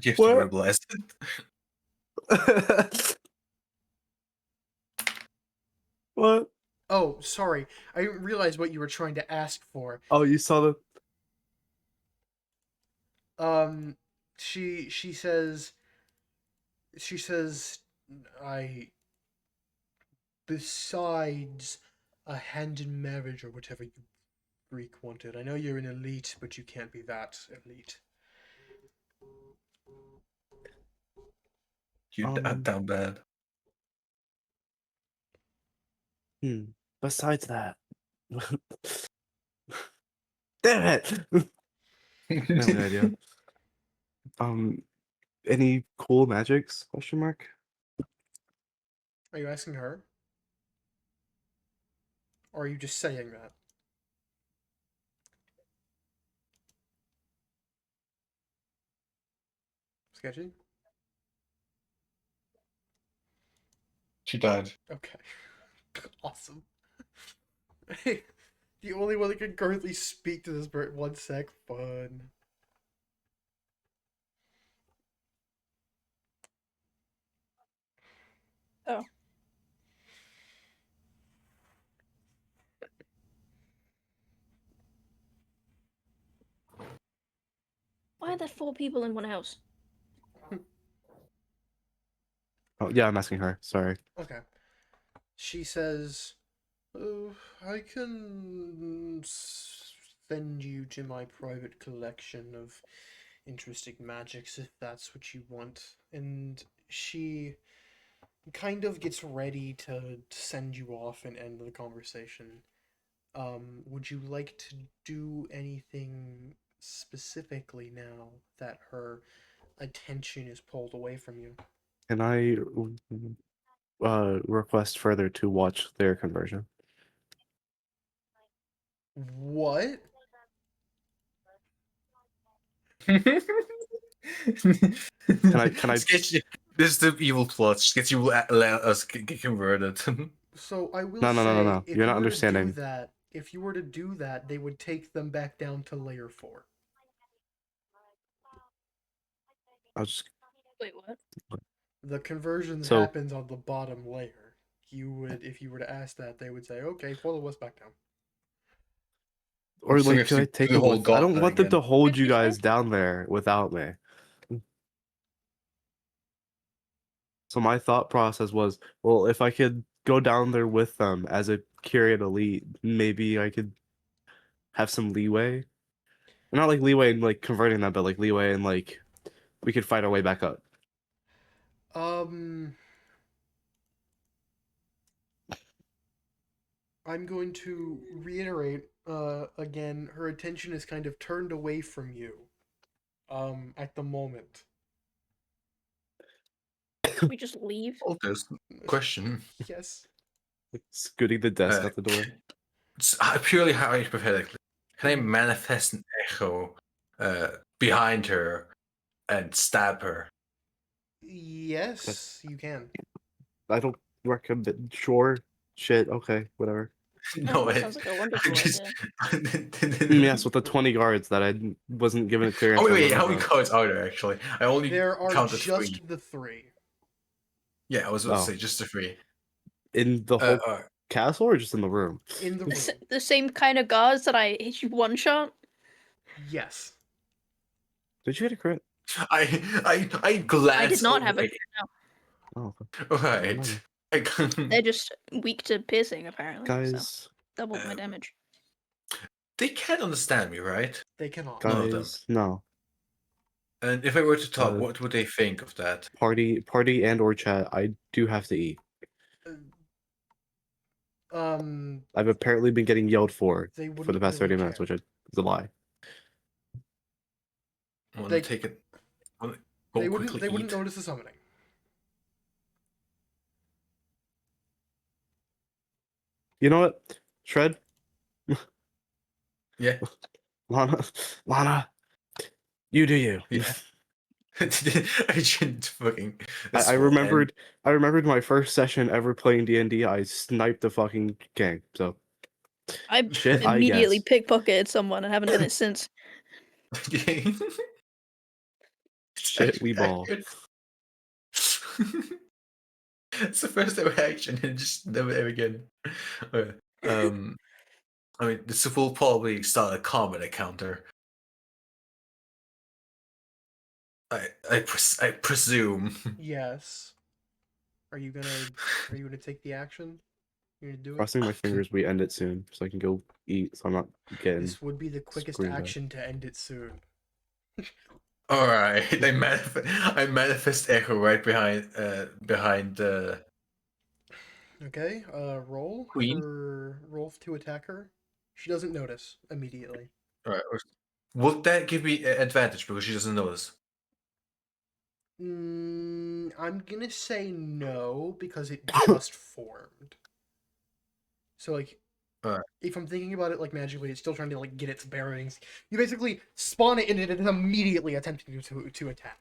You have to What? verbalize it. What? Oh, sorry. I didn't realize what you were trying to ask for. Oh, you saw the. She says, I, besides a hand in marriage or whatever you Greek wanted. I know you're an elite, but you can't be that elite. You down bad. Besides that. Damn it! I have no idea. Any cool magics? Question mark. Are you asking her? Or are you just saying that? Sketchy? She died. Okay. Awesome. Hey, the only one that can currently speak to this bird. 1 sec. Fun. Oh. Why are there 4 people in one house? Oh, yeah, I'm asking her. Sorry. Okay. She says, "Oh, I can send you to my private collection of interesting magics if that's what you want." And she kind of gets ready to send you off and end the conversation. Would you like to do anything specifically now that her attention is pulled away from you? Can I request further to watch their conversion? What? Can I Just get you, this is the evil plot. Just get you let us get converted. So I will No, no, no, no, say, no. if You're you not were to do understanding. that, they would take them back down to layer 4. I'll just Wait, what? The conversions So- happens on the bottom layer. You would, if you were to ask that, they would say, "Okay, follow us back down." or So we like have can to I take do the them whole with? I don't gauntlet want them to again. hold you What'd you guys say? down there without me. So my thought process was, well, if I could go down there with them as a Kyrian elite, maybe I could have some leeway. Not like leeway in like converting them, but like leeway and like we could fight our way back up. I'm going to reiterate again. Her attention is kind of turned away from you. At the moment. We just leave? Focus. Question. Yes. Scooting the desk Uh, out the door. Purely hypothetically, can I Mhm. manifest an echo behind her and stab her? Yes, you can. I don't recommend. Sure, shit. Okay, whatever. No, that sounds like a wonderful idea. Yes, with the 20 guards that I wasn't given a clear Oh answer. wait, on how many about. cards are there actually? I only There are counted just 3. the 3 Yeah, I was about to Oh. say just the 3. In the whole Uh, castle or just in the room? in the room. The same kind of guards that I hit you one shot? Yes. Did you get a crit? I glanced. I did not have a over- Oh, Right. They're just weak to piercing, apparently. So guys, doubled my damage. They can't understand me, right? They cannot. None of them. guys, no. And if I were to talk, Uh, what would they think of that? Party, and or chat. I do have to eat. I've apparently been getting yelled for They the wouldn't past really 30 minutes, care. which is a lie. I want They- to take it. I wanna They go wouldn't. quickly They wouldn't eat. notice the summoning. You know what? Shred? Yeah. Lana, you do you. Yeah. I shouldn't fucking. this I will end. remembered my first session ever playing D&D. I sniped the fucking gang. So I shit, I immediately guess. pickpocketted someone and haven't done it since. Shit, we ball. It's the first ever action and just never ever again. Okay. I mean, this will probably start a combat encounter. I presume. Yes. Are you gonna take the action? You're gonna do it. Crossing my fingers, we end it soon, so I can go eat. So I'm not getting. This would be the quickest screwed up. action to end it soon. All right, I manifest Echo right behind Okay. Roll Queen. roll to attack her. She doesn't notice immediately. All right. Would that give me advantage because she doesn't notice? I'm gonna say no because it just formed. So like, Alright. if I'm thinking about it like magically, it's still trying to like get its bearings. You basically spawn it and it is immediately attempting to attack.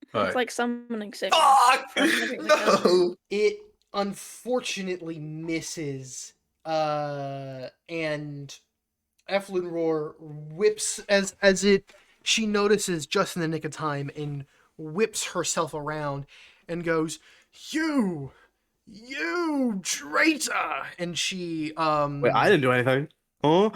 It's Alright. like summoning sick. Fuck! Everything like that. No! It unfortunately misses, and Eflin Roar whips as she notices just in the nick of time and whips herself around and goes, You traitor! And she Wait, I didn't do anything. Huh?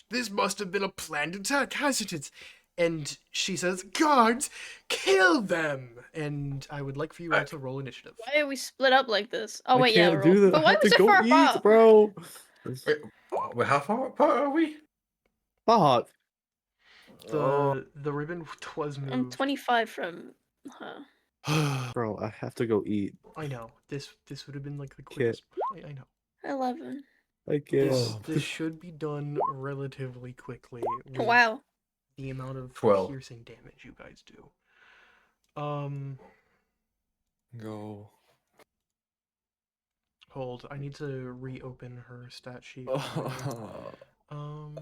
This must have been a planned attack, hasn't it? And she says, guards, kill them! And I would like for you all to roll initiative. Why are we split up like this? Oh I wait, yeah, can't roll. do that. But I why have are we to so go far eat, apart? bro. Wait, how far apart are we? Fuck. The ribbon was I'm moved. 25 from her. Bro, I have to go eat. I know. This would have been like the Can't. quickest. I know. 11. I can't. This should be done relatively quickly. With Wow. The amount of 12. piercing damage you guys do. Go. Hold. I need to reopen her stat sheet. Um.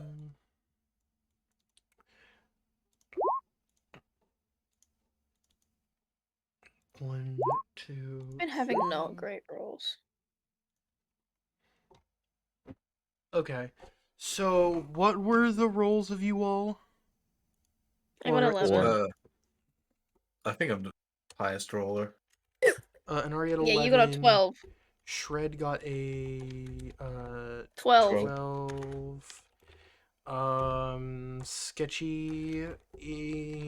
1, 2. I've been having not 3. great rolls. Okay. So, what were the rolls of you all? I got Or- 11. I think I'm the highest roller. And Ari had 11. Yeah, you got a 12. Shred got a 12. 12. Sketchy.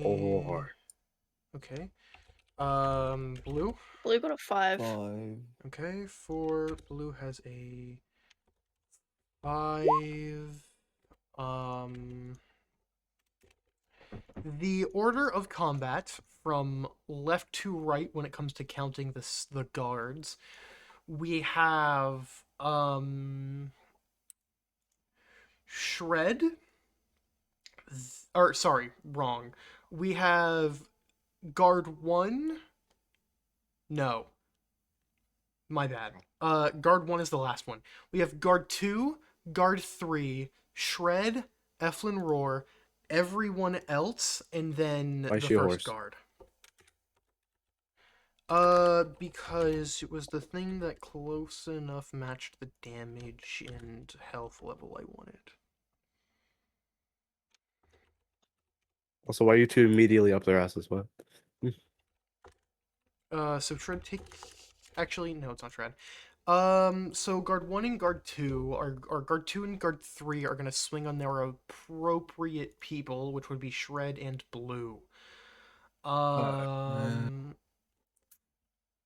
4. Okay. Blue. Blue got a 5. 5. Okay, 4. Blue has a 5. The order of combat from left to right when it comes to counting the guards, we have Shred. Or sorry, wrong. We have guard 1. No. My bad. Guard 1 is the last one. We have guard 2, guard 3, Shred, Eflin Roar, everyone else, and then Why the she a first horse? guard. Because it was the thing that close enough matched the damage and health level I wanted. Also, why are you two immediately up their asses? What? So Shred take... Actually, no, it's not Shred. So guard 1 and guard 2 or guard 2 and guard 3 are gonna swing on their appropriate people, which would be Shred and Blue.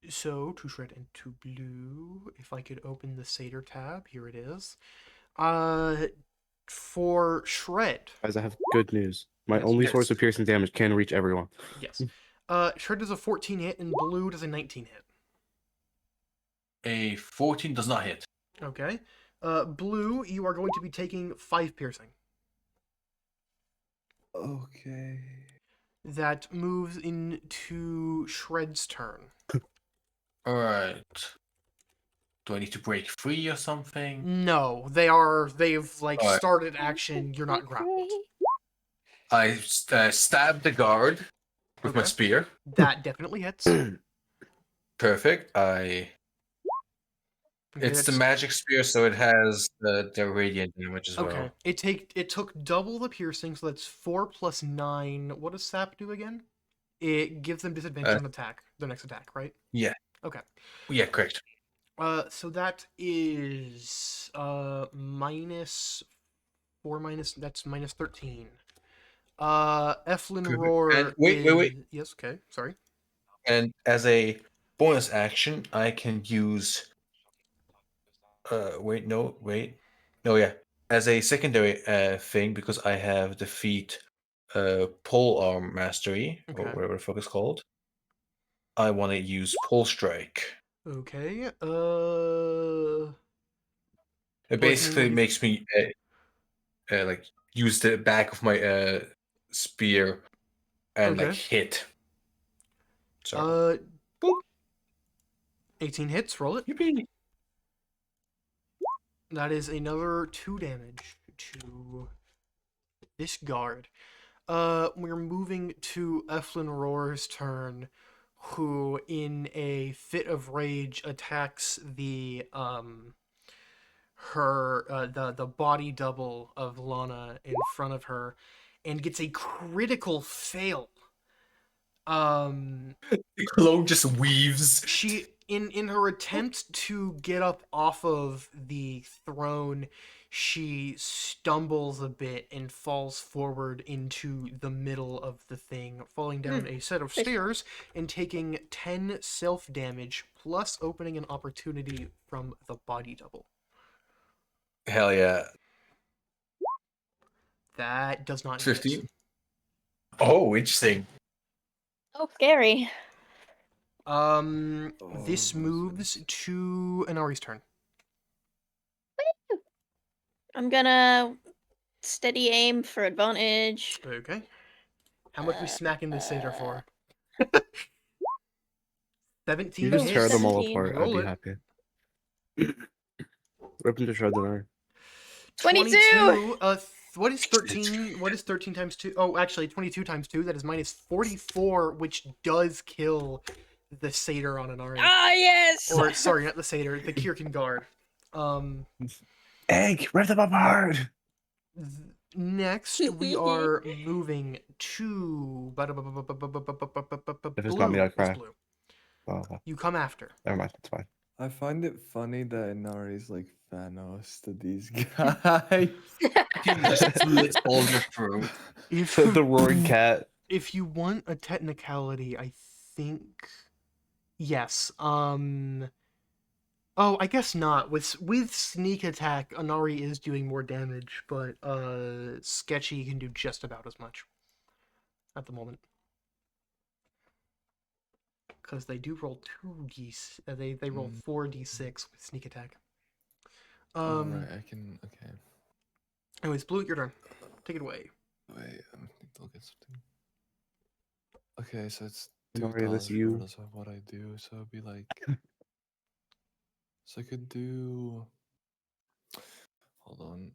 So to Shred and to Blue, if I could open the Satyr tab, here it is. For Shred, Guys, I have good news. My Yes. only Yes. source of piercing damage can reach everyone. yes. Shred does a 14 hit and Blue does a 19 hit. A 14 does not hit. Okay. Blue, you are going to be taking 5 piercing. Okay. That moves into Shred's turn. Alright. Do I need to break free or something? No, they've like Alright. started action. You're not grappled. I stab the guard with my Okay. spear. That definitely hits. Perfect. Okay, It's the that's- magic spear, so it has the radiant damage as Okay. well. It took double the piercing, so that's 4 plus 9. What does sap do again? It gives them disadvantage on attack. Their next attack, right? Yeah. Okay. Yeah, correct. So that is minus 4 minus that's minus 13. Eflin Perfect. Roar And wait. Yes, okay. Sorry. And as a bonus action, I can use. No, yeah. As a secondary thing, because I have defeat pole arm mastery or Okay. whatever the fuck it's called. I want to use pole strike. Okay. It basically makes me like use the back of my spear and like Okay. hit. So 18 hits, roll it. yippee. That is another 2 damage to this guard. We're moving to Eflin Roar's turn, who in a fit of rage attacks the body double of Lana in front of her and gets a critical fail. The cloak just weaves. She in her attempt to get up off of the throne, she stumbles a bit and falls forward into the middle of the thing, falling down a set of Face stairs and taking 10 self damage plus opening an opportunity from the body double. Hell yeah. That does not hit. 15. Oh, interesting. Oh, scary. This Oh, moves to Anari's turn. I'm gonna steady aim for advantage. Okay. How much we smacking this satyr for? You 17 just tear hits. them all 17. apart. I'd Roll be it. happy. Rip them to shreds and are. 22! What is 13? What is 13 times 2? Oh, actually, 22 times 2. That is minus 44, which does kill the satyr on Anari. Ah, yes! Or, sorry, not the satyr, the Kyrkin guard. Egg! Rip them apart! Next, we are moving to... If it's not me, Blue. I'll It's cry. blue. Oh, You come after. never mind. It's fine. I find it funny that Inari's like Thanos to these guys. He just slits all your throat. If, The roaring cat. if you want a technicality, I think... Yes. Oh, I guess not. With sneak attack, Anari is doing more damage, but Sketchy can do just about as much at the moment. Because they do roll 2d. They roll 4d6 with sneak attack. Oh, right, I can. Okay. Anyways, Blue, your turn. Take it away. Wait, I think I'll get something. Okay, so it's Inari, $2 that's you. regardless of what I do. So it'd be like. So I could do. Hold on.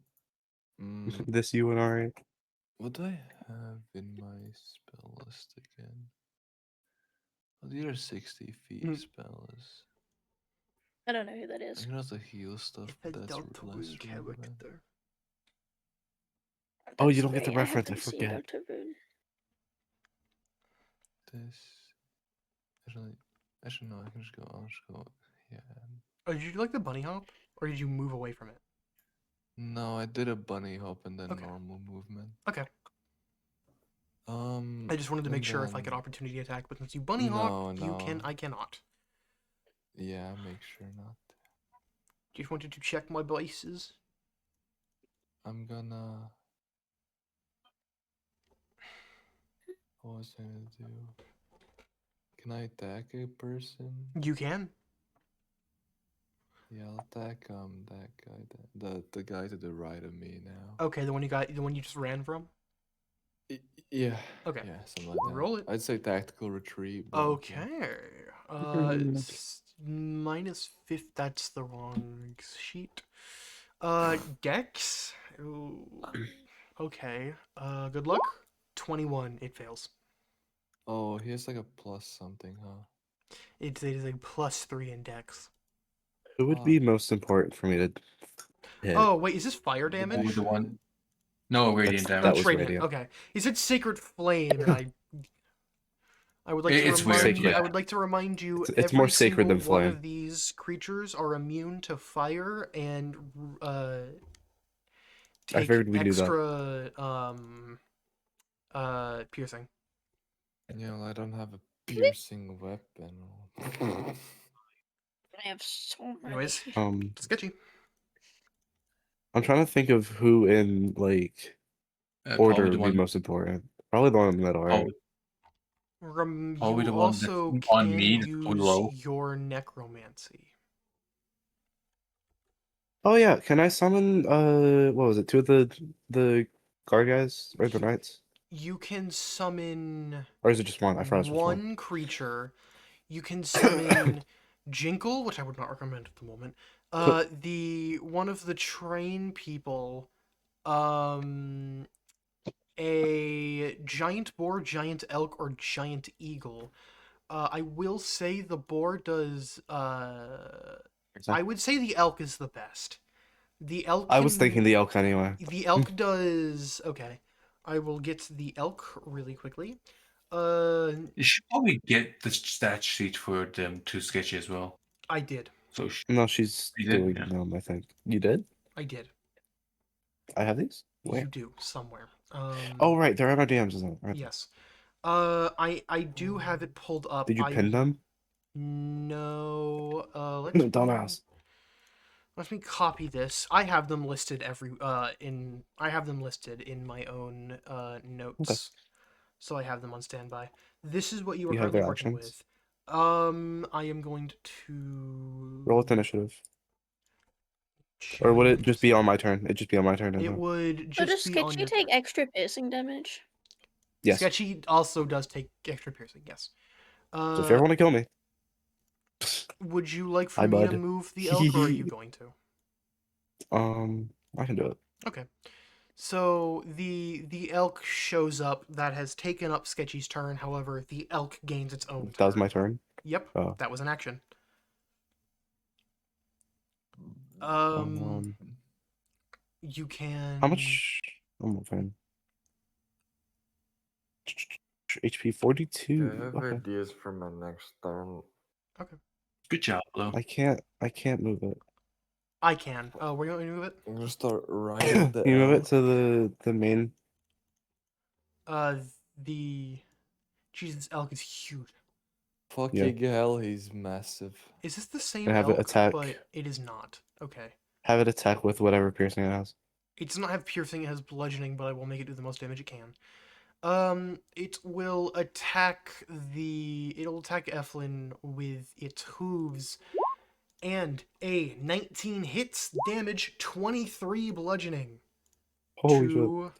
This you and Ari. What do I have in my spell list again? Oh, these are 60 feet spells. I don't know who that I is. can also heal stuff, but that's less relevant. character. Oh, you That's don't get the right, reference, I haven't seen forget. Dr. Boone. This. Actually, no, I can just go. I'll just go. Yeah. Oh, did you do like the bunny hop? Or did you move away from it? No, I did a bunny hop and then Okay. normal movement. Okay. I just wanted to make and sure if I could then- opportunity attack, but since you bunny hop, No, you can. no. I cannot. Yeah, make sure not. Just wanted to check my bases. I'm gonna. What was I gonna do? Can I attack a person? You can. Yeah, I'll attack that guy, the guy to the right of me now. Okay, the one you just ran from. Yeah. Okay. Yeah, something like that. Roll it. I'd say tactical retreat. but Okay. Minus 5. That's the wrong sheet. Dex. Ooh. Okay. Good luck. 21. It fails. Oh, he has like a plus something, huh? It is a +3 in Dex. Who would be most important for me to hit? Oh wait, is this fire The damage? one. No, radiant That Oh, damage. was radiant. radiant. Okay. He said sacred flame, and I would like to It's remind weird, you. yeah. I would like to remind you. It's more every sacred than single one flame. of these creatures are immune to fire and I take figured we knew that. extra piercing. Yeah, well, I don't have a piercing weapon. I have so many. Anyways, sketchy. I'm trying to think of who in like Probably order the would be one. most important. Probably the one in the middle, right? Probably You the one that's also on can me, that's use low. your necromancy. Oh yeah, can I summon what was it? Two of the guard guys or the knights? You can summon Or is it just one? I forgot it's just one. one creature. You can summon Jinkle, which I would not recommend at the moment. The one of the train people, a giant boar, giant elk, or giant eagle. I will say the boar does. I would say the elk is the best. The elk. I was thinking the elk anyway. The elk does. Okay. I will get the elk really quickly. You should probably get the stat sheet for them to sketchy as well. I did. So No, she's You did? doing Yeah. them, I think. You did? I did. I have these? Where? You do somewhere. Oh, right. They're at my DMs, isn't it? Right. Yes. I do have it pulled up. Did you pin them? No. Let's No, dumbass. Let me copy this. I have them listed I have them listed in my own notes. So I have them on standby. This is what you are You have currently their working actions? with. I am going to Roll with initiative. Or would it just be on my turn? It'd just be on my turn. It Isn't it? would So just does be on Sketchy your take turn. extra piercing damage? Yes. Sketchy also does take extra piercing, yes. So if you ever want to kill me, Would you like for Hi, me to bud. move the elk, or are you going to? I can do it. Okay. So the elk shows up. That has taken up Sketchy's turn. However, the elk gains its own turn. That was my turn. Yep, Oh. that was an action. You can. How much? I'm fine. HP 42. I have Okay. ideas for my next turn. good job, though. I can't move it. I can. Oh, we're going to move it. I'm gonna start riding the Can you move it elk. to the main? The Jesus elk is huge. Fucking hell, he's massive. Is this the same And have it elk? attack. But it is not. Okay. Have it attack with whatever piercing it has. It does not have piercing. It has bludgeoning, but I will make it do the most damage it can. It will attack It'll attack Eflin with its hooves, and a 19 hits, damage 23 bludgeoning. Holy to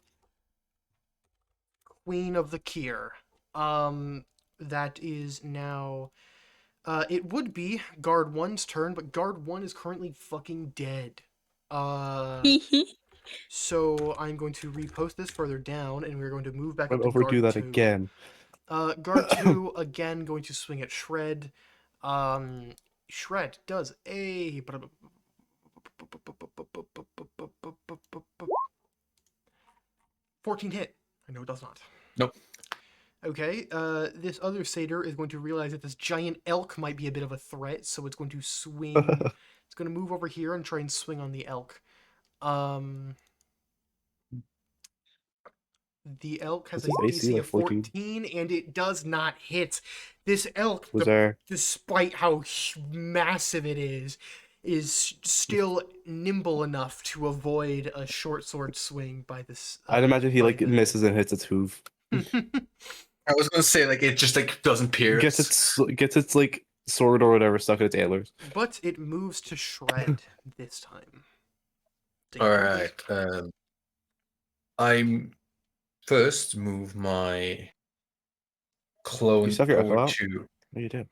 Queen of the Kyr. That is now. It would be guard 1's turn, but guard 1 is currently fucking dead. So I'm going to repost this further down, and we're going to move back shit. up to Overdo guard that 2. again. Guard 2 again going to swing at Shred. Shred does a 14 hit. I know it does not. Nope. Okay, this other satyr is going to realize that this giant elk might be a bit of a threat, so it's going to swing. It's going to move over here and try and swing on the elk. The elk has What's a his AC, DC like of 14? 14, and it does not hit. This elk, Was there? despite how massive it is still nimble enough to avoid a short sword swing by this. I'd imagine he by like the- misses and hits its hoof. I was gonna say like it just like doesn't pierce. Gets its like sword or whatever stuck in its antlers. But it moves to Shred this time. All right. I'm first move my clone still have your echo over out? to What do you do?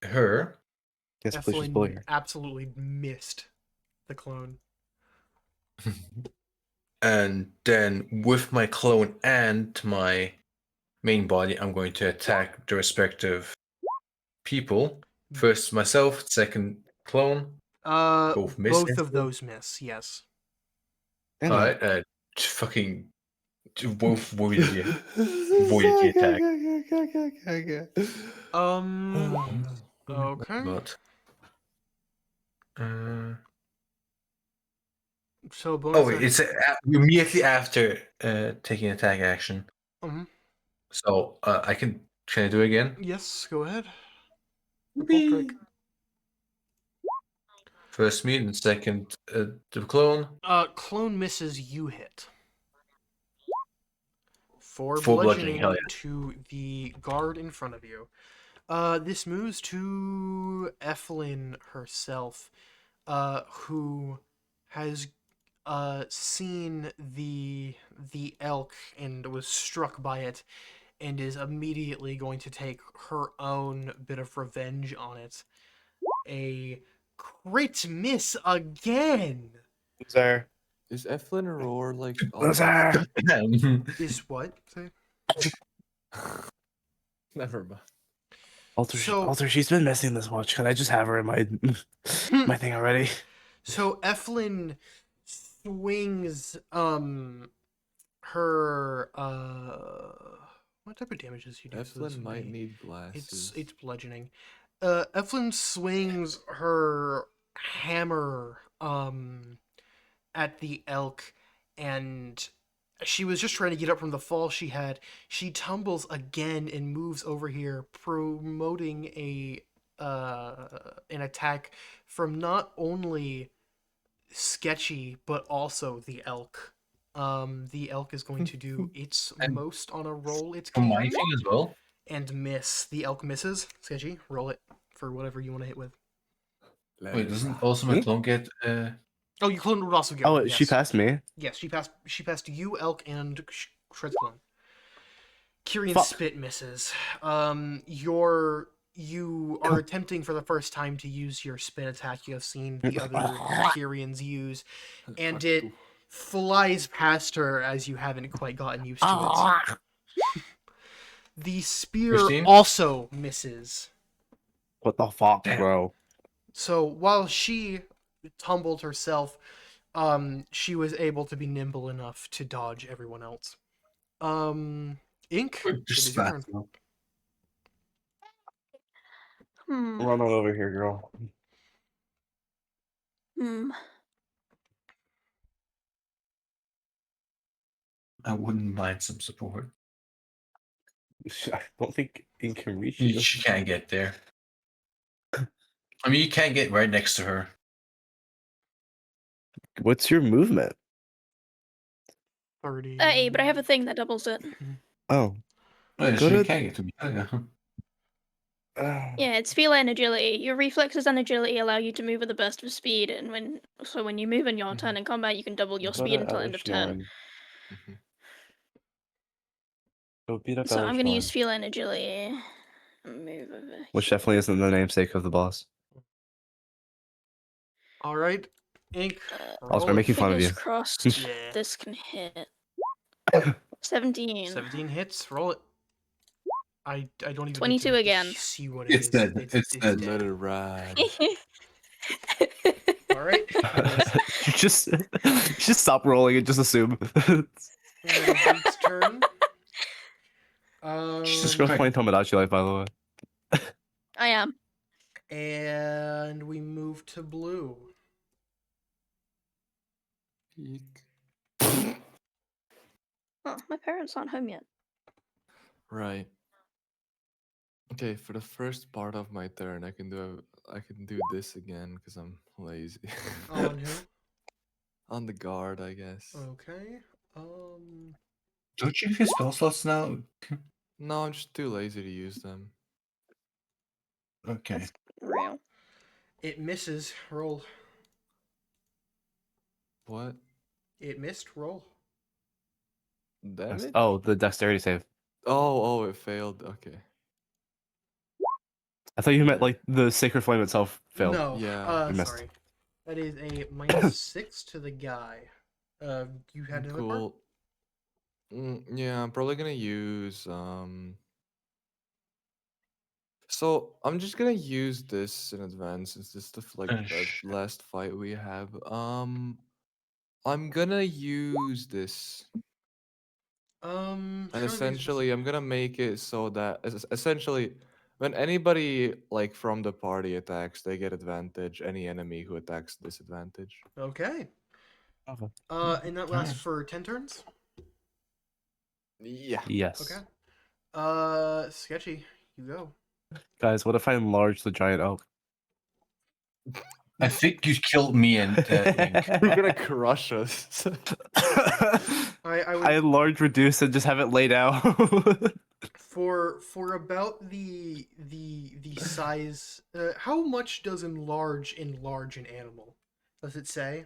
her. Yes, please just bully Eflin her. absolutely missed the clone. And then with my clone and my main body, I'm going to attack the respective people. First myself, second clone. Both miss Both of instantly? those miss. Yes. And Alright, fucking both voided attack. Okay. But So bonus. oh wait, it's immediately after taking attack action. Mhm. So can I do it again? Yes. Go ahead. First me and second the clone. Clone misses. You hit. For Full bludgeoning bludgeoning, hell to the guard in front of you. This moves to Eflin herself, who has seen the elk and was struck by it, and is immediately going to take her own bit of revenge on it. A crit miss again. there. Is Eflin Roar like? Loser. Is what? Say? Never mind. Alter, she's been missing this much. Can I just have her in my my thing already? So Eflin swings her what type of damage does she do? So this Eflin would might be- need glasses. it's bludgeoning. Eflin swings her hammer at the elk, and she was just trying to get up from the fall she had. She tumbles again and moves over here, promoting an attack from not only Sketchy but also the elk. The elk is going to do its And most on a roll it For my can thing as well. and miss. The elk misses. Sketchy, roll it for whatever you want to hit with. Wait, doesn't also my Me? clone get Oh, you clone would also get Oh, one. she Yes. passed me. Yes, she passed. She passed you, elk, and Shred's clone. Kyrian's Fuck. spit misses. You are attempting for the first time to use your spit attack. You have seen the other Kyrians use, and Fuck it you. flies past her as you haven't quite gotten used to it. The spear Christine? also misses. What the fuck, Damn. bro? So while she tumbled herself, she was able to be nimble enough to dodge everyone else. Ink, it just is your smack turn. them? Hmm. Run on over here, girl. Hmm. I wouldn't mind some support. I don't think it can reach you. She can't get there. I mean, you can't get right next to her. What's your movement? 30. But I have a thing that doubles it. Oh. Oh, Go she to- can't get to me. Oh, yeah. Yeah, it's feline and agility. Your reflexes and agility allow you to move with a burst of speed, and when you move in your turn in combat, you can double your Go speed to until end of turn. Elishnor. Mhm. Go beat up So I'm gonna Elishnor. use feline agility. And move over. Which here. definitely isn't the namesake of the boss. All right, Ink. I was roll gonna it. make you fun of Fingers you. crossed. Yeah. This can hit. 17. 17 hits. Roll it. I don't even 22 need to again. see what it It's is. dead. It's dead. Let it ride. All right. just stop rolling and just assume. Ink's turn. Just go playing Tomodachi Life, by the way. I am. And we move to blue. Oh, my parents aren't home yet. Right. Okay, for the first part of my turn, I can do this again because I'm lazy. On who? On the guard, I guess. Okay. Don't you have spell slots now? No, I'm just too lazy to use them. Okay. That's real. It misses. Roll. What? It missed. Roll. Damage? Oh, the dexterity save. Oh, it failed. Okay. I thought you meant like the sacred flame itself failed. No. Yeah. You missed. Sorry. That is a -6 to the guy. You had another part? Cool. Yeah, I'm probably gonna use So I'm just gonna use this in advance since this is the Sure. last fight we have. I'm gonna use this. Trying And to be essentially, I'm gonna make it so that essentially, when anybody like from the party attacks, they get advantage. Any enemy who attacks disadvantage. Okay. Okay. And that lasts for 10 turns? Yeah. Yes. Okay. Sketchy, you go. Guys, what if I enlarge the giant oak? I think you killed me and Ink. You're gonna crush us. I would I enlarge, reduce, and just have it laid out. for about the size. How much does enlarge an animal? Does it say?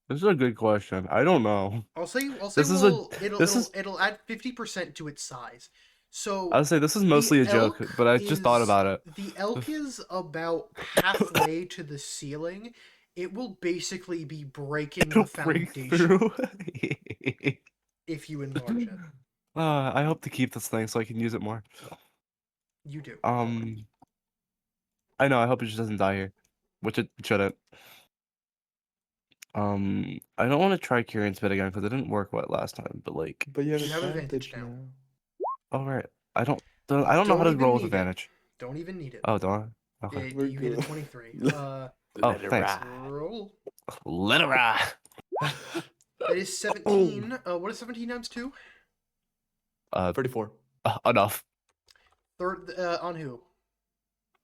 This is a good question. I don't know. I'll say This is a- it'll it'll add 50% to its size. So I would say this is the mostly a joke, elk but I just thought is- about it. The elk is about halfway to the ceiling. It will basically be breaking the It'll break foundation through. if you enlarge it. I hope to keep this thing so I can use it more. You do. I know. I hope it just doesn't die here, which it shouldn't. I don't want to try Kyrkin spit again because it didn't work well last time. But like, But you have You have advantage advantage now. now. all right, I don't know how to even roll with need it. advantage. Don't even need it. Oh, don't I? Okay. It- We're you hit a good. 23. Oh, Let it thanks. ride. Roll. Let it ride. That is 17. What is 17 times 2? 34. Enough. Third, on who?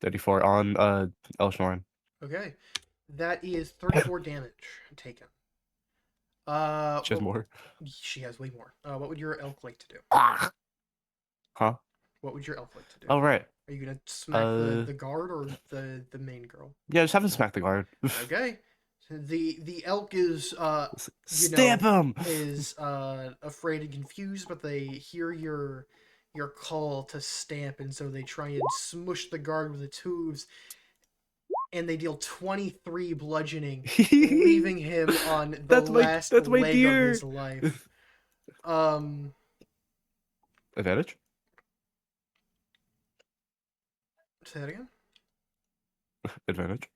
34 on Elshnorn. Okay. That is 34 damage taken. She has what- more. She has way more. What would your elf like to do? Huh? What would your elf like to do? Oh right. Are you gonna smack the guard or the main girl? Yeah, just have him smack the guard. Okay. So the elk is Stamp him. is afraid and confused, but they hear your call to stamp, and so they try and smush the guard with its hooves, and they deal 23 bludgeoning, leaving him on the last that's my leg deer. of his life. Advantage. Say that again. Advantage.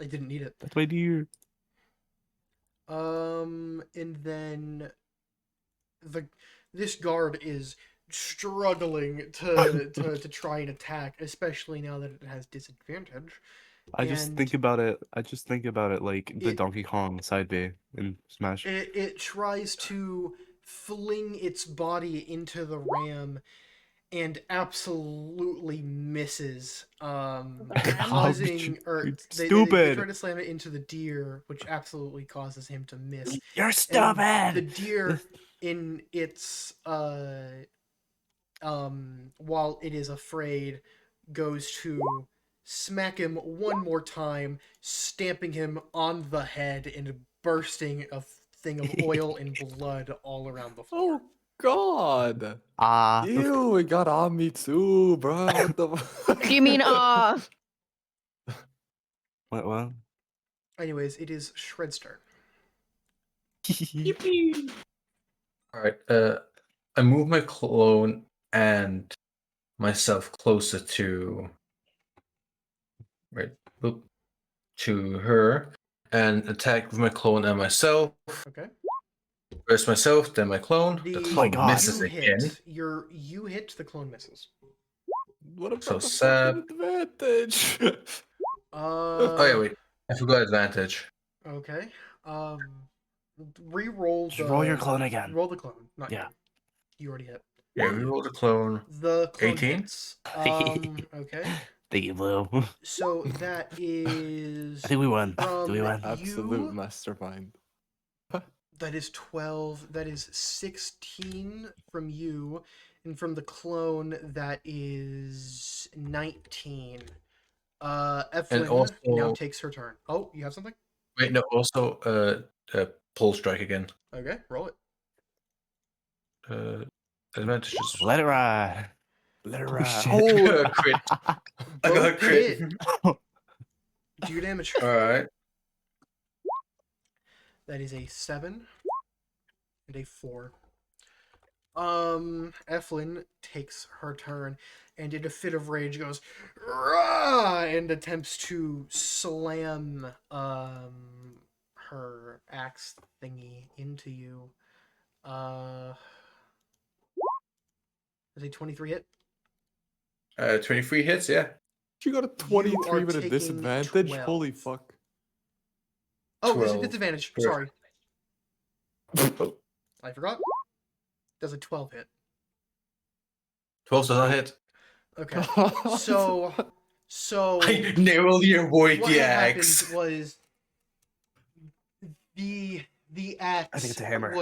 I didn't need it. That's my deer. And then this guard is struggling to try and attack, especially now that it has disadvantage. I just And think about it like the It- Donkey Kong side B in Smash. It tries to fling its body into the ram and absolutely misses. Causing or You're they stupid. try to slam it into the deer, which absolutely causes him to miss. You're And stupid. the deer in its while it is afraid, goes to smack him one more time, stamping him on the head and bursting a thing of oil and blood all around the floor. Oh God. Ah. Ew, it got on me too, bro. What the fuck? Do you mean What? Anyways, it is Shred's turn. All right. I move my clone and myself closer to to her and attack with my clone and myself. Okay. First myself, then my clone. The Oh my clone God. misses You again. hit. You hit. The clone misses. What about So the sad. fucking advantage? Oh yeah, wait. I forgot advantage. Okay. Re-roll Just the. roll your clone again. Roll the clone. Not Yeah. you. You already hit. Yeah, we rolled a clone. The clone 18? hits. Okay. Thank you, Blue. So that is. I think we won. Do From we win? Absolute you, mastermind. that is 12. That is 16 from you. And from the clone, that is 19. Eflin also- now takes her turn. Oh, you have something? Wait, no. Also, pull strike again. Okay, roll it. Advantage is Let it ride. Let it Oh, ride. shit. Oh, crit. I got a Both crit. hit. Do your damage. All right. That is a 7 and a 4. Eflin takes her turn and in a fit of rage goes "Rah!" and attempts to slam her axe thingy into you. Is a 23 hit? 23 hits. Yeah. You got a 23 with a taking disadvantage? 12. Holy fuck. Oh, is it 12. disadvantage? Sure. Sorry. I forgot. Does a 12 hit? 12 does not hit. Okay. So I narrowly avoid what the had axe. happened was the axe I think it's a hammer.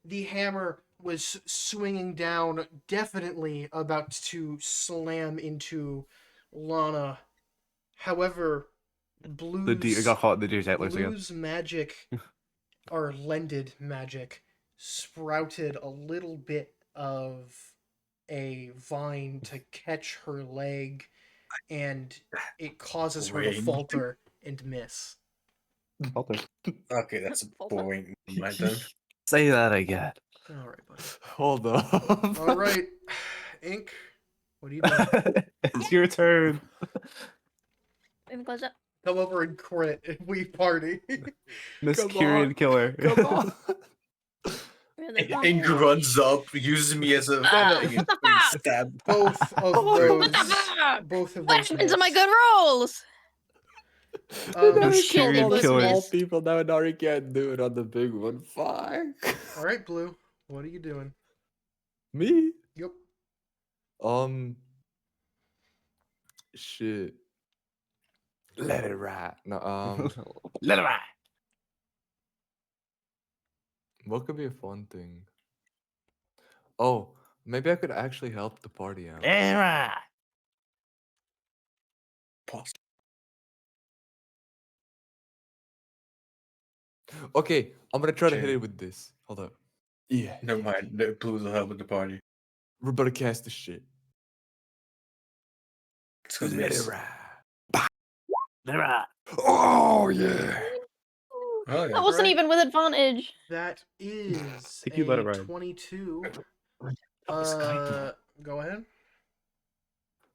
the hammer was swinging down, definitely about to slam into Lana. However, The deer got caught in the deer's antlers again. Blue's magic or lended magic sprouted a little bit of a vine to catch her leg, and it causes her to Range. falter and miss. Okay, that's a boring momentum. Say that again. All right, buddy. Hold up. All right, Ink. What are you doing? It's your turn. in close up? Come over and crit if we party. Miss Come Kyrkin on. killer. Come on. Really And runs up, uses me as a Ah, thing, and what the fuck? stab. Both of Oh, those. What the fuck? Both of What those happened to my miss. good rolls? Um, Miss shit, they Kyrkin both killer. Small missed. people now Nari can't do it on the big one. Fuck. all right, Blue. What are you doing? Me? Yep. Shit. Let it ride. No, Let it ride. what could be a fun thing? Oh, maybe I could actually help the party out. Let it ride. Pause. Okay, I'm gonna try to hit Okay. it with this. Hold up. Yeah. Never mind. The Blues will help with the party. We're about to cast the shit. It's gonna Let it miss. ride. Let it ride. Oh yeah. Oh That yeah. wasn't Right. even with advantage. That is Think you let a it ride. 22. was Kyrkin. Go ahead.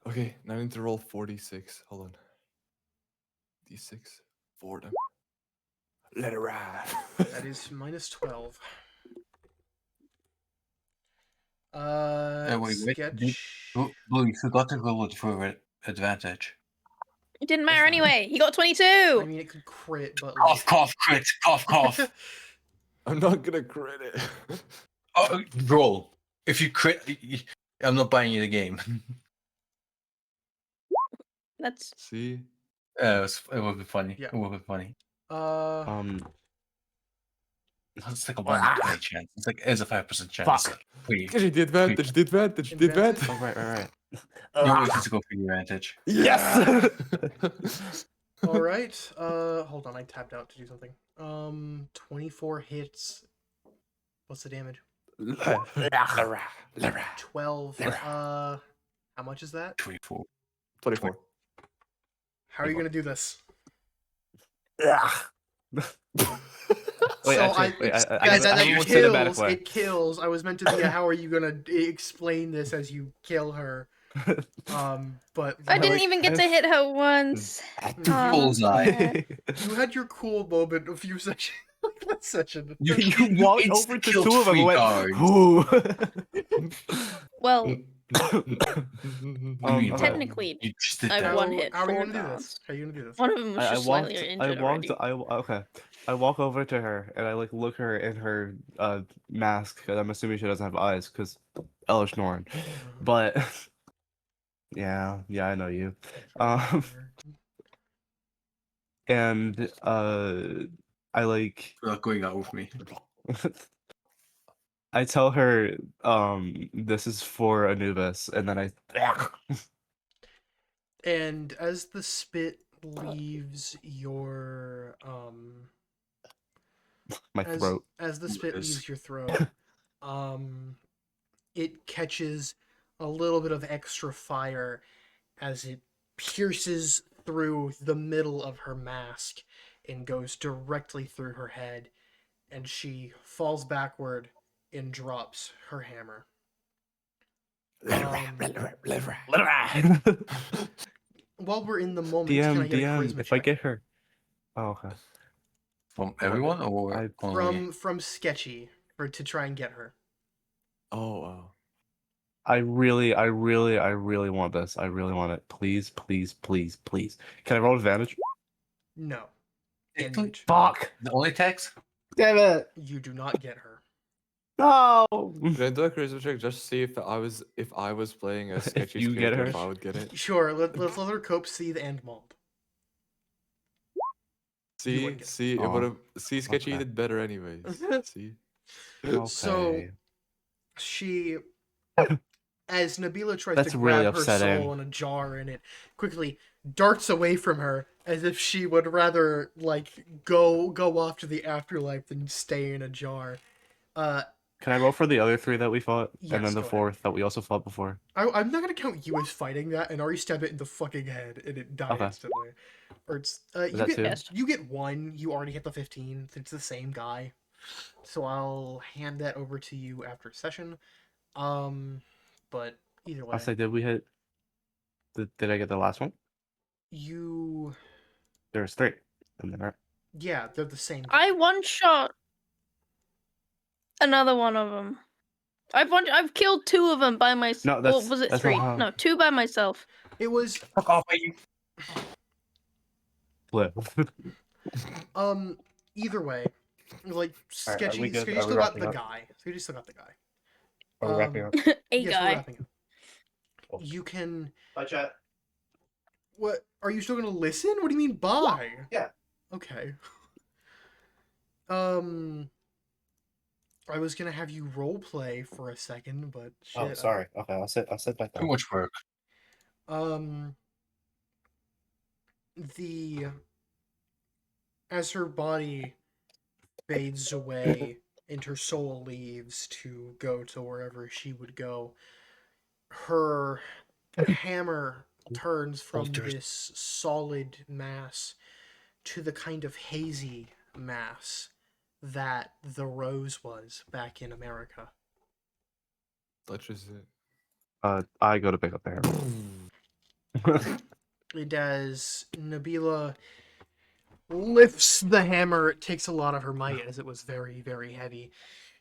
Okay, now I need to roll 46. Hold on. D6. 4 them. Let it ride. That is minus 12. Wait. Sketch. Blue, you forgot to roll it for advantage. It didn't matter fine. anyway. He got 22. I mean, it could crit, but like. Cough, crit, cough. I'm not gonna crit it. Oh, roll. If you crit, I'm not buying you the game. That's See? It would be funny. Yeah. It would be funny. It's like a 1 chance. It's a 5% chance. Fuck. Wait, The advantage, the advantage, the Advantage? advantage. Oh, right. you always need to go for the advantage. Yes. All right. Hold on. I tapped out to do something. 24 hits. What's the damage? 12. How much is that? 24. 24. How are you gonna do this? Wait, So actually, I guys, that have a more cinematic kills. way. It kills. I was meant to be a, how are you gonna explain this as you kill her? But I didn't like, even get to hit her once. Aw, Bullseye. sad. you had your cool moment a few sessions. Last session. You walked over to two of them and went, guards. "Ooh." Well, Okay. technically, You just did I that. one hit How are you 4 gonna do this? guards. How are you gonna do this? One of them was I just walked. slightly I injured walked. already. Okay. I walk over to her and I like look her in her mask because I'm assuming she doesn't have eyes because Ella Schnorren. But yeah, I know you. And I like You're not going out with me. I tell her this is for Anubis, and then I And as the spit leaves your my throat. as the spit Yes. leaves your throat, it catches a little bit of extra fire as it pierces through the middle of her mask and goes directly through her head, and she falls backward and drops her hammer. While we're in the moment, can I get a charisma DM, if I check? get her. Oh, okay. From everyone or I- only? From Sketchy to try and get her. Oh, wow. I really want this. I really want it. Please. Can I roll advantage? No. It's And Fuck! the only text? Damn it! you do not get her. No! Can I do a charisma check just to see if I was playing a sketchy you get character, her? if I would get it? Sure, let's let her cope, seethe, and mauled. You wouldn't get it. See, it Oh, would have. See, sketchy okay. did better anyways. See, So Okay. she, as Nabila tries That's to really grab her upsetting. soul in a jar, and it quickly darts away from her, as if she would rather like go off to the afterlife than stay in a jar. Can I roll for the other three that we fought? Yes, And then the go ahead. fourth that we also fought before? I'm not gonna count you as fighting that, and already stabbed it in the fucking head, and it died Okay. instantly. Or it's Is you that get two? Yes. you get one. You already hit the 15. It's the same guy, so I'll hand that over to you after session. But either way, I say, did we hit? Did I get the last one? you There's 3 in there. Yeah, they're the same. I one shot another one of them. I've killed 2 of them by myself. No, that's- or was it that's 3? not how- No, 2 by myself. It was Fuck off, you. Flip. either way, like Alright, are sketchy. we good? Sketchy Are we still got wrapping the up? guy. Sketchy still got the guy. Are we wrapping up? A Yes, we're guy. wrapping up. Cool. You can. Bye, chat. What? Are you still gonna listen? What do you mean bye? Yeah. Okay. I was gonna have you role play for a second, but shit. Oh, sorry. Okay, I'll sit back Too down. much work. As her body fades away and her soul leaves to go to wherever she would go, her hammer turns from Alters. this solid mass to the kind of hazy mass that the rose was back in America. Touches it. I go to pick up the hammer. It does. Nabila lifts the hammer. It takes a lot of her might as it was very, very heavy.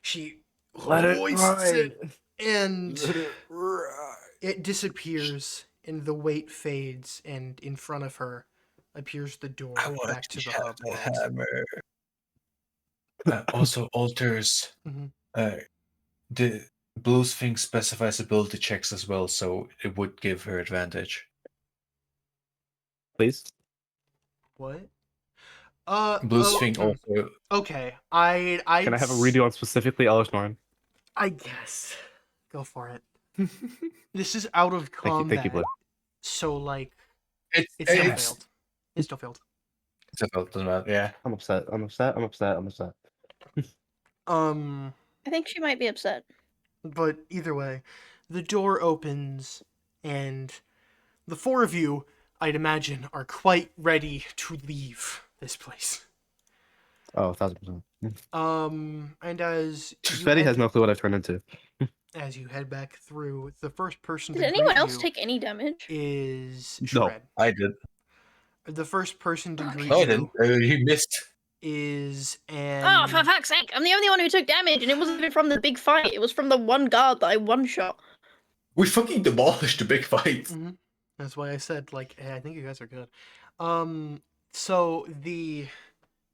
She hoists it and it disappears and the weight fades and in front of her appears the door I want back to to the have hub the world. hammer. Also alters. Mhm. The Blue's thing specifies ability checks as well, so it would give her advantage. Please. What? Blue's oh, thing also. Okay, Can I have a redo on specifically Ellis Norn? I guess. Go for it. This is out of combat. Thank you, Blue. So like It it still it's failed. It still failed. doesn't matter. Yeah. I'm upset. I think she might be upset. But either way, the door opens and the 4 of you, I'd imagine, are quite ready to leave this place. Oh, 1000%. And as you Betty head, has no clue what I've turned into. as you head back through, the first person Did to anyone greet else you take any damage? is No. Shred. I did. The first person to greet No, I you didn't. You missed. is Oh, for fuck's sake! I'm the only one who took damage, and it wasn't even from the big fight. It was from the one guard that I one-shot. We fucking demolished the big fight. Mm-hmm. That's why I said, like, hey, I think you guys are good. So you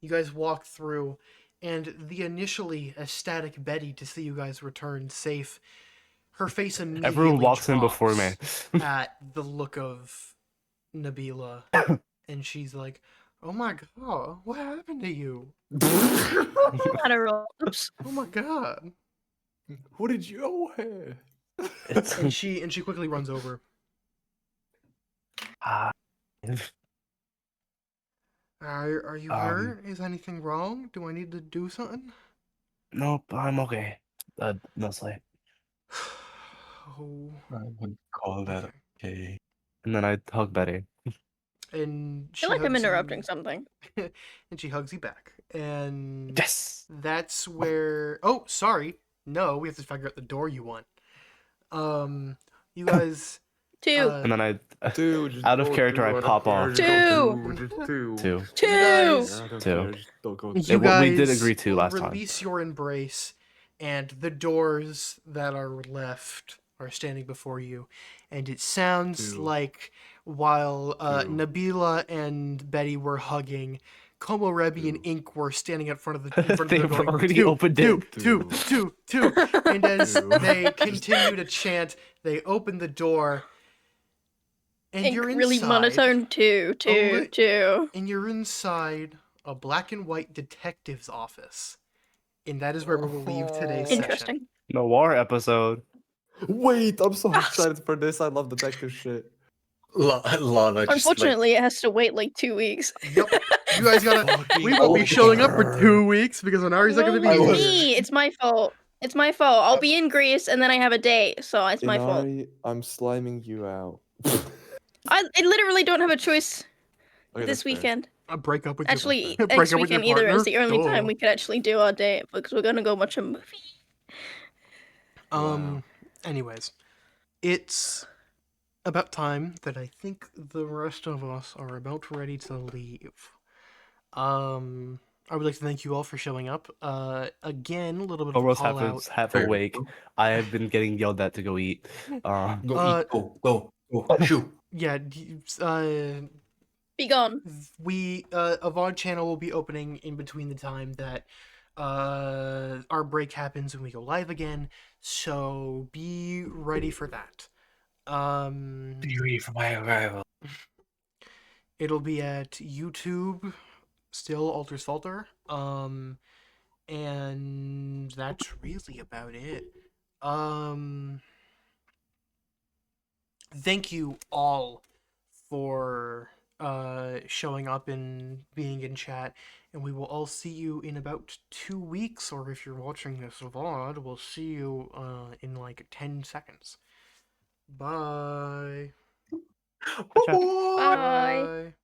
guys walk through, and the initially ecstatic Betty to see you guys return safe, her face immediately Everyone walks in before me. drops at the look of Nabila, and she's like, "Oh my god, what happened to you? Had a roll. Oops. Oh my god!" What did you? Oh, hey. And she quickly runs over. Are you hurt? Is anything wrong? Do I need to do something? Nope, I'm okay. Mostly. Oh. I wouldn't call that okay. And then I hug Betty. And I she feel like I'm hugs interrupting you, something. and she hugs you back. And Yes. that's where. Oh, sorry. No, we have to figure out the door you want. You guys. 2. And then I, Dude, just out of go character, I through. pop off. Two. Just two. 2. 2. guys- I don't Two. care, just don't go You through. guys we did agree to last time. release your embrace, and the doors that are left are standing before you. And it sounds Two. like while Two. Nabila and Betty were hugging, Como Rebi and Two. Ink were standing in front of the door They've going, already "Two, opened two, it." two, two, two." And as Two. they continue to chant, they open the door, and Ink you're really inside. monotone. 2. 2. li- 2. And you're inside a black and white detective's office. And that is where we will leave today's session. Interesting. Noir episode. Wait, I'm so excited for this. I love detective shit. Lana just Unfortunately, it has to wait like 2 weeks. Yep. You guys gotta. We won't be showing up for 2 weeks because Anari's not No, gonna be it's here. me. It's my fault. It's my fault. I'll be in Greece and then I have a date, so it's my fault. Inari, I'm sliming you out. I literally don't have a choice Okay, this that's fair. weekend. Break up with Actually, your, break next up with your weekend either is partner? the only time Duh. we could actually do our date because we're gonna go watch a movie. Anyways, it's about time that I think the rest of us are about ready to leave. I would like to thank you all for showing up. Again, a little bit of a Almost call out. half Very awake. good. I have been getting yelled at to go eat. Go Uh, eat. Go. Shoot. Yeah, Be gone. we a VOD channel will be opening in between the time that our break happens and we go live again. So be ready for that. Be ready for my arrival. It'll be at YouTube, still Alters Falter. And that's really about it. Thank you all for showing up and being in chat, and we will all see you in about 2 weeks, or if you're watching this VOD, we'll see you in like 10 seconds. Bye. Bye. Bye.